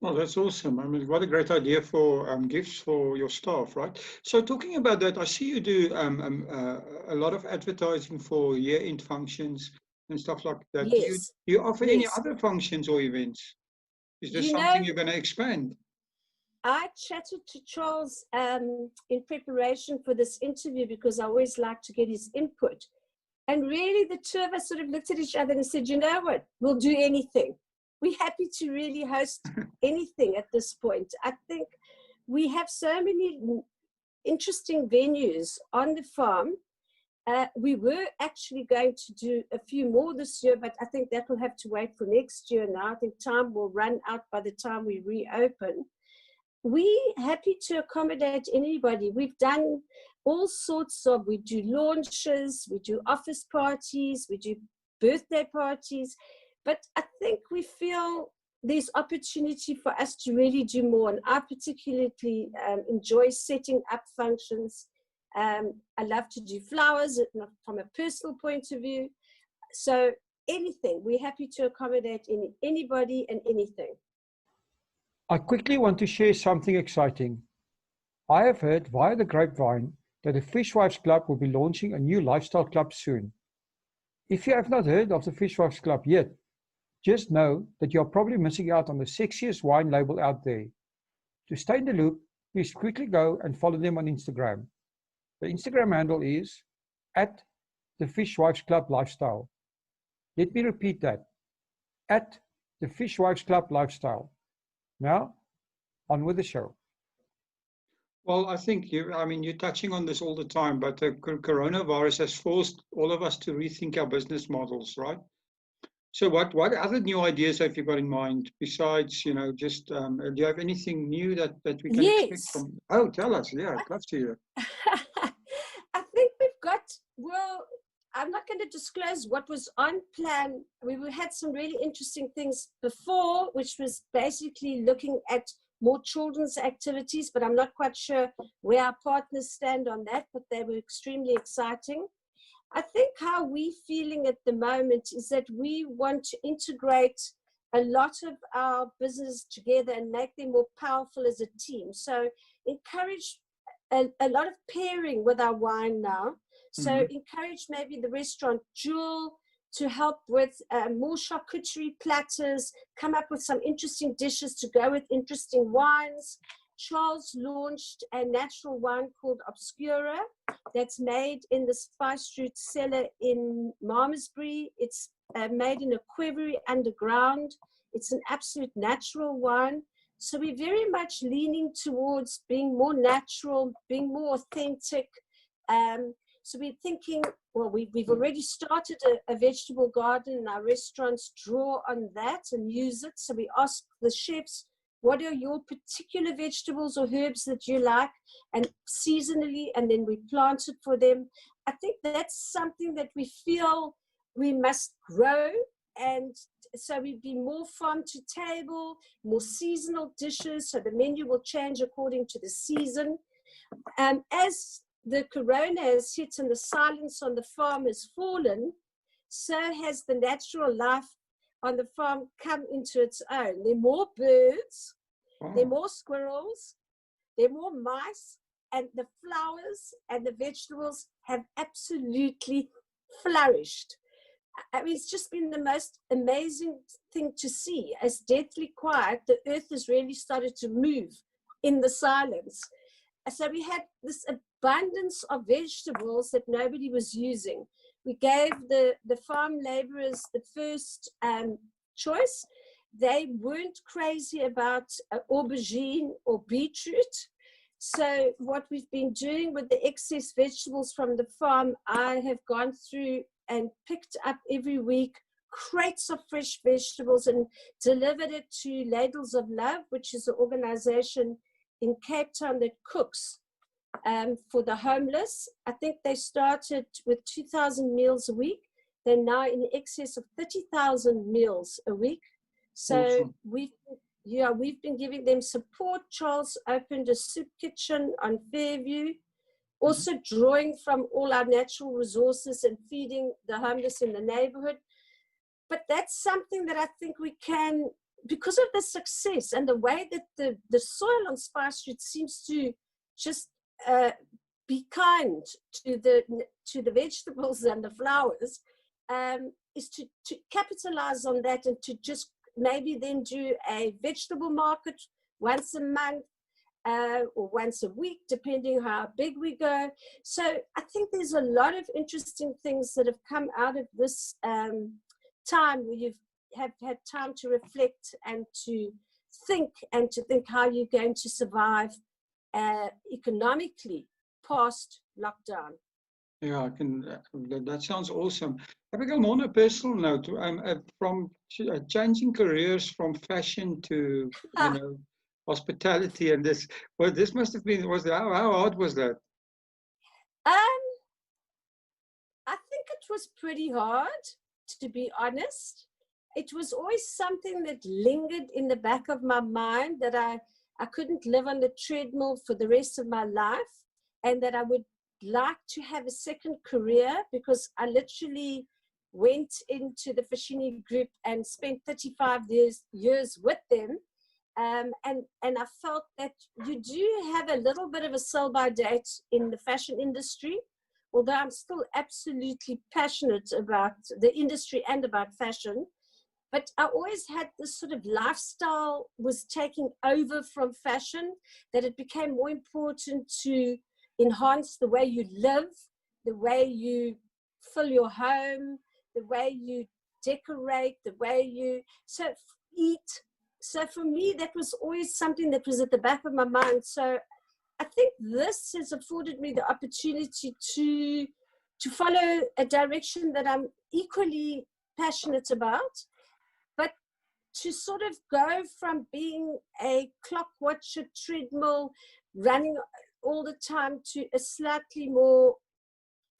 A: Well, that's awesome. I mean, what a great idea for gifts for your staff, right? So talking about that, I see you do a lot of advertising for year-end functions and stuff like that.
F: Yes.
A: Do you offer any
F: Yes.
A: other functions or events? Is there
F: You
A: something
F: know,
A: you're going to expand?
F: I chatted to Charles in preparation for this interview because I always like to get his input. And really, the two of us sort of looked at each other and said, you know what, we'll do anything. We're happy to really host anything at this point. I think we have so many interesting venues on the farm. We were actually going to do a few more this year, but I think that will have to wait for next year now. I think time will run out by the time we reopen. We're happy to accommodate anybody. We've done all sorts of, we do launches, we do office parties, we do birthday parties, but I think we feel there's opportunity for us to really do more. And I particularly enjoy setting up functions. I love to do flowers from a personal point of view. So anything, we're happy to accommodate anybody and anything.
B: I quickly want to share something exciting. I have heard via the grapevine that the Fishwives Club will be launching a new lifestyle club soon. If you have not heard of the Fishwives Club yet, just know that you are probably missing out on the sexiest wine label out there. To stay in the loop, please quickly go and follow them on Instagram. The Instagram handle is @thefishwivesclublifestyle. Let me repeat that, @thefishwivesclublifestyle. Now, on with the show.
A: Well, I think you're touching on this all the time, but the coronavirus has forced all of us to rethink our business models, right? So what other new ideas have you got in mind besides, do you have anything new that we can expect from? Oh, tell us. Yeah, I'd love to hear.
F: I think we've got, well, I'm not going to disclose what was on plan. We had some really interesting things before, which was basically looking at more children's activities, but I'm not quite sure where our partners stand on that, but they were extremely exciting. I think how we're feeling at the moment is that we want to integrate a lot of our business together and make them more powerful as a team. So encourage a lot of pairing with our wine now. So encourage maybe the restaurant Jewel to help with more charcuterie platters, come up with some interesting dishes to go with interesting wines. Charles launched a natural wine called Obscura that's made in the Spice Route cellar in Malmesbury. It's made in a quevery underground. It's an absolute natural wine. So we're very much leaning towards being more natural, being more authentic. So we're thinking, well, we've already started a vegetable garden, and our restaurants draw on that and use it. So we ask the chefs, what are your particular vegetables or herbs that you like, and seasonally, and then we plant it for them. I think that's something that we feel we must grow, and so we'd be more farm to table, more seasonal dishes, so the menu will change according to the season. As the corona has hit and the silence on the farm has fallen, so has the natural life on the farm come into its own. There are more birds, there are more squirrels, there are more mice, and the flowers and the vegetables have absolutely flourished. I mean, it's just been the most amazing thing to see. As deathly quiet, the earth has really started to move in the silence. So we had this abundance of vegetables that nobody was using. We gave the farm laborers the first choice. They weren't crazy about aubergine or beetroot. So what we've been doing with the excess vegetables from the farm, I have gone through and picked up every week crates of fresh vegetables and delivered it to Ladles of Love, which is an organization in Cape Town that cooks for the homeless. I think they started with 2,000 meals a week. They're now in excess of 30,000 meals a week. So
A: Awesome.
F: we've been giving them support. Charles opened a soup kitchen on Fairview, also drawing from all our natural resources and feeding the homeless in the neighborhood. But that's something that I think we can, because of the success and the way that the soil on Spice Street seems to just be kind to the vegetables and the flowers, is to capitalize on that and to just maybe then do a vegetable market once a month or once a week, depending how big we go. So I think there's a lot of interesting things that have come out of this time where you have had time to reflect and to think how you're going to survive economically past lockdown.
A: Yeah, I can. That sounds awesome. Abigail, more on a personal note, from changing careers from fashion to hospitality, and this. Well, this must have been. How hard was that?
F: I think it was pretty hard, to be honest. It was always something that lingered in the back of my mind, that I couldn't live on the treadmill for the rest of my life, and that I would like to have a second career, because I literally went into the Fashini group and spent 35 years with them. And I felt that you do have a little bit of a sell-by date in the fashion industry, although I'm still absolutely passionate about the industry and about fashion. But I always had this sort of lifestyle was taking over from fashion, that it became more important to enhance the way you live, the way you fill your home, the way you decorate, the way you eat. So for me, that was always something that was at the back of my mind. So I think this has afforded me the opportunity to follow a direction that I'm equally passionate about, but to sort of go from being a clock watcher, treadmill, running all the time, to a slightly more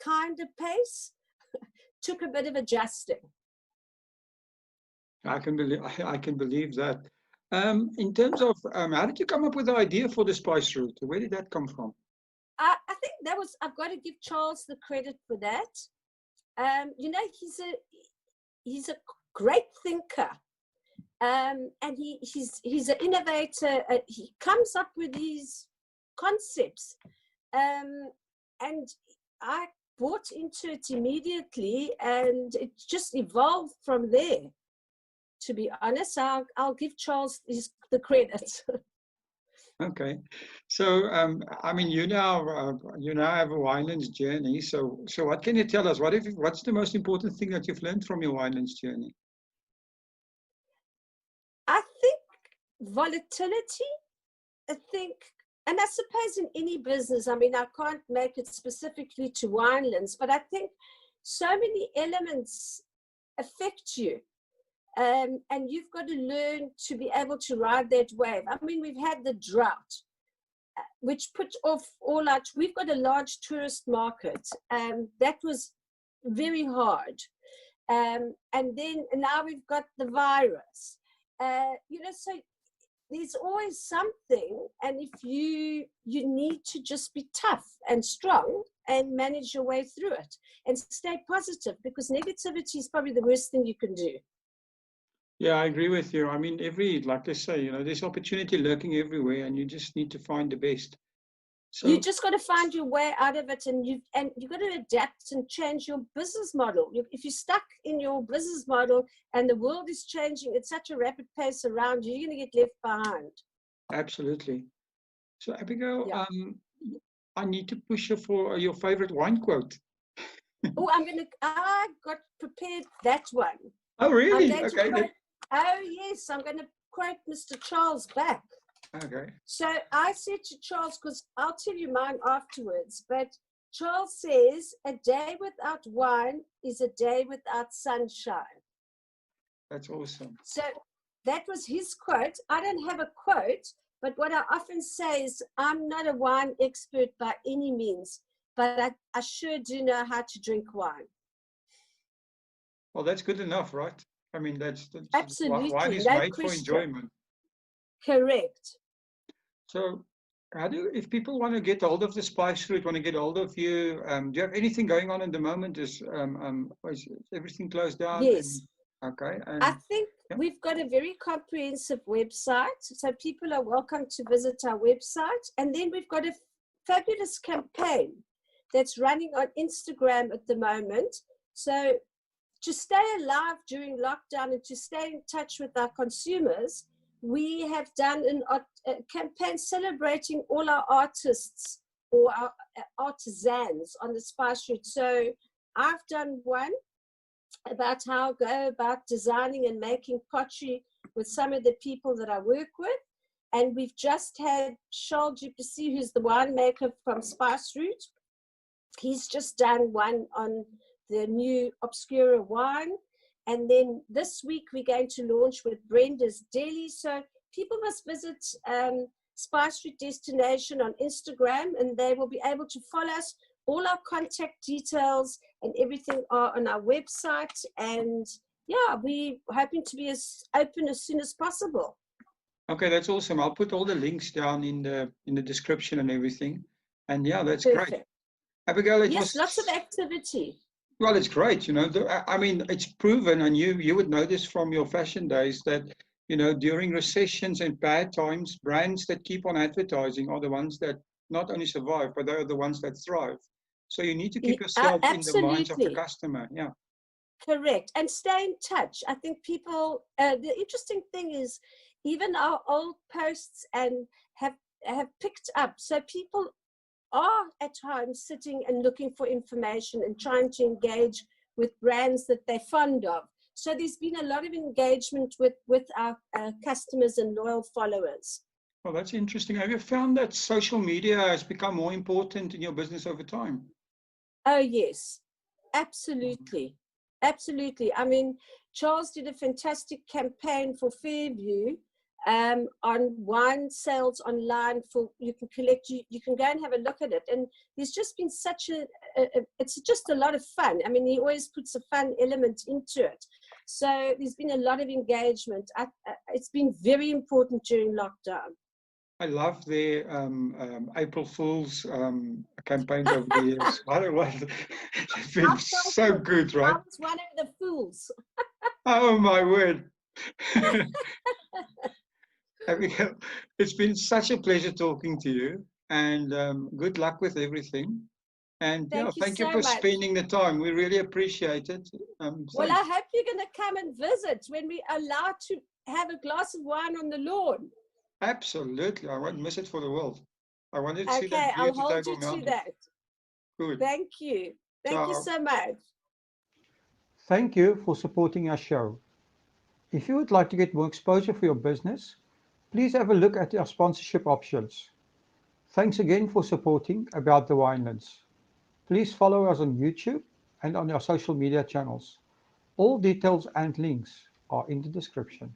F: kinder pace took a bit of adjusting.
A: I can believe that. In terms of how did you come up with the idea for the spice route? Where did that come from?
F: I think that was, I've got to give Charles the credit for that. He's a great thinker, and he's an innovator. He comes up with these concepts, and I bought into it immediately, and it just evolved from there. To be honest, I'll give Charles the credit.
A: Okay, so I mean, you now have a Winelands journey. So what can you tell us? What's the most important thing that you've learned from your Winelands journey?
F: I think volatility. I think, and I suppose in any business, I mean, I can't make it specifically to Winelands, but I think so many elements affect you. And you've got to learn to be able to ride that wave. I mean, we've had the drought, which put off all our, we've got a large tourist market, and that was very hard. And then now we've got the virus. So there's always something, and if you need to just be tough and strong and manage your way through it and stay positive, because negativity is probably the worst thing you can do.
A: Yeah, I agree with you. I mean, like they say, there's opportunity lurking everywhere, and you just need to find the best. So
F: you just got to find your way out of it, and you've got to adapt and change your business model. If you're stuck in your business model and the world is changing at such a rapid pace around you, you're going to get left behind.
A: absolutely. So Abigail,
F: Yeah.
A: I need to push you for your favorite wine quote.
F: Oh, I got prepared that one.
A: Oh, really?
F: I'm going to quote, oh, yes, I'm going to quote Mr. Charles back.
A: Okay.
F: So I said to Charles, because I'll tell you mine afterwards, but Charles says, a day without wine is a day without sunshine.
A: That's awesome.
F: So that was his quote. I don't have a quote, but what I often say is, I'm not a wine expert by any means, but I sure do know how to drink wine.
A: Well, that's good enough, right? I mean, that's
F: Absolutely,
A: wine is
F: no
A: made for
F: question.
A: enjoyment.
F: Correct.
A: So, if people want to get hold of the Spice Route, want to get hold of you, do you have anything going on at the moment? Is everything closed down?
F: Yes.
A: Okay.
F: I think
A: yeah.
F: we've got a very comprehensive website, so people are welcome to visit our website. And then we've got a fabulous campaign that's running on Instagram at the moment. So to stay alive during lockdown and to stay in touch with our consumers, we have done a campaign celebrating all our artists or our artisans on the Spice Route. So I've done one about how I go about designing and making pottery with some of the people that I work with. And we've just had Charles Duplessis, who's the winemaker from Spice Route. He's just done one on the new Obscura wine. And then this week we're going to launch with Brenda's Deli. So people must visit Spice Route Destination on Instagram, and they will be able to follow us. All our contact details and everything are on our website. And yeah, we're hoping to be as open as soon as possible.
A: Okay, that's awesome. I'll put all the links down in the description and everything. And yeah, that's
F: Perfect.
A: great. Abigail,
F: Yes, lots of activity.
A: Well, it's great. You know, I mean, it's proven, and you would know this from your fashion days, that, you know, during recessions and bad times, brands that keep on advertising are the ones that not only survive, but they're the ones that thrive. So you need to keep yourself in the minds of the customer. Yeah.
F: Correct. And stay in touch. I think people, the interesting thing is even our old posts and have picked up. So people are at home sitting and looking for information and trying to engage with brands that they're fond of. So there's been a lot of engagement with our customers and loyal followers.
A: Well, that's interesting. Have you found that social media has become more important in your business over time?
F: Oh, yes, absolutely. Absolutely. I mean, Charles did a fantastic campaign for Fairview on wine sales online. You can go and have a look at it. And there's just been such it's just a lot of fun. I mean, he always puts a fun element into it. So there's been a lot of engagement. It's been very important during lockdown.
A: I love their April Fool's campaigns over the years. I don't know, it's been so good, right?
F: I was one of the fools.
A: Oh, my word. Abigail, it's been such a pleasure talking to you, and good luck with everything. And thank you for spending the time. We really appreciate it.
F: Well, I hope you're going to come and visit when we are allowed to have a glass of wine on the lawn.
A: Absolutely. I won't miss it for the world. I wanted to see
F: Okay,
A: that
F: I'll
A: beautiful
F: hold you
A: mountain.
F: to that.
A: Good.
F: Thank you. Thank you so much.
B: Thank you for supporting our show. If you would like to get more exposure for your business, please have a look at our sponsorship options. Thanks again for supporting About the Winelands. Please follow us on YouTube and on our social media channels. All details and links are in the description.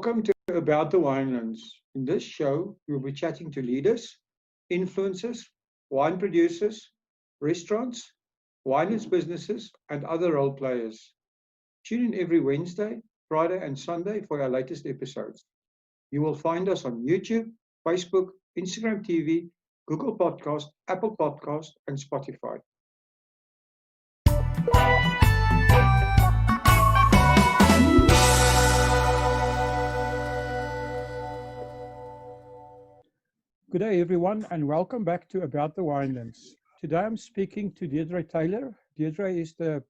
A: Welcome to About the Winelands. In this show, we'll be chatting to leaders, influencers, wine producers, restaurants, wineries businesses, and other role players. Tune in every Wednesday, Friday, and Sunday for our latest episodes. You will find us on YouTube, Facebook, Instagram TV, Google Podcast, Apple Podcast, and Spotify.
B: Good day, everyone, and welcome back to About the Winelands. Today I'm speaking to Deirdre Taylor. Deirdre is the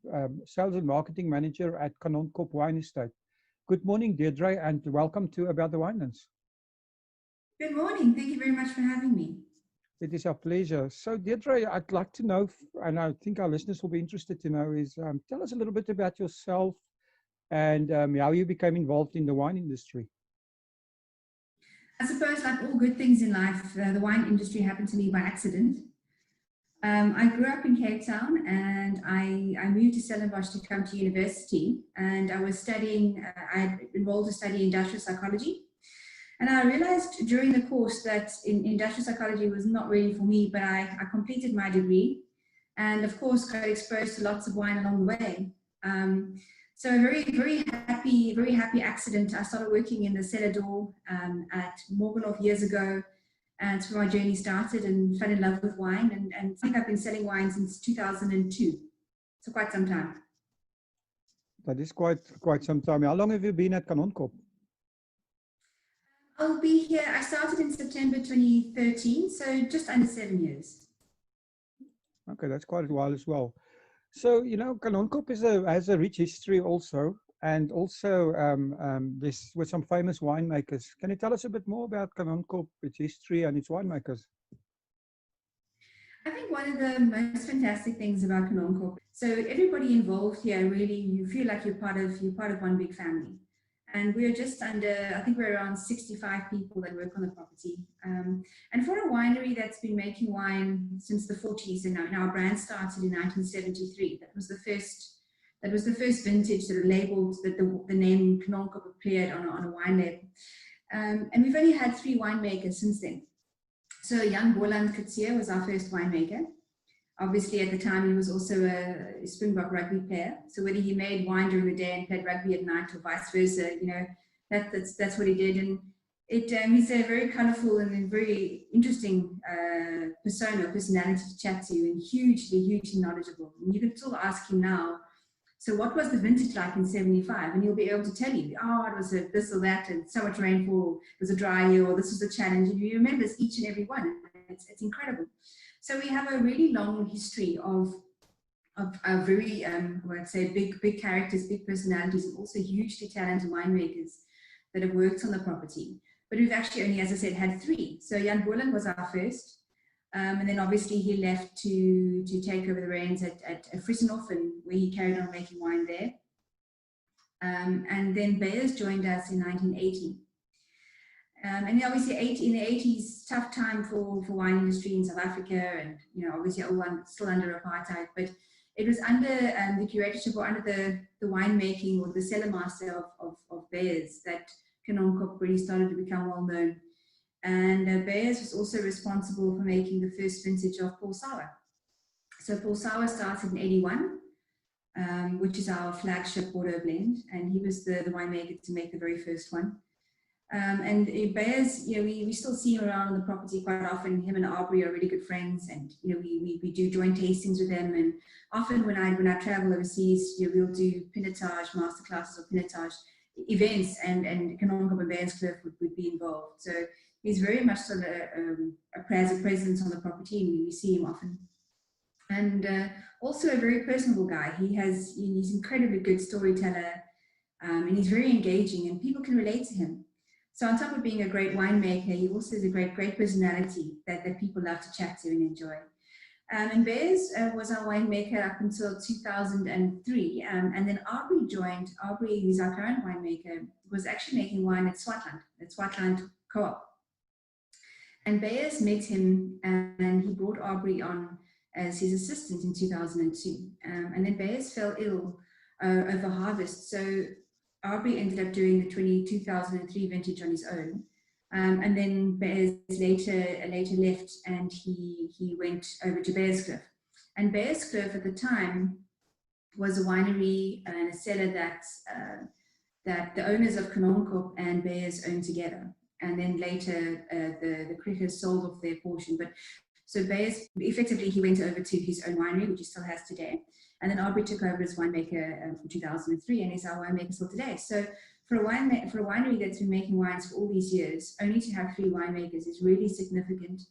B: Sales and Marketing Manager at Kanonkop Wine Estate. Good morning, Deirdre, and welcome to About the Winelands.
G: Good morning. Thank you very much for having me.
B: It is our pleasure. So, Deirdre, I'd like to know, and I think our listeners will be interested to know, is tell us a little bit about yourself and how you became involved in the wine industry.
G: I suppose, like all good things in life, the wine industry happened to me by accident. I grew up in Cape Town, and I moved to Stellenbosch to come to university, and I was studying, I enrolled to study industrial psychology. And I realized during the course that industrial psychology was not really for me, but I completed my degree and of course got exposed to lots of wine along the way. So a very happy accident. I started working in the cellar door at Morgenhof years ago, and that's where my journey started, and fell in love with wine, and I think I've been selling wine since 2002, so quite some time.
B: That is quite some time. How long have you been at Kanonkop?
G: I'll be here. I started in September 2013, so just under 7 years.
B: Okay, that's quite a while as well. So, you know, Kanonkop has a rich history also, and also this with some famous winemakers. Can you tell us a bit more about Kanonkop, its history and its winemakers?
G: I think one of the most fantastic things about Kanonkop, so everybody involved here, really, you feel like you're part of one big family. And we're just under, I think we're around 65 people that work on the property. And for a winery that's been making wine since the 40s, and our brand started in 1973. That was the first vintage that labeled that the name Kanonkop appeared on a wine label. And we've only had 3 winemakers since then. So Jan Boland Kutsia was our first winemaker. Obviously, at the time, he was also a Springbok rugby player. So whether he made wine during the day and played rugby at night, or vice versa, you know, that's what he did. And he's a very colourful and very interesting personality to chat to, and hugely knowledgeable. And you can still ask him now, so what was the vintage like in 75? And he'll be able to tell you, oh, it was this or that, and so much rainfall, it was a dry year, or this was a challenge. And he remembers each and every one. It's incredible. So we have a really long history of very, I'd say, big characters, big personalities, and also hugely talented winemakers that have worked on the property. But we've actually only, as I said, had 3. So Jan Boland was our first, and then obviously he left to take over the reins at Frissenhof, and where he carried on making wine there. And then Beyers joined us in 1980. And obviously in the 80s, tough time for wine industry in South Africa, and you know, obviously still under apartheid, but it was under the curatorship, or under the winemaking or the cellar master of Beyers, that Kanonkop really started to become well known. And Beyers was also responsible for making the first vintage of Paul Sauer. So Paul Sauer started in 81, which is our flagship Bordeaux blend, and he was the winemaker to make the very first one. And Beyers, you know, we still see him around on the property quite often. Him and Aubrey are really good friends, and you know, we do joint tastings with them. And often when I travel overseas, you know, we'll do pinotage masterclasses or pinotage events, and Kanonkop and Beyers Cliff would be involved. So he's very much sort of a presence on the property, and we see him often. And also a very personable guy. He's incredibly good storyteller, and he's very engaging, and people can relate to him. So on top of being a great winemaker, he also has a great personality that people love to chat to and enjoy. And Beyers was our winemaker up until 2003. And then Aubrey joined. Aubrey, who's our current winemaker, was actually making wine at Swartland Co-op. And Beyers met him, and he brought Aubrey on as his assistant in 2002. And then Beyers fell ill over harvest. So Aubrey ended up doing the 2003 vintage on his own. And then Bears later left, and he went over to Bearscliff. And Bearscliff at the time was a winery and a cellar that the owners of Kononkorp and Bears owned together. And then later the Crickers sold off their portion. But so Bears, effectively, he went over to his own winery, which he still has today. And then Aubrey took over as winemaker from 2003, and is our winemaker still today. So for a winery that's been making wines for all these years, only to have 3 winemakers is really significant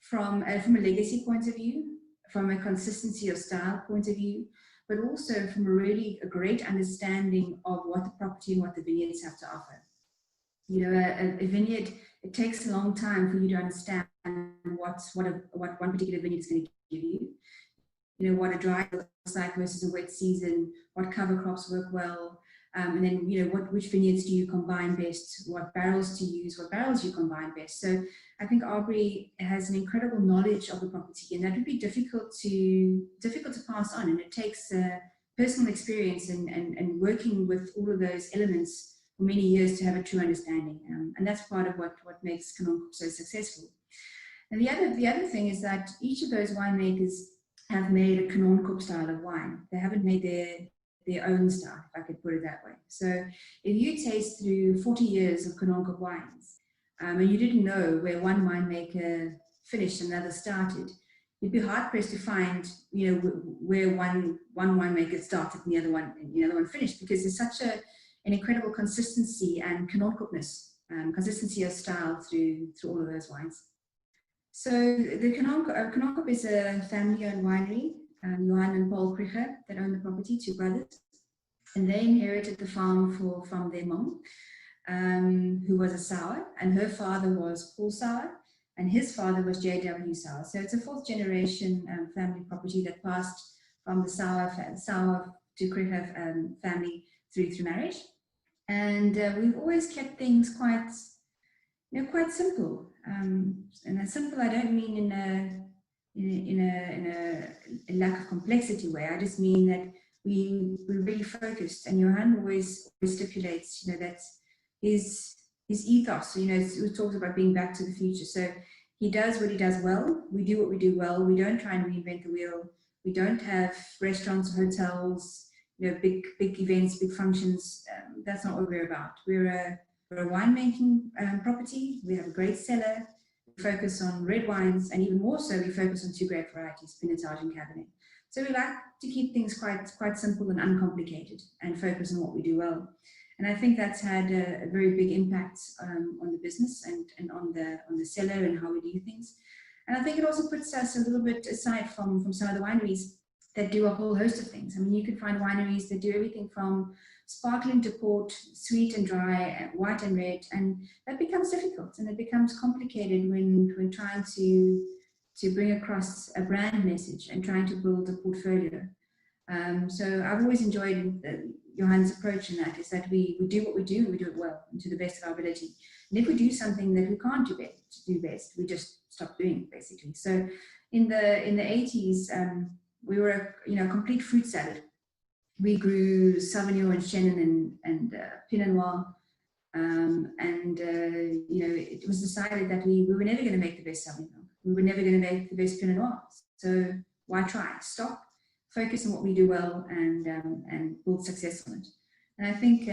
G: from a legacy point of view, from a consistency of style point of view, but also from a great understanding of what the property and what the vineyards have to offer. You know, a vineyard, it takes a long time for you to understand what one particular vineyard is going to give you. You know, what a dry looks like versus a wet season, what cover crops work well, and then, you know, which vineyards do you combine best, what barrels to use, what barrels you combine best. So I think Aubrey has an incredible knowledge of the property, and that would be difficult to pass on. And it takes personal experience and working with all of those elements for many years to have a true understanding. And that's part of what makes Kononkorp so successful. And the other thing is that each of those winemakers have made a Kononkorp style of wine. They haven't made their own style, if I could put it that way. So if you taste through 40 years of Kononkorp wines, and you didn't know where one winemaker finished and another started, you'd be hard pressed to find, you know, where one winemaker started and the other one finished, because there's such an incredible consistency and Kononkorpness, consistency of style through all of those wines. So the Kononkorp is a family-owned winery, Johan and Paul Kricher, that own the property, 2 brothers, and they inherited the farm from their mom, who was a Sauer, and her father was Paul Sauer, and his father was J.W. Sauer. So it's a 4th generation family property that passed from the Sauer to Kricher family through marriage, and we've always kept things quite simple. And simple, I don't mean in a lack of complexity way. I just mean that we're really focused. And Johan always stipulates, you know, that his ethos. You know, we talked about being back to the future. So he does what he does well. We do what we do well. We don't try and reinvent the wheel. We don't have restaurants, hotels, you know, big events, big functions. That's not what we're about. We're a winemaking property. We have a great cellar. We focus on red wines, and even more so, we focus on 2 great varieties, Pinotage and Cabernet. So we like to keep things quite simple and uncomplicated, and focus on what we do well. And I think that's had a very big impact on the business and on the cellar and how we do things. And I think it also puts us a little bit aside from some of the wineries that do a whole host of things. I mean, you could find wineries that do everything from sparkling to port, sweet and dry, white and red, and that becomes difficult, and it becomes complicated when trying to bring across a brand message and trying to build a portfolio. So I've always enjoyed Johan's approach in that, is that we do what we do, and we do it well and to the best of our ability. And if we do something that we can't do best, we just stop doing it, basically. So in the 80s, we were a complete fruit salad. We grew Sauvignon and Chenin and Pinot Noir, it was decided that we were never going to make the best Sauvignon. We were never going to make the best Pinot Noir. So why try? Stop, focus on what we do well, and build success on it. And I think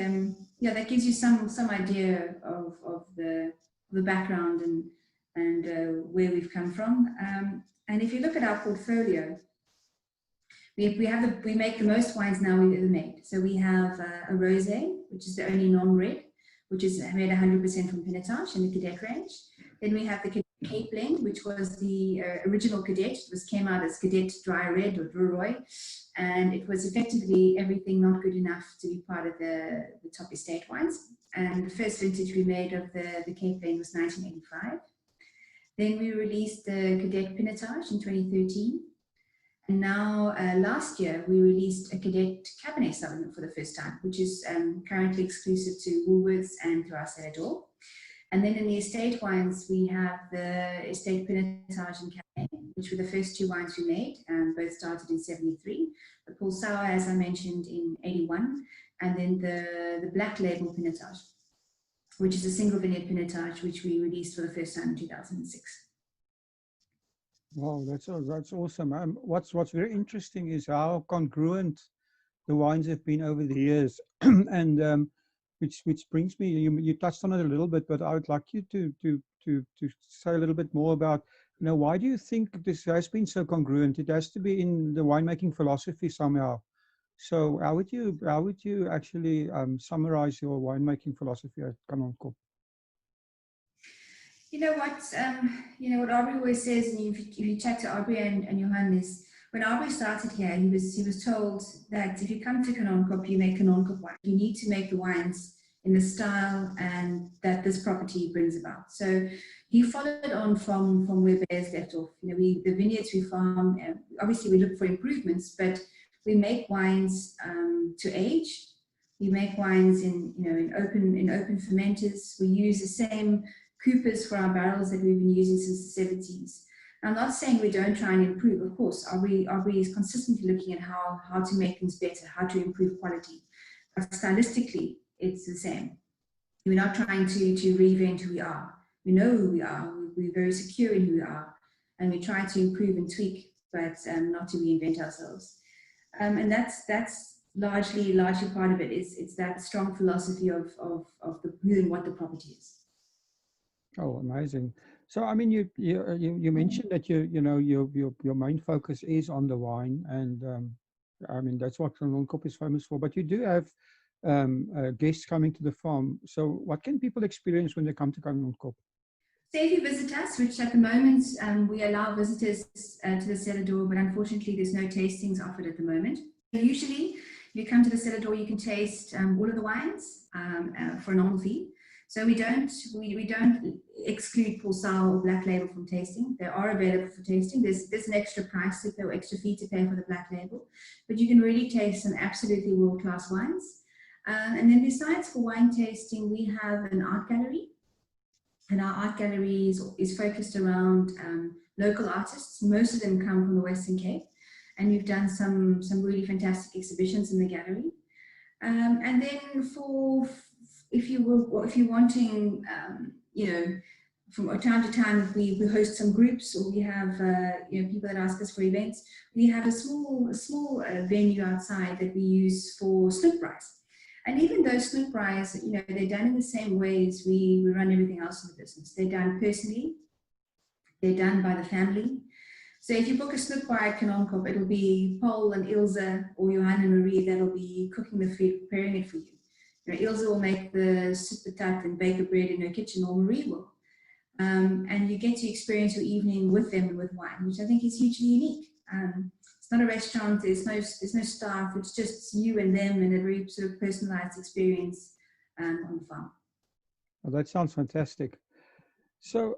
G: that gives you some idea of the background and where we've come from. And if you look at our portfolio, we make the most wines now we've ever made. So we have a rosé, which is the only non-red, which is made 100% from Pinotage in the Cadet range. Then we have the Cape blend, which was the original Cadet. It came out as Cadet Dry Red or Druroy, and it was effectively everything not good enough to be part of the top estate wines. And the first vintage we made of the Cape blend was 1985. Then we released the Cadet Pinotage in 2013. And now, last year, we released a Cadet Cabernet Sauvignon for the first time, which is currently exclusive to Woolworths and to our cellar door. And then in the estate wines, we have the estate Pinotage and Cabernet, which were the first 2 wines we made. Both started in '73. The Paul Sauer, as I mentioned, in '81, and then the black label Pinotage, which is a single vineyard Pinotage, which we released for the first time in 2006.
B: Wow, that's awesome. What's very interesting is how congruent the wines have been over the years, and which brings me. You touched on it a little bit, but I would like you to say a little bit more about, why do you think this has been so congruent? It has to be in the winemaking philosophy somehow. So how would you actually summarize your winemaking philosophy at Canon Corp?
G: You know what Aubrey always says, and if you chat to Aubrey and Johan, is when Aubrey started here, he was told that if you come to Canon Corp, you make Canon Corp wine. You need to make the wines in the style and that this property brings about. So he followed on from where Bears left off. The vineyards we farm, obviously we look for improvements, but we make wines to age. We make wines in open fermenters. We use the same coopers for our barrels that we've been using since the 70s. I'm not saying we don't try and improve. Of course, Aubrey is consistently looking at how to make things better, how to improve quality. But stylistically, it's the same. We're not trying to reinvent who we are. We know who we are. We're very secure in who we are. And we try to improve and tweak, but not to reinvent ourselves. And that's largely part of it. It's that strong philosophy of the who and what the property is.
B: Oh, amazing! So, I mean, you mentioned that your main focus is on the wine, and I mean that's what Canon Corp is famous for. But you do have guests coming to the farm. So, what can people experience when they come to Canon Corp?
G: So, if you visit us, which at the moment we allow visitors to the cellar door, but unfortunately there's no tastings offered at the moment. Usually, if you come to the cellar door, you can taste all of the wines for a normal fee. So we don't exclude Pulsar or Black Label from tasting. They are available for tasting. There's an extra price to pay or extra fee to pay for the Black Label, but you can really taste some absolutely world-class wines. And then besides for wine tasting, we have an art gallery, and our art gallery is focused around local artists. Most of them come from the Western Cape, and we've done some really fantastic exhibitions in the gallery. And then if you're wanting, from time to time, we host some groups, or we have people that ask us for events. We have a small venue outside that we use for snook braais. And even those snook braais, they're done in the same way as we run everything else in the business. They're done personally. They're done by the family. So if you book a snook braai at Canon Corp, it'll be Paul and Ilse or Johan and Marie that'll be cooking the food, preparing it for you. Ilse will make the soup patat and bake the bread in her kitchen, or Marie will. And you get to experience your evening with them and with wine, which I think is hugely unique. It's not a restaurant, there's no staff, it's just you and them, and a very sort of personalized experience on the farm.
B: Oh, that sounds fantastic. So,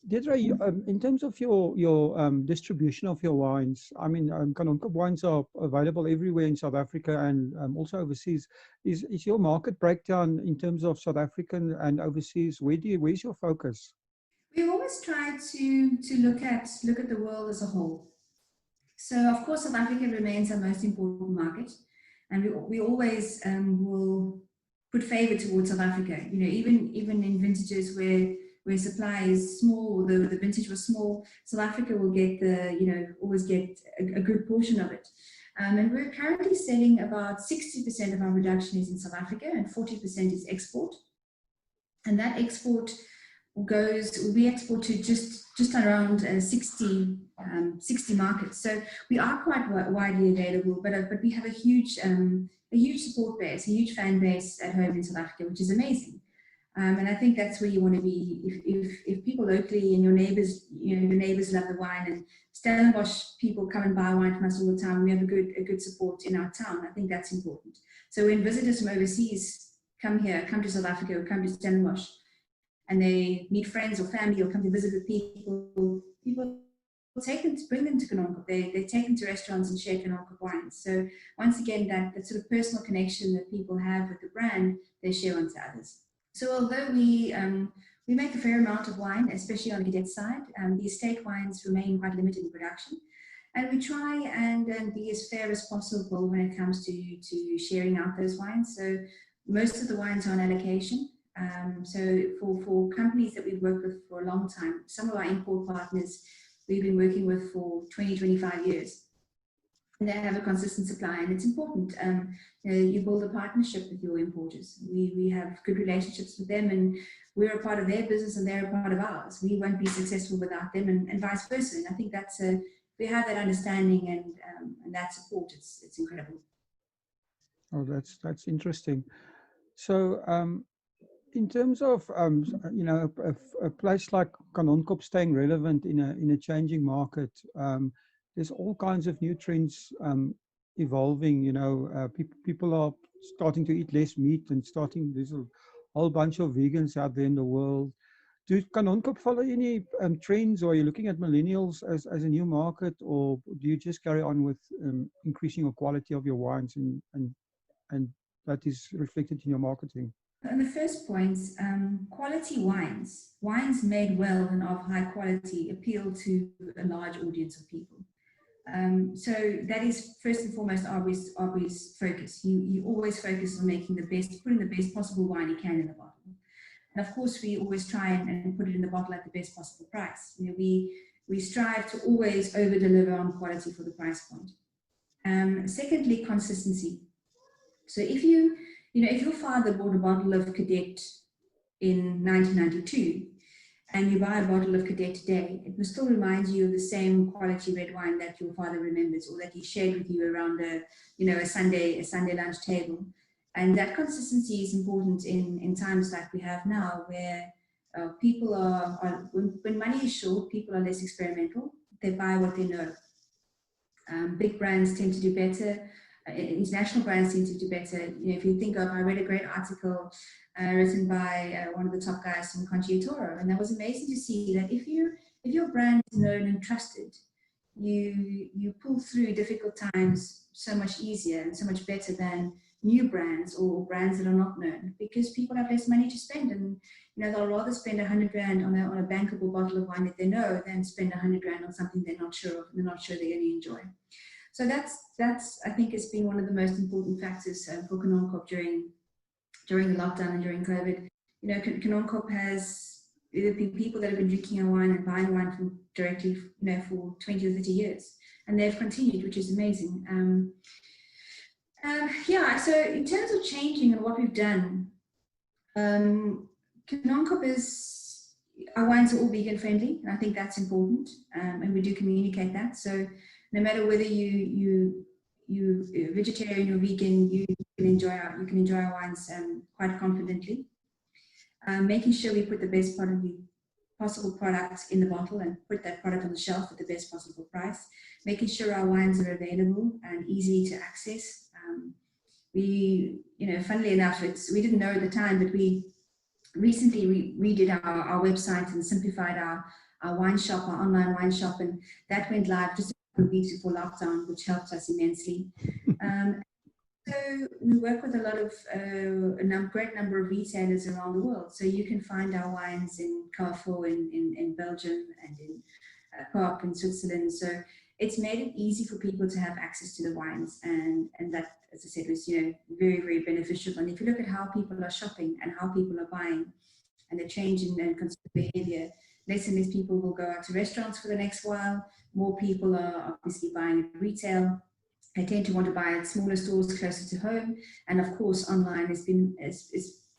B: Deirdre, in terms of your distribution of your wines, I mean, Canon Corp wines are available everywhere in South Africa and also overseas. Is your market breakdown in terms of South African and overseas? Where's your focus?
G: We always try to look at the world as a whole. So, of course, South Africa remains our most important market, and we always will put favor towards South Africa. Even in vintages where supply is small, or the vintage was small, South Africa will get always get a good portion of it. And we're currently selling about 60% of our production is in South Africa, and 40% is export. And that export we export to just around 60 markets. So we are quite widely available, but we have a huge support base, a huge fan base at home in South Africa, which is amazing. And I think that's where you want to be. If people locally and your neighbors love the wine, and Stellenbosch people come and buy wine from us all the time, we have a good support in our town. I think that's important. So when visitors from overseas come to South Africa, or come to Stellenbosch, and they meet friends or family, or come to visit with people bring them to Canon Corp. They take them to restaurants and share Canon Corp wines. So once again, that sort of personal connection that people have with the brand, they share on to others. So although we make a fair amount of wine, especially on the cadet side, the estate wines remain quite limited in production. And we try and be as fair as possible when it comes to sharing out those wines. So most of the wines are on allocation. So for companies that we've worked with for a long time, some of our import partners we've been working with for 20, 25 years. And they have a consistent supply, and it's important. You build a partnership with your importers. We have good relationships with them, and we're a part of their business and they're a part of ours. We won't be successful without them, and vice versa. And I think that's we have that understanding and that support. It's incredible.
B: Oh, that's interesting. So, in terms of a place like Kanonkop staying relevant in a changing market, there's all kinds of new trends evolving. People are starting to eat less meat and there's a whole bunch of vegans out there in the world. Do Kanonkop follow any trends, or are you looking at millennials as a new market, or do you just carry on with increasing the quality of your wines and that is reflected in your marketing?
G: On the first point, quality wines made well and of high quality appeal to a large audience of people. So that is first and foremost Aubrey's focus. You always focus on putting the best possible wine you can in the bottle. And of course, we always try and put it in the bottle at the best possible price. We strive to always over-deliver on quality for the price point. Secondly, consistency. So if your father bought a bottle of Cadet in 1992 and you buy a bottle of Cadet today, it will still remind you of the same quality red wine that your father remembers, or that he shared with you around a Sunday lunch table. And that consistency is important in times like we have now, where people are when money is short, people are less experimental. They buy what they know. Big brands tend to do better. International brands seem to do better. If you think of, I read a great article written by one of the top guys from Conchiatoro, and that was amazing to see that if your brand is known and trusted, you pull through difficult times so much easier and so much better than new brands or brands that are not known, because people have less money to spend, and they'll rather spend 100 Rand on a bankable bottle of wine that they know than spend 100 Rand on something they're not sure of and they're not sure they're going to enjoy. So that's I think has been one of the most important factors for Kanonkop during the lockdown and during COVID. Kanonkop has people that have been drinking our wine and buying wine from directly for 20 or 30 years, and they've continued, which is amazing. So in terms of changing and what we've done, Kanonkop our wines are all vegan friendly, and I think that's important, and we do communicate that. So no matter whether you vegetarian or vegan, you can enjoy our wines quite confidently. Making sure we put the best possible products in the bottle and put that product on the shelf at the best possible price. Making sure our wines are available and easy to access. Funnily enough, we didn't know at the time, but we recently redid our website and simplified our wine shop, our online wine shop, and that went live just a couple of weeks before lockdown, which helped us immensely. So we work with a lot of a great number of retailers around the world. So you can find our wines in Carrefour in Belgium and in Park in Switzerland. So it's made it easy for people to have access to the wines, and that, as I said, was very, very beneficial. And if you look at how people are shopping and how people are buying, and the change in consumer behavior, less and less people will go out to restaurants for the next while. More people are obviously buying at retail. They tend to want to buy at smaller stores closer to home, and of course, online has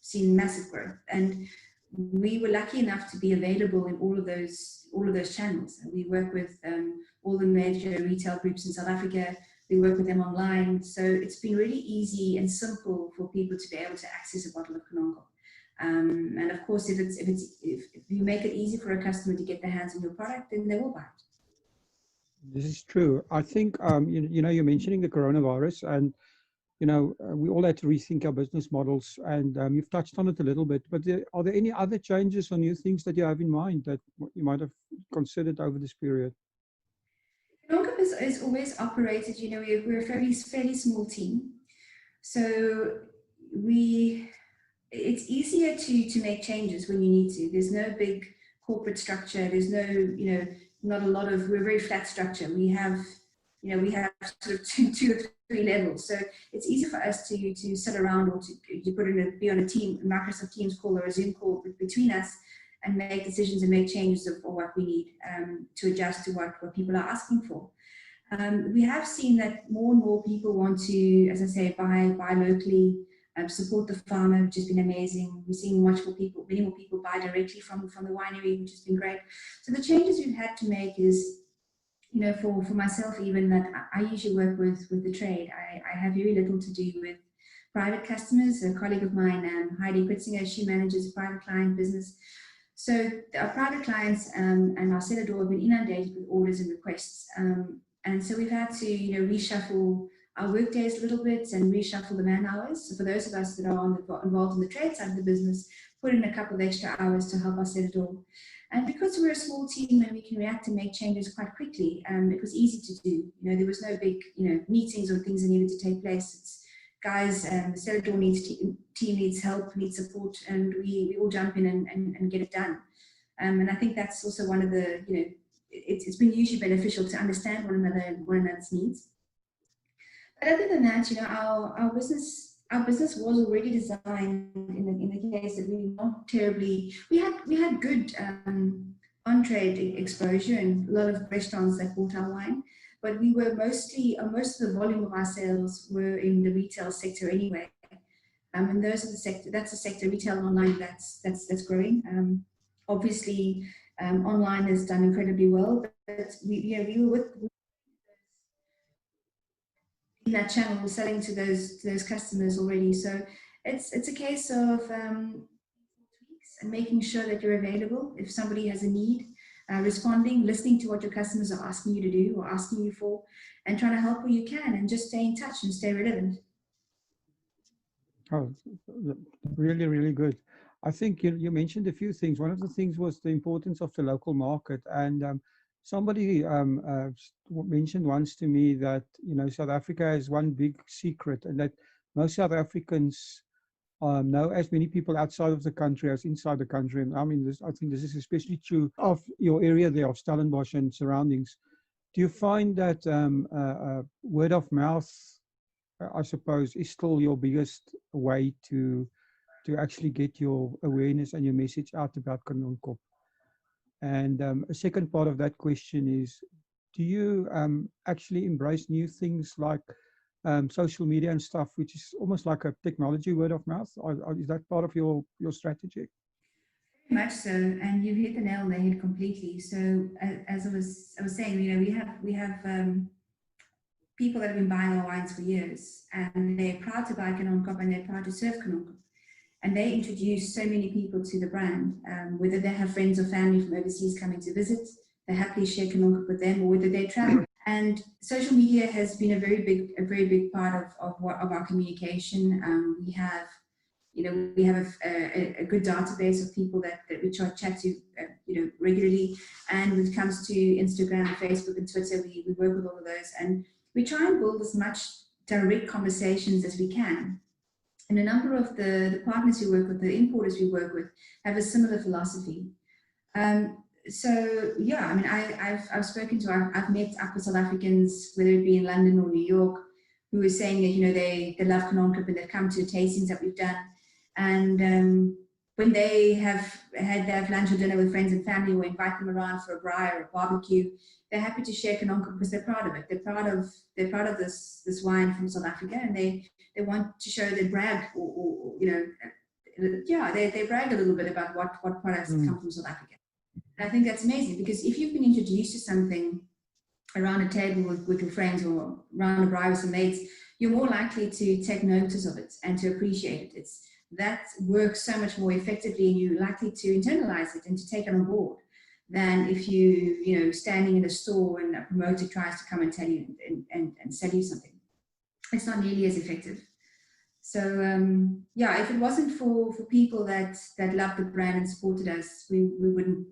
G: seen massive growth. And we were lucky enough to be available in all of those channels. We work with all the major retail groups in South Africa. We work with them online, so it's been really easy and simple for people to be able to access a bottle of Kanonkop. And of course, if you make it easy for a customer to get their hands on your product, then they will buy it.
B: This is true. I think you're mentioning the coronavirus, and we all had to rethink our business models, and you've touched on it a little bit. But are there any other changes or new things that you have in mind that you might have considered over this period?
G: Kanonkop is always operated. We're a fairly small team, so it's easier to make changes when you need to. There's no big corporate structure. There's no not a lot of. We're a very flat structure. We have you know, we have sort of two or three levels. So it's easy for us to sit around or to put in be on a team, a Microsoft Teams call or a Zoom call between us and make decisions and make changes of what we need to adjust to what people are asking for. We have seen that more and more people want to, as I say, buy locally, support the farmer, which has been amazing. We're seeing many more people buy directly from the winery, which has been great. So the changes we've had to make is, you know, for myself even, that I usually work with the trade. I have very little to do with private customers. A colleague of mine, Heidi Kritzinger, she manages a private client business. So our private clients and our seller door have been inundated with orders and requests. And so we've had to, you know, reshuffle our work days a little bit and reshuffle the man hours. So for those of us that are involved in the trade side of the business, put in a couple of extra hours to help us set it all. And because we're a small team and we can react and make changes quite quickly, it was easy to do. You know, there was no big, you know, meetings or things that needed to take place. It's guys, the seller door team needs help, needs support, and we all jump in and get it done. And I think that's also one of the, you know, it's been hugely beneficial to understand one another and one another's needs. But other than that, you know, our business was already designed in the case that we not terribly, we had good on-trade exposure and a lot of restaurants that bought our wine, but we were most of the volume of our sales were in the retail sector anyway. And those are that's the sector, retail and online, that's growing. Obviously, online has done incredibly well, but we were in that channel, selling to those customers already. So it's a case of tweaks and making sure that you're available if somebody has a need, responding, listening to what your customers are asking you to do or asking you for, and trying to help where you can, and just stay in touch and stay relevant.
B: Oh, really, really good. I think you mentioned a few things. One of the things was the importance of the local market, and somebody mentioned once to me that, you know, South Africa has one big secret, and that most South Africans know as many people outside of the country as inside the country. And I mean, I think this is especially true of your area there of Stellenbosch and surroundings. Do you find that word of mouth, I suppose, is still your biggest way to actually get your awareness and your message out about Kanonkop? And a second part of that question is, do you actually embrace new things like social media and stuff, which is almost like a technology word of mouth? Is that part of your strategy?
G: Very much so, and you've hit the nail on the head completely. So as I was saying, you know, we have people that have been buying our wines for years, and they're proud to buy Kanonkop and they're proud to serve Kanonkop. And they introduce so many people to the brand, whether they have friends or family from overseas coming to visit, they happily share Kanonkop with them, or whether they travel. And social media has been a very big part of our communication. We have, you know, a good database of people that we chat to, you know, regularly. And when it comes to Instagram, Facebook, and Twitter, we work with all of those, and we try and build as much direct conversations as we can. And a number of the partners we work with, the importers we work with, have a similar philosophy. So yeah, I mean, I've spoken to, I've met Aqua South Africans, whether it be in London or New York, who are saying that, you know, they love Kanonkop and they've come to tastings that we've done. And when they have lunch or dinner with friends and family, or invite them around for a braai or a barbecue, they're happy to share Kanonkop because they're proud of it. They're proud of this wine from South Africa, and they want to show, they brag, or you know, yeah, they brag a little bit about what products come from South Africa. And I think that's amazing, because if you've been introduced to something around a table with your friends or around a braai with some mates, you're more likely to take notice of it and to appreciate it. That works so much more effectively, and you're likely to internalize it and to take it on board than if you know, standing in a store and a promoter tries to come and tell you and sell you something. It's not nearly as effective. So yeah, if it wasn't for people that loved the brand and supported us, we wouldn't,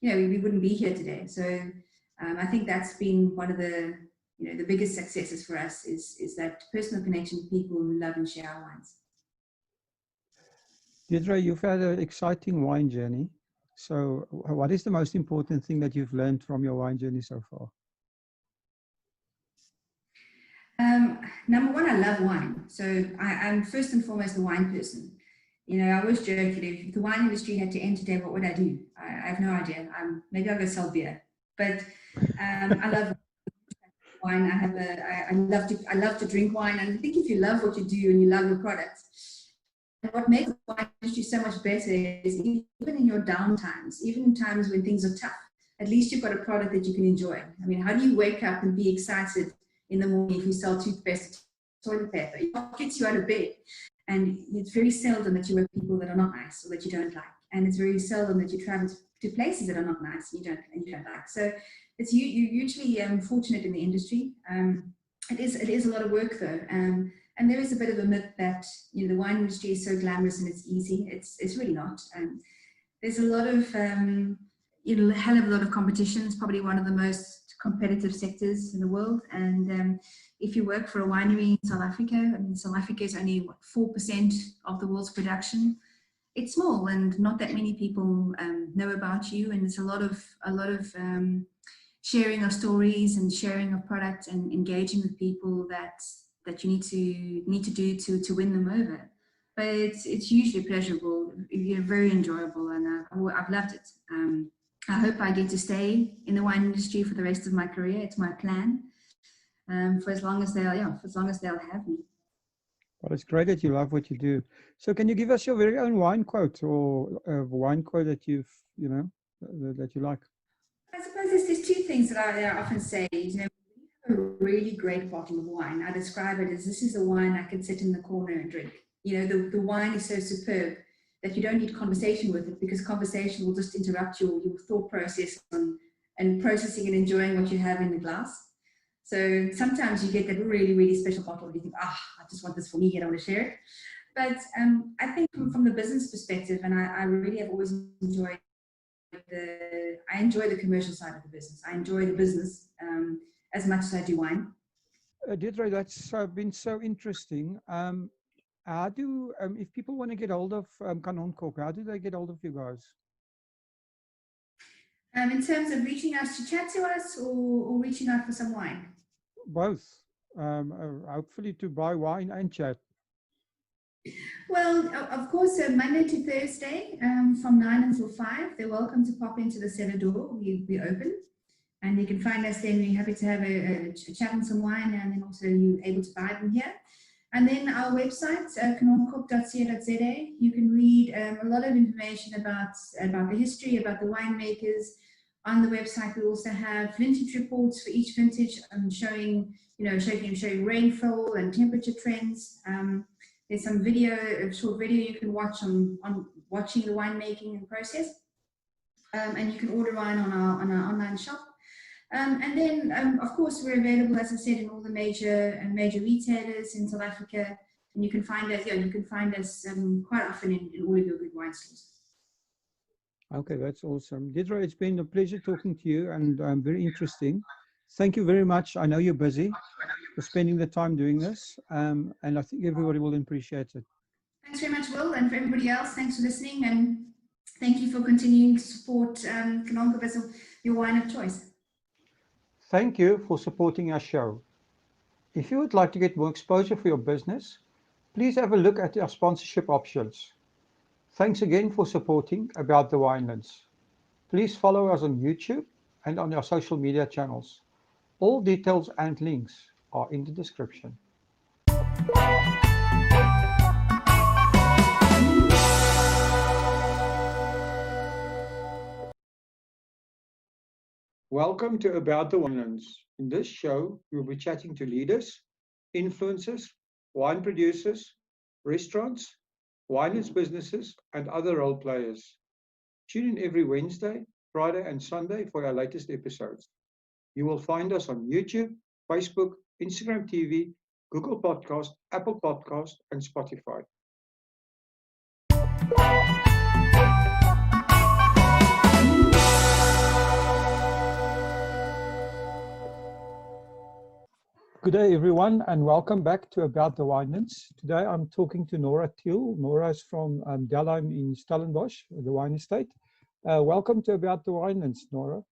G: you know, we wouldn't be here today. So I think that's been one of the, you know, the biggest successes for us is that personal connection with people who love and share our wines.
B: Deirdre, you've had an exciting wine journey. So what is the most important thing that you've learned from your wine journey so far?
G: Number one, I love wine. So I'm first and foremost a wine person. You know, I always joke that if the wine industry had to end today, what would I do? I have no idea. Maybe I'll go sell beer. But I love wine. I love to drink wine. And I think if you love what you do and you love your products, what makes the wine industry so much better is even in your downtimes, even in times when things are tough, at least you've got a product that you can enjoy. I mean, how do you wake up and be excited in the morning if you sell toothpaste, toilet paper? It gets you out of bed. And it's very seldom that you work with people that are not nice or that you don't like. And it's very seldom that you travel to places that are not nice and you don't like. So it's you're usually fortunate in the industry. It is a lot of work though. And there is a bit of a myth that, you know, the wine industry is so glamorous and it's easy. It's really not. There's a lot of a hell of a lot of competition. It's probably one of the most competitive sectors in the world. And if you work for a winery in South Africa, I mean, South Africa is only what, 4% of the world's production. It's small, and not that many people know about you. And there's a lot of sharing of stories and sharing of products and engaging with people that you need to do to win them over. But it's usually pleasurable, very enjoyable, and I've loved it. I hope I get to stay in the wine industry for the rest of my career. It's my plan, for as long as they'll have me.
B: Well, it's great that you love what you do. So can you give us your very own wine quote, or a wine quote that you've, you know, that you like?
G: I suppose there's two things that I often say. You know, a really great bottle of wine, I describe it as, this is a wine I can sit in the corner and drink. You know, the wine is so superb that you don't need conversation with it, because conversation will just interrupt your thought process and processing and enjoying what you have in the glass. So sometimes you get that really, really special bottle and you think, I just want this for me, I don't want to share it. But I think from the business perspective, and I really have always enjoyed I enjoy the commercial side of the business. I enjoy the business as much as I do wine.
B: Deirdre, that's been so interesting. How do, if people want to get hold of Canon Corp, how do they get hold of you guys?
G: In terms of reaching out to chat to us, or reaching out for some wine?
B: Both. Hopefully to buy wine and chat.
G: Well, of course, Monday to Thursday from 9 until 5, they're welcome to pop into the cellar door. We open, and you can find us then. We're happy to have a chat on some wine, and then also you're able to buy them here. And then our website, canoncorp.co.za, you can read a lot of information about the history, about the winemakers. On the website, we also have vintage reports for each vintage, showing rainfall and temperature trends. There's some a short video you can watch on watching the winemaking process, and you can order wine on our online shop. And then, of course, we're available, as I said, in all the major retailers in South Africa, and you can find us. Yeah, you can find us quite often in all of your good wine stores.
B: Okay, that's awesome. Deirdre, it's been a pleasure talking to you, and very interesting. Thank you very much. I know you're busy, for spending the time doing this, and I think everybody will appreciate it.
G: Thanks very much, Will, and for everybody else, thanks for listening, and thank you for continuing to support Canon Corp as your wine of choice.
A: Thank you for supporting our show. If you would like to get more exposure for your business, please have a look at our sponsorship options. Thanks again for supporting About the Winelands. Please follow us on YouTube and on our social media channels. All details and links are in the description. Welcome to About the Winelands. In this show, we'll be chatting to leaders, influencers, wine producers, restaurants, wineries businesses, and other role players. Tune in every Wednesday, Friday, and Sunday for our latest episodes. You will find us on YouTube, Facebook, Instagram TV, Google Podcast, Apple Podcast, and Spotify.
B: Good day, everyone, and welcome back to About the Winelands. Today, I'm talking to Nora Thiel. Nora is from Delheim in Stellenbosch, the wine estate. Welcome to About the Winelands, Nora.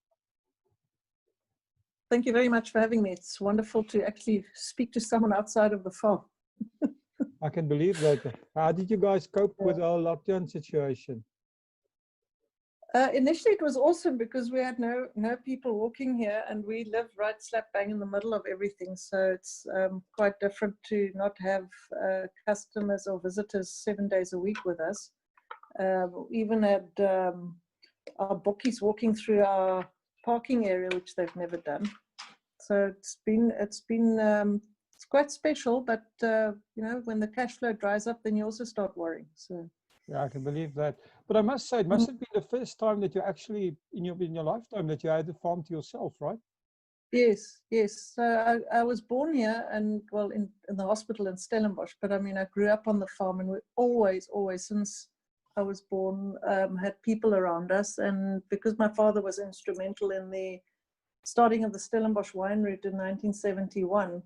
H: thank you very much for having me. It's wonderful to actually speak to someone outside of the farm.
B: I can believe that. How did you guys cope with our lockdown situation?
H: Initially, it was awesome because we had no people walking here, and we live right slap bang in the middle of everything. So it's quite different to not have customers or visitors 7 days a week with us. We even had our bookies walking through our parking area, which they've never done. So it's quite special. But you know, when the cash flow dries up, then you also start worrying. So.
B: Yeah, I can believe that. But I must say, it must have been the first time that you actually, in your lifetime, that you had a farm to yourself, right?
H: Yes, yes. So I was born here, and well, in the hospital in Stellenbosch. But I mean, I grew up on the farm, and we always, since I was born, had people around us. And because my father was instrumental in the starting of the Stellenbosch wine route in 1971,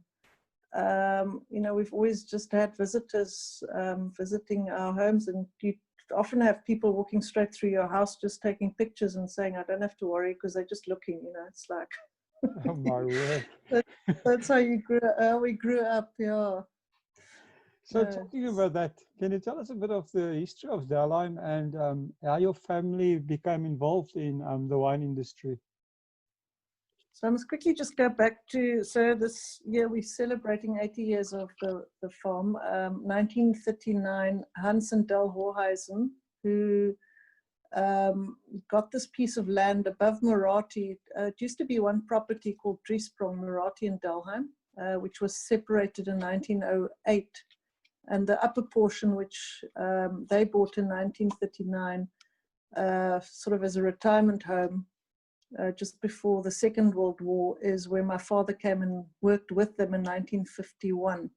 H: you know, we've always just had visitors visiting our homes, and you often have people walking straight through your house just taking pictures and saying, I don't have to worry because they're just looking, you know. It's like
B: Oh my word.
H: that's how we grew up, yeah.
B: So talking about that, can you tell us a bit of the history of Delheim and how your family became involved in the wine industry?
H: So I must quickly just go back to, so this year we're celebrating 80 years of the farm. 1939, Hans and Del Hoheisen, who got this piece of land above Marathi. It used to be one property called Driesprong, Marathi and Delheim, which was separated in 1908. And the upper portion, which they bought in 1939, sort of as a retirement home, just before the Second World War, is where my father came and worked with them in 1951.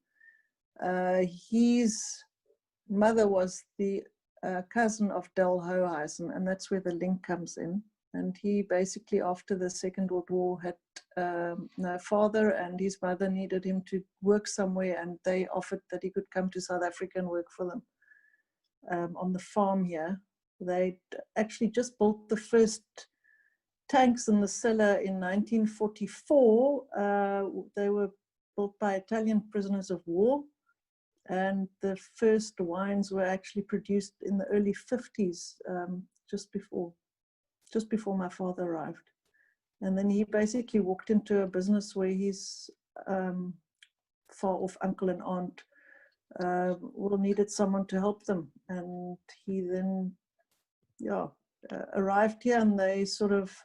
H: His mother was the cousin of Del Hoheisen, and that's where the link comes in. And he basically, after the Second World War, had no father, and his mother needed him to work somewhere, and they offered that he could come to South Africa and work for them on the farm here. They'd actually just built the first tanks in the cellar in 1944. They were built by Italian prisoners of war, and the first wines were actually produced in the early 50s, just before my father arrived. And then he basically walked into a business where his far off uncle and aunt all needed someone to help them, and he then arrived here, and they sort of,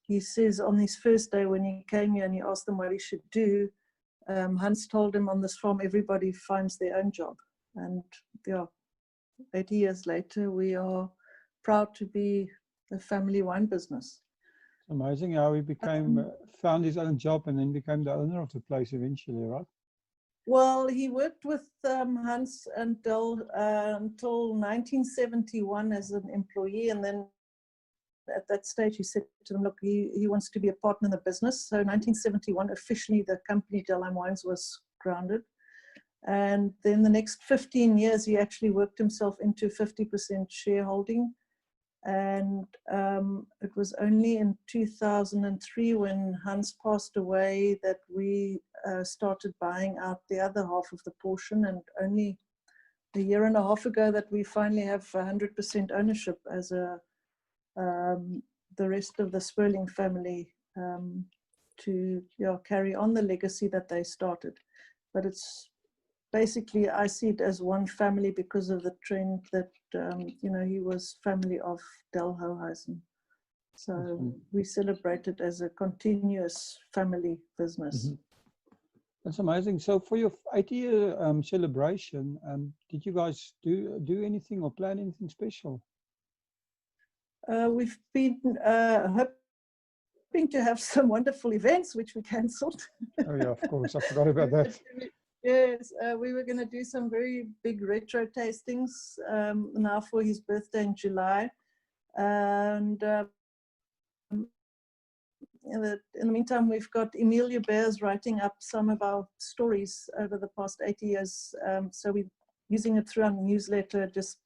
H: he says on his first day when he came here and he asked them what he should do, Hans told him, on this farm everybody finds their own job. And 80 years later we are proud to be a family wine business.
B: It's amazing how he became found his own job and then became the owner of the place eventually, right?
H: Well, he worked with Hans and Del until 1971 as an employee, and then at that stage he said to them, look, he wants to be a partner in the business. So 1971 officially the company Delheim Wines was grounded, and then the next 15 years he actually worked himself into 50% shareholding. And it was only in 2003 when Hans passed away that we started buying out the other half of the portion, and only a year and a half ago that we finally have 100% ownership as the rest of the Sperling family to carry on the legacy that they started. But it's basically, I see it as one family because of the trend that, he was family of Del Hoheisen. So we celebrate it as a continuous family business.
B: Mm-hmm. That's amazing. So for your 80-year celebration, did you guys do anything or plan anything special?
H: We've been hoping to have some wonderful events, which we cancelled.
B: Oh yeah, of course. I forgot about that.
H: Yes, we were going to do some very big retro tastings now for his birthday in July. And in the meantime, we've got Emilia Bears writing up some of our stories over the past 80 years. So we're using it through our newsletter, just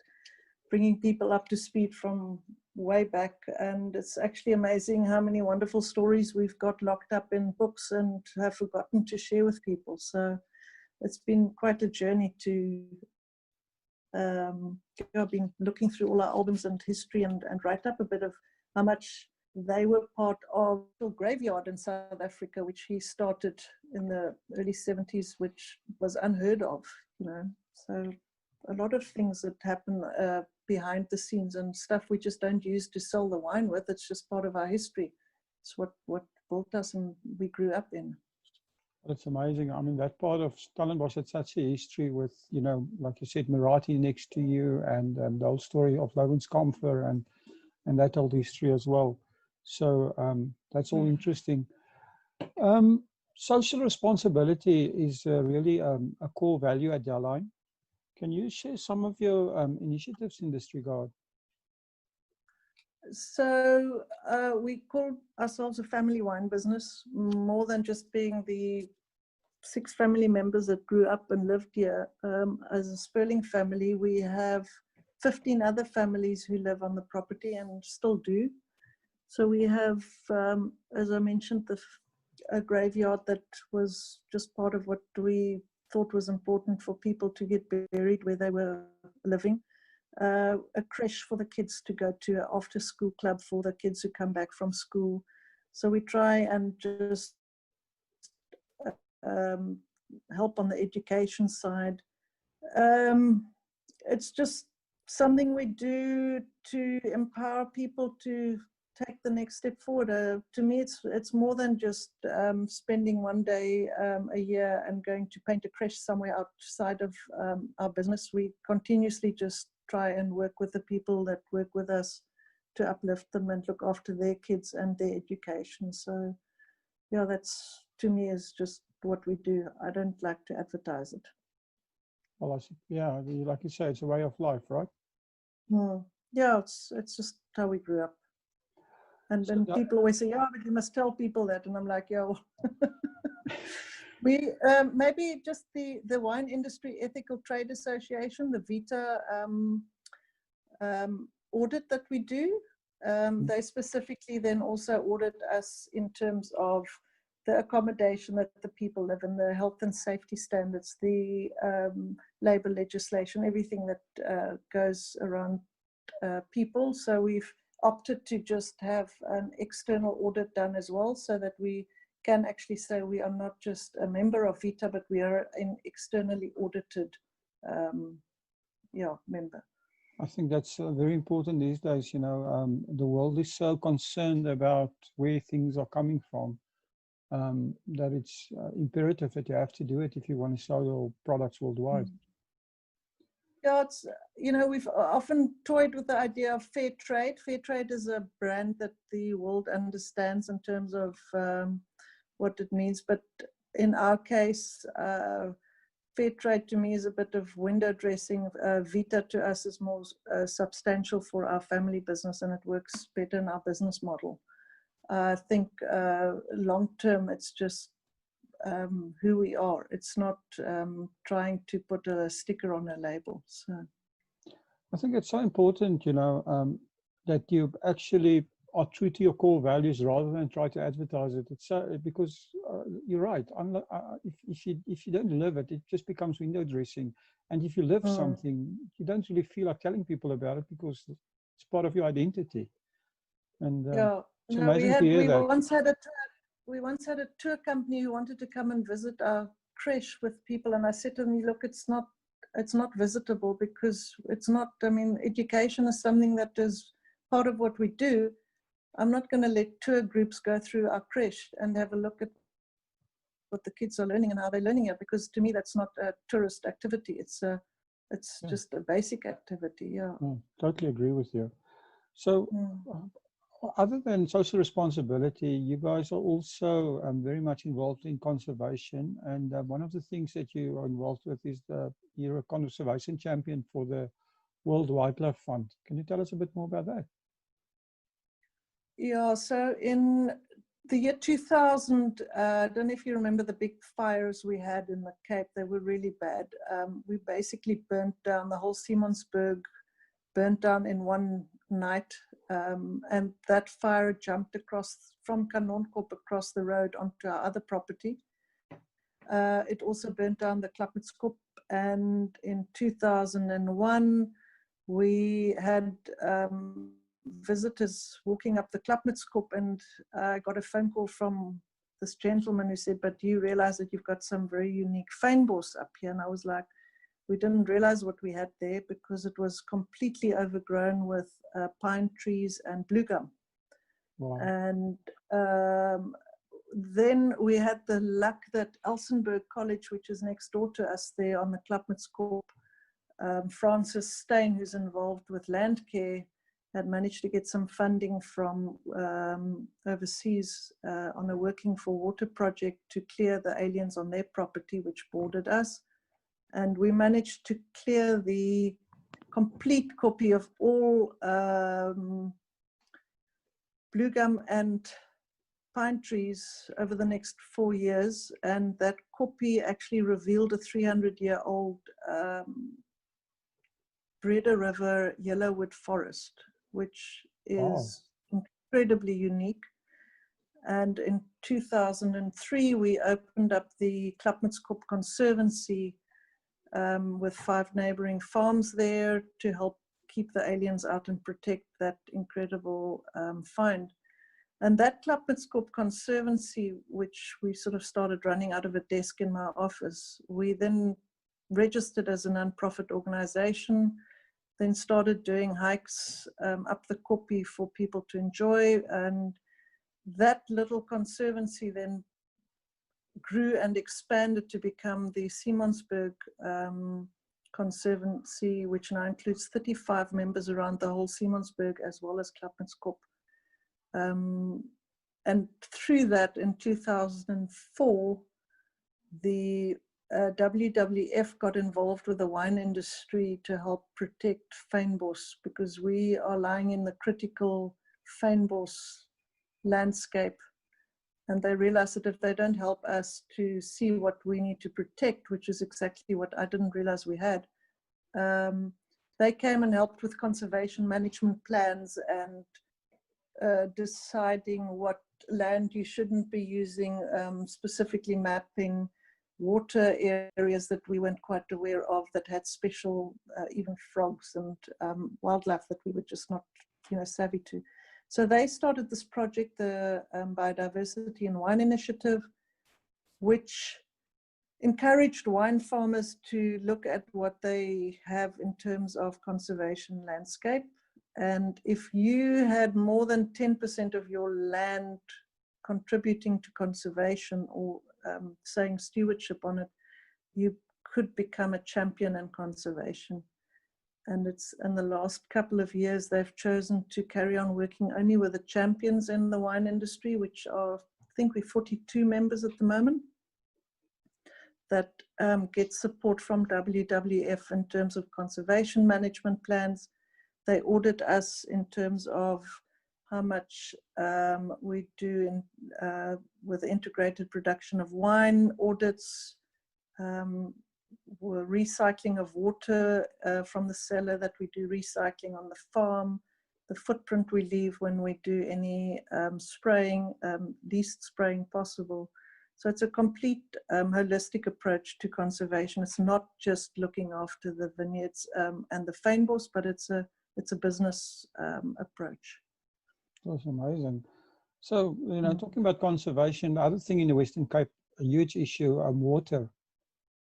H: bringing people up to speed from way back, and it's actually amazing how many wonderful stories we've got locked up in books and have forgotten to share with people. So it's been quite a journey to I've been looking through all our albums and history and write up a bit of how much they were part of the graveyard in South Africa, which he started in the early 70s, which was unheard of, you know. So a lot of things that happen behind the scenes and stuff we just don't use to sell the wine with. It's just part of our history. It's what built us and we grew up in.
B: It's amazing. I mean, that part of Stellenbosch had such a history with, you know, like you said, Marathi next to you, and the whole story of Lovenskampfer and that old history as well. So that's all interesting. Social responsibility is really a core value at Delline. Can you share some of your initiatives in this regard?
H: So we call ourselves a family wine business, more than just being the 6 family members that grew up and lived here. As a Sperling family, we have 15 other families who live on the property and still do. So we have, as I mentioned, a graveyard that was just part of what we thought was important for people to get buried where they were living. A creche for the kids to go to, an after school club for the kids who come back from school. So we try and just help on the education side. It's just something we do to empower people to take the next step forward. To me, it's more than just spending one day a year and going to paint a creche somewhere outside of our business. We continuously just try and work with the people that work with us to uplift them and look after their kids and their education. So yeah, that's, to me, is just what we do. I don't like to advertise it.
B: Well, yeah, like you say, it's a way of life, right?
H: Yeah, it's just how we grew up. And then people always say, yeah, but you must tell people that. And I'm like, yeah, well. We maybe just the Wine Industry Ethical Trade Association, the VITA audit that we do. They specifically then also audit us in terms of the accommodation that the people live in, the health and safety standards, the labor legislation, everything that goes around people. So we've opted to just have an external audit done as well, so that we can actually say we are not just a member of VITA, but we are an externally audited member.
B: I think that's very important these days. You know, the world is so concerned about where things are coming from, that it's imperative that you have to do it if you want to sell your products worldwide.
H: Yeah, it's, you know, we've often toyed with the idea of fair trade. Fair trade is a brand that the world understands in terms of what it means. But in our case, fair trade to me is a bit of window dressing. VITA to us is more substantial for our family business, and it works better in our business model. I think long term, it's just who we are. It's not trying to put a sticker on a label. So
B: I think it's so important, you know, that you actually are true to your core values rather than try to advertise it. It's because you're right. If you don't live it, it just becomes window dressing. And if you live something, you don't really feel like telling people about it because it's part of your identity. And
H: yeah,
B: it's
H: no,
B: amazing to hear that.
H: We once had a tour company who wanted to come and visit our creche with people, and I said to them, look, it's not visitable because it's not, I mean, education is something that is part of what we do. I'm not going to let tour groups go through our creche and have a look at what the kids are learning and how they're learning it, because to me that's not a tourist activity. It's just a basic activity. Yeah.
B: Totally agree with you. So other than social responsibility, you guys are also very much involved in conservation, and one of the things that you are involved with is you're a conservation champion for the World Wildlife Fund. Can you tell us a bit more about that?
H: Yeah, so in the year 2000, I don't know if you remember the big fires we had in the Cape. They were really bad. We basically burnt down the whole Simonsburg burnt down in one night, and that fire jumped across from Kanonkop across the road onto our other property. It also burnt down the Klapmutskop, and in 2001 we had visitors walking up the Klapmutskop, and I got a phone call from this gentleman who said, "But do you realize that you've got some very unique fynbos up here?" And I was like, we didn't realize what we had there, because it was completely overgrown with pine trees and blue gum.
B: Wow.
H: And then we had the luck that Elsenburg College, which is next door to us there on the Klapmutskop, Francis Steyn, who's involved with land care, had managed to get some funding from overseas on a Working for Water project to clear the aliens on their property, which bordered us. And we managed to clear the complete copy of all blue gum and pine trees over the next 4 years. And that copy actually revealed a 300-year-old Breda River yellowwood forest, which is incredibly unique. And in 2003, we opened up the Klapmutskop Conservancy with 5 neighboring farms there to help keep the aliens out and protect that incredible find. And that Klapmutskop Conservancy, which we sort of started running out of a desk in my office, we then registered as a non-profit organization, then started doing hikes up the Koppie for people to enjoy. And that little conservancy then grew and expanded to become the Simonsberg Conservancy, which now includes 35 members around the whole Simonsberg as well as Klapmutskop. And through that, in 2004, the WWF got involved with the wine industry to help protect fynbos, because we are lying in the critical fynbos landscape. And they realized that if they don't help us to see what we need to protect, which is exactly what I didn't realize we had, they came and helped with conservation management plans and deciding what land you shouldn't be using, specifically mapping water areas that we weren't quite aware of that had special, even frogs and wildlife that we were just not, savvy to. So they started this project, the Biodiversity and Wine Initiative, which encouraged wine farmers to look at what they have in terms of conservation landscape. And if you had more than 10% of your land contributing to conservation or saying stewardship on it, you could become a champion in conservation. And it's in the last couple of years, they've chosen to carry on working only with the champions in the wine industry, which are, I think we're 42 members at the moment, that get support from WWF in terms of conservation management plans. They audit us in terms of how much we do with integrated production of wine audits, recycling of water from the cellar, that we do recycling on the farm, the footprint we leave when we do any spraying, least spraying possible. So it's a complete holistic approach to conservation. It's not just looking after the vineyards and the fynbos, but it's a business approach.
B: That's amazing. So, talking about conservation, the other thing in the Western Cape, a huge issue, water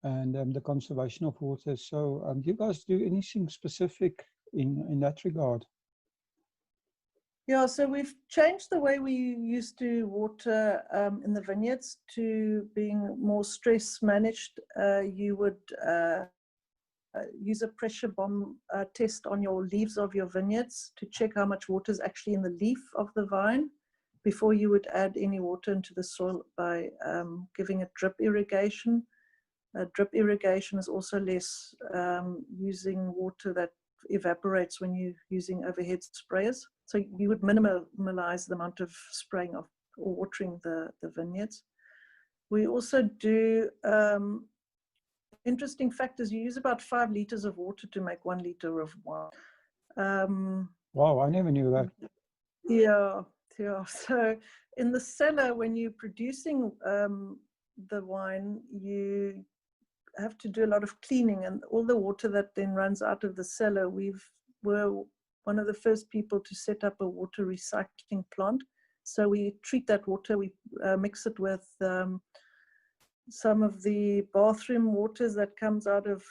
B: and the conservation of water. So do you guys do anything specific in that regard?
H: Yeah, so we've changed the way we used to water in the vineyards to being more stress managed. You would use a pressure bomb test on your leaves of your vineyards to check how much water is actually in the leaf of the vine before you would add any water into the soil by giving it drip irrigation. Drip irrigation is also less using water that evaporates when you're using overhead sprayers. So you would minimize the amount of spraying of or watering the vineyards. We also do, interesting fact is you use about 5 liters of water to make 1 liter of wine.
B: Wow, I never knew that.
H: Yeah, yeah. So in the cellar, when you're producing the wine, you have to do a lot of cleaning, and all the water that then runs out of the cellar, we're one of the first people to set up a water recycling plant. So we treat that water, we mix it with some of the bathroom waters that comes out of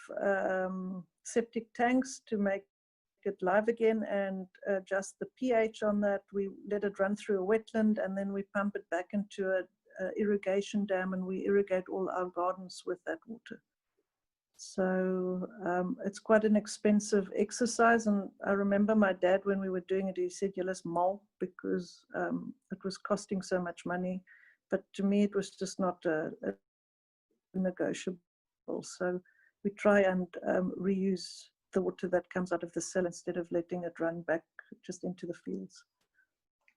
H: septic tanks to make it live again, and adjust the pH on that. We let it run through a wetland, and then we pump it back into a irrigation dam, and we irrigate all our gardens with that water. So it's quite an expensive exercise, and I remember my dad, when we were doing it, he said, "You must mal," because it was costing so much money. But to me, it was just not a negotiable. So we try and reuse the water that comes out of the cell instead of letting it run back just into the fields.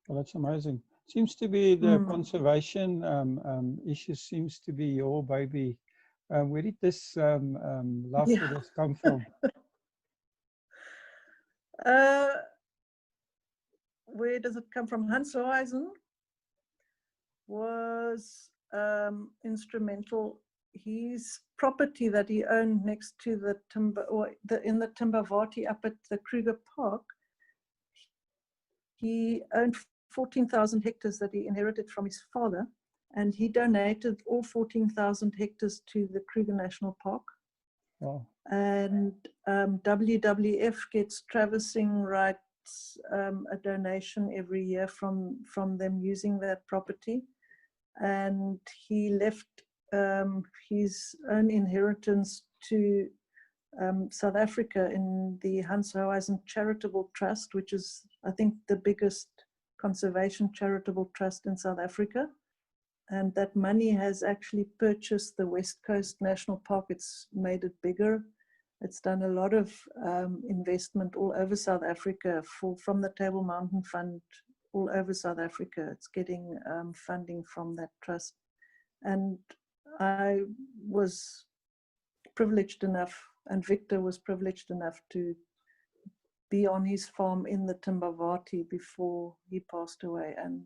B: Well, that's amazing. Seems to be the conservation issue seems to be your baby. Where did this love for this come from?
H: Where does it come from? Hans Hoeisen was instrumental. His property that he owned next to the timber, or in the Timbavati up at the Kruger Park, he owned 14,000 hectares that he inherited from his father, and he donated all 14,000 hectares to the Kruger National Park.
B: Wow.
H: And WWF gets traversing rights, a donation every year from them using that property. And he left his own inheritance to South Africa in the Hans Hoeisen Charitable Trust, which is, I think, the biggest conservation charitable trust in South Africa. And that money has actually purchased the West Coast National Park. It's made it bigger. It's done a lot of investment all over South Africa from the Table Mountain Fund all over South Africa. It's getting funding from that trust. And I was privileged enough, and Victor was privileged enough to be on his farm in the Timbavati before he passed away. And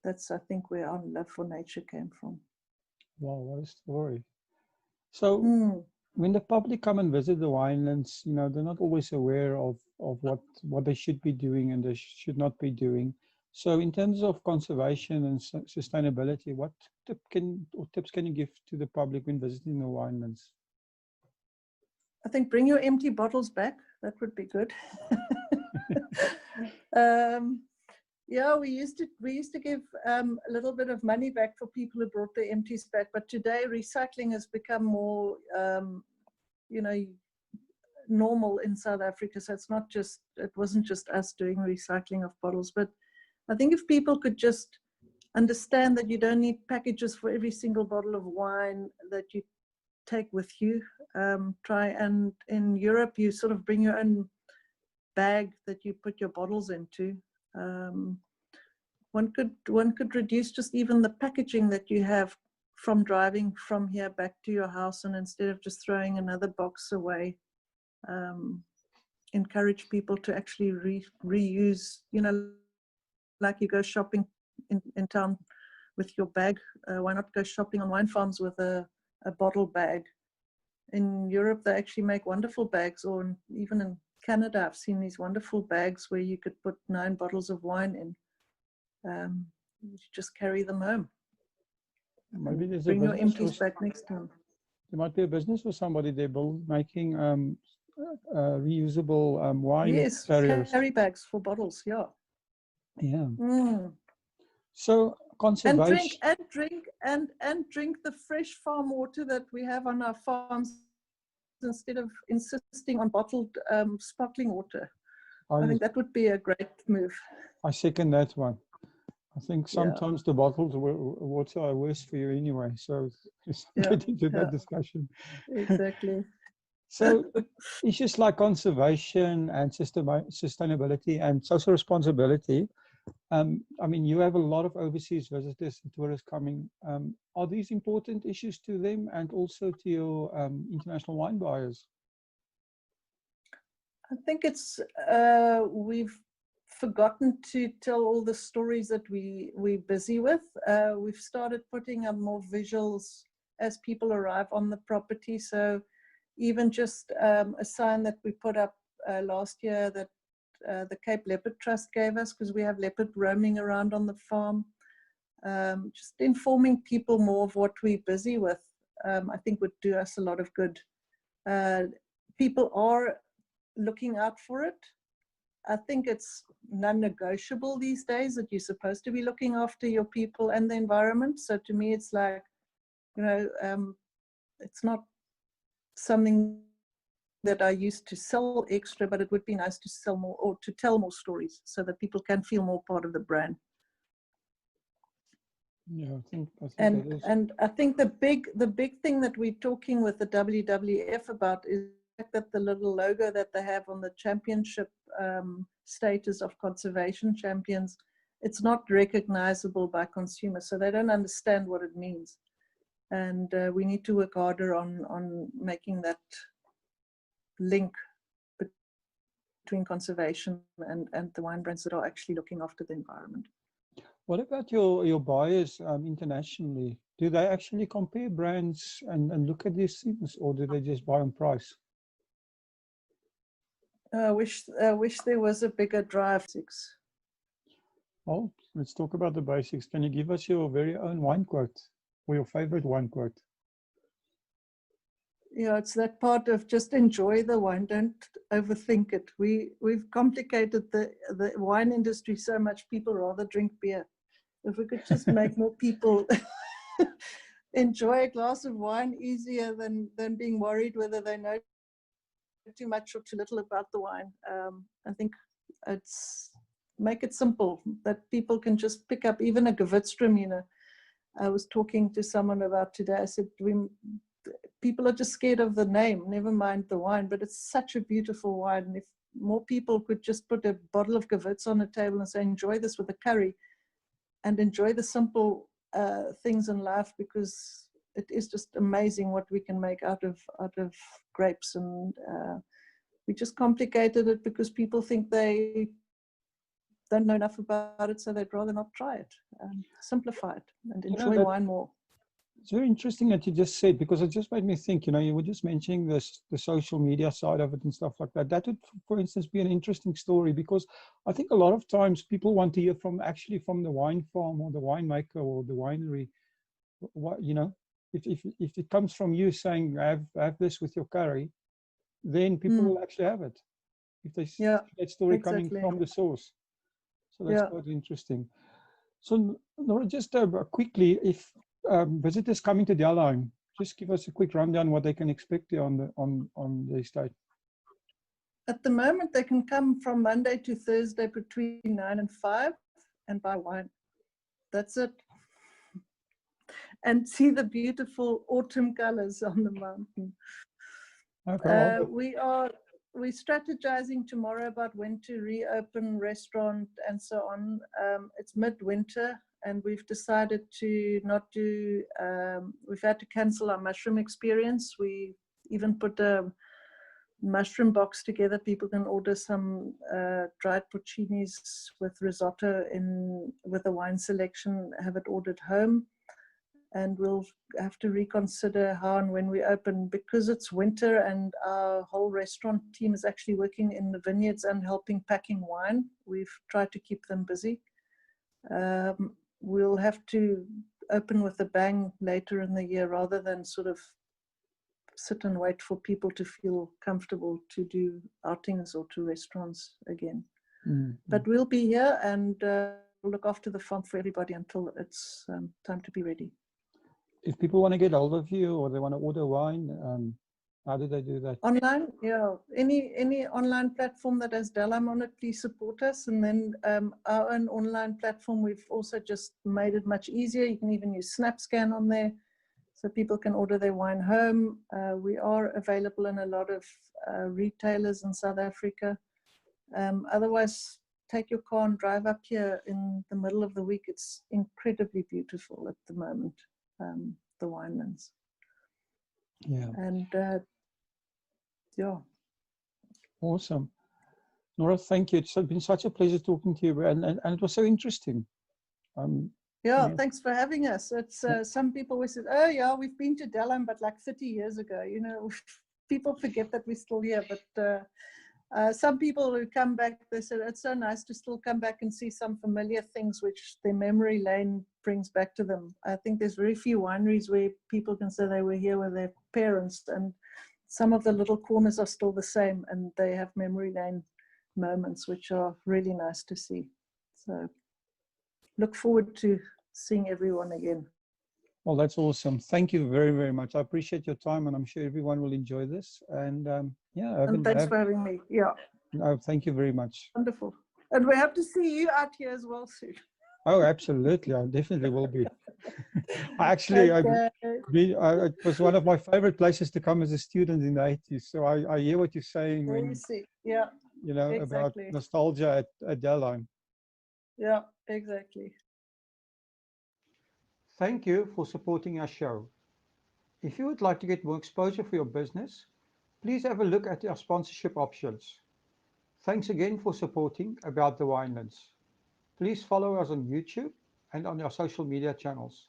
H: that's, I think, where our love for nature came from.
B: Wow, what a story. So when the public come and visit the winelands, you know, they're not always aware of what they should be doing and they should not be doing. So in terms of conservation and sustainability, what tips can you give to the public when visiting the winelands?
H: I think bring your empty bottles back. That would be good. Yeah, we used to give a little bit of money back for people who brought their empties back, but today recycling has become more, you know, normal in South Africa. So it's not just, it wasn't just us doing recycling of bottles, but I think if people could just understand that you don't need packages for every single bottle of wine that you take with you. Try, and in Europe, you sort of bring your own bag that you put your bottles into. One could reduce just even the packaging that you have from driving from here back to your house, and instead of just throwing another box away, encourage people to actually reuse, you know, like you go shopping in town with your bag. Why not go shopping on wine farms with a bottle bag? In Europe, they actually make wonderful bags, or even in Canada, I've seen these wonderful bags where you could put 9 bottles of wine in. You just carry them home.
B: Maybe there's
H: Bring your empties back next time.
B: There might be a business for somebody there, making reusable wine carriers.
H: Carry bags for bottles. Yeah.
B: Yeah. So conservation
H: and drink the fresh farm water that we have on our farms instead of insisting on bottled sparkling water. I think that would be a great move.
B: I second that one. I think sometimes the bottled water are worse for you anyway. So let's get into that discussion.
H: Exactly.
B: So issues like conservation and sustainability and social responsibility. I mean, you have a lot of overseas visitors and tourists coming. Are these important issues to them and also to your international wine buyers?
H: I think it's we've forgotten to tell all the stories that we're busy with. We've started putting up more visuals as people arrive on the property. So even just a sign that we put up last year that the Cape Leopard Trust gave us, because we have leopard roaming around on the farm. Just informing people more of what we're busy with, I think would do us a lot of good. People are looking out for it. I think it's non-negotiable these days that you're supposed to be looking after your people and the environment. So to me, it's like, you know, it's not something that I used to sell extra, but it would be nice to sell more or to tell more stories so that people can feel more part of the brand.
B: Yeah, I think
H: and I think the big thing that we're talking with the WWF about is that the little logo that they have on the championship status of conservation champions, it's not recognizable by consumers, so they don't understand what it means. And we need to work harder on making that link between conservation and the wine brands that are actually looking after the environment.
B: What about your buyers internationally? Do they actually compare brands and look at these things, or do they just buy on price?
H: I wish there was a bigger drive.
B: Well, let's talk about the basics. Can you give us your very own wine quote or your favorite wine quote?
H: Yeah, it's that part of just enjoy the wine, don't overthink it. We've complicated the wine industry so much, people rather drink beer. If we could just make more people enjoy a glass of wine easier than being worried whether they know too much or too little about the wine. I think it's make it simple that people can just pick up even a Gewürztrum. You know, I was talking to someone about today. I said people are just scared of the name, never mind the wine, but it's such a beautiful wine. And if more people could just put a bottle of Gewürz on the table and say, enjoy this with a curry, and enjoy the simple things in life, because it is just amazing what we can make out of grapes. And we just complicated it because people think they don't know enough about it, so they'd rather not try it. Simplify it and enjoy wine more.
B: It's very interesting that you just said, because it just made me think, you know, you were just mentioning this, the social media side of it and stuff like that. That would, for instance, be an interesting story, because I think a lot of times people want to hear from the wine farm or the winemaker or the winery. What, you know, if it comes from you saying, have this with your curry, then people will actually have it. If they see that story coming from the source. So that's quite interesting. So Nora, just quickly, if visitors coming to Delheim, just give us a quick rundown what they can expect on the estate.
H: At the moment, they can come from Monday to Thursday between 9 and 5 and buy wine. That's it. And see the beautiful autumn colors on the mountain.
B: Okay.
H: We're strategizing tomorrow about when to reopen restaurant and so on. It's midwinter, and we've decided to not do, we've had to cancel our mushroom experience. We even put a mushroom box together. People can order some dried porcinis with risotto with a wine selection, have it ordered home. And we'll have to reconsider how and when we open, because it's winter and our whole restaurant team is actually working in the vineyards and helping packing wine. We've tried to keep them busy. We'll have to open with a bang later in the year, rather than sort of sit and wait for people to feel comfortable to do outings or to restaurants again. But we'll be here and we'll look after the farm for everybody until it's time to be ready.
B: If people want to get hold of you or they want to order wine, how do they do that?
H: Online, yeah. Any online platform that has Delheim on it, please support us. And then our own online platform, we've also just made it much easier. You can even use SnapScan on there, so people can order their wine home. We are available in a lot of retailers in South Africa. Otherwise, take your car and drive up here in the middle of the week. It's incredibly beautiful at the moment. The winelands.
B: Yeah.
H: And yeah.
B: Awesome. Nora, thank you. It's been such a pleasure talking to you, and it was so interesting.
H: Yeah, thanks for having us. It's some people always said, "Oh yeah, we've been to Delham, but like 30 years ago." You know, people forget that we're still here. But some people who come back, they said it's so nice to still come back and see some familiar things which their memory lane brings back to them. I think there's very few wineries where people can say they were here with their parents, and some of the little corners are still the same, and they have memory lane moments which are really nice to see. So look forward to seeing everyone again.
B: Well, that's awesome. Thank you very, very much. I appreciate your time, and I'm sure everyone will enjoy this. And yeah,
H: And thanks for having me. Yeah.
B: No, thank you very much.
H: Wonderful. And we have to see you out here as well soon.
B: Oh, absolutely. I definitely will be. It was one of my favorite places to come as a student in the 80s. So I hear what you're saying
H: There
B: when
H: you see. Yeah.
B: You know,
H: exactly.
B: about nostalgia at Delham.
H: Yeah, exactly.
B: Thank you for supporting our show. If you would like to get more exposure for your business, please have a look at our sponsorship options. Thanks again for supporting About the Winelands. Please follow us on YouTube and on our social media channels.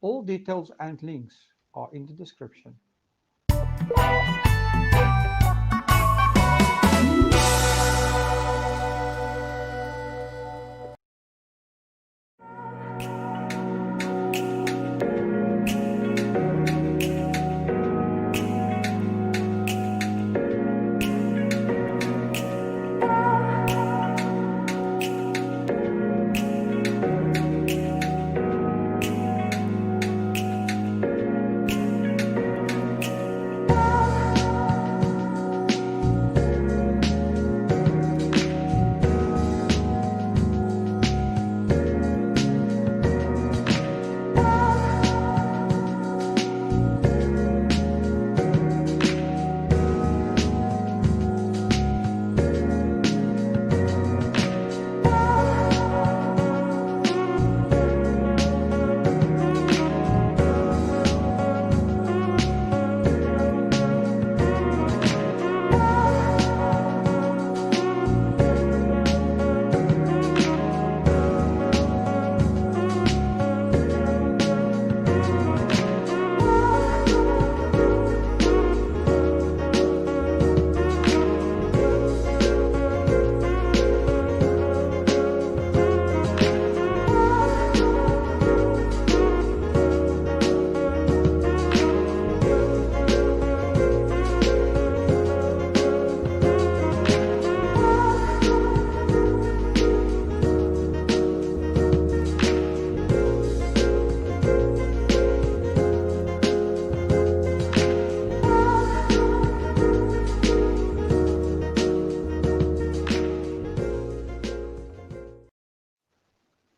B: All details and links are in the description.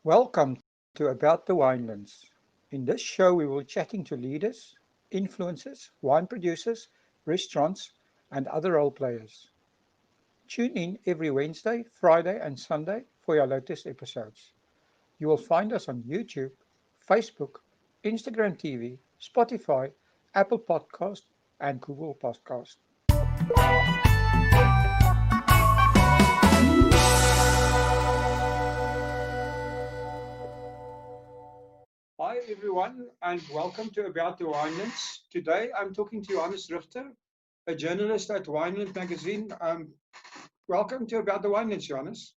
B: Welcome to About the Winelands. In this show, we will be chatting to leaders, influencers, wine producers, restaurants, and other role players. Tune in every Wednesday, Friday, and Sunday for our latest episodes. You will find us on YouTube, Facebook, Instagram TV, Spotify, Apple Podcast, and Google Podcast. Hi everyone, and welcome to About the Winelands. Today I'm talking to Johannes Richter, a journalist at Wineland Magazine. Welcome to About the Winelands, Johannes.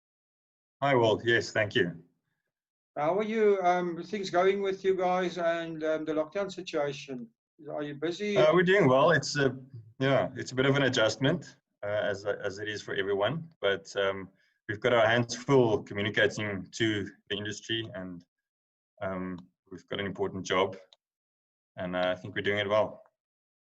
I: Hi, Walt. Yes, thank you.
B: How are you? Things going with you guys and the lockdown situation? Are you busy?
I: We're doing well. It's a bit of an adjustment as it is for everyone, but we've got our hands full communicating to the industry, and we've got an important job, and I think we're doing it well.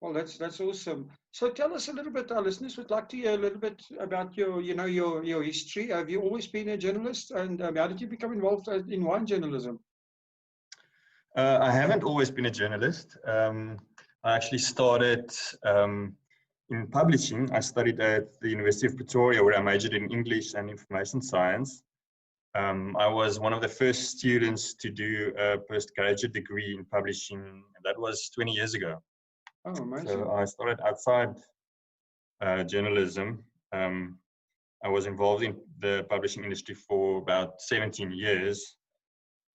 B: Well, that's awesome. So tell us a little bit. Our listeners would like to hear a little bit about your history. Have you always been a journalist, and how did you become involved in wine journalism?
I: I haven't always been a journalist. I actually started in publishing. I studied at the University of Pretoria, where I majored in English and information science. I was one of the first students to do a postgraduate degree in publishing, and that was 20 years ago.
B: Oh, amazing.
I: So I started outside journalism. I was involved in the publishing industry for about 17 years.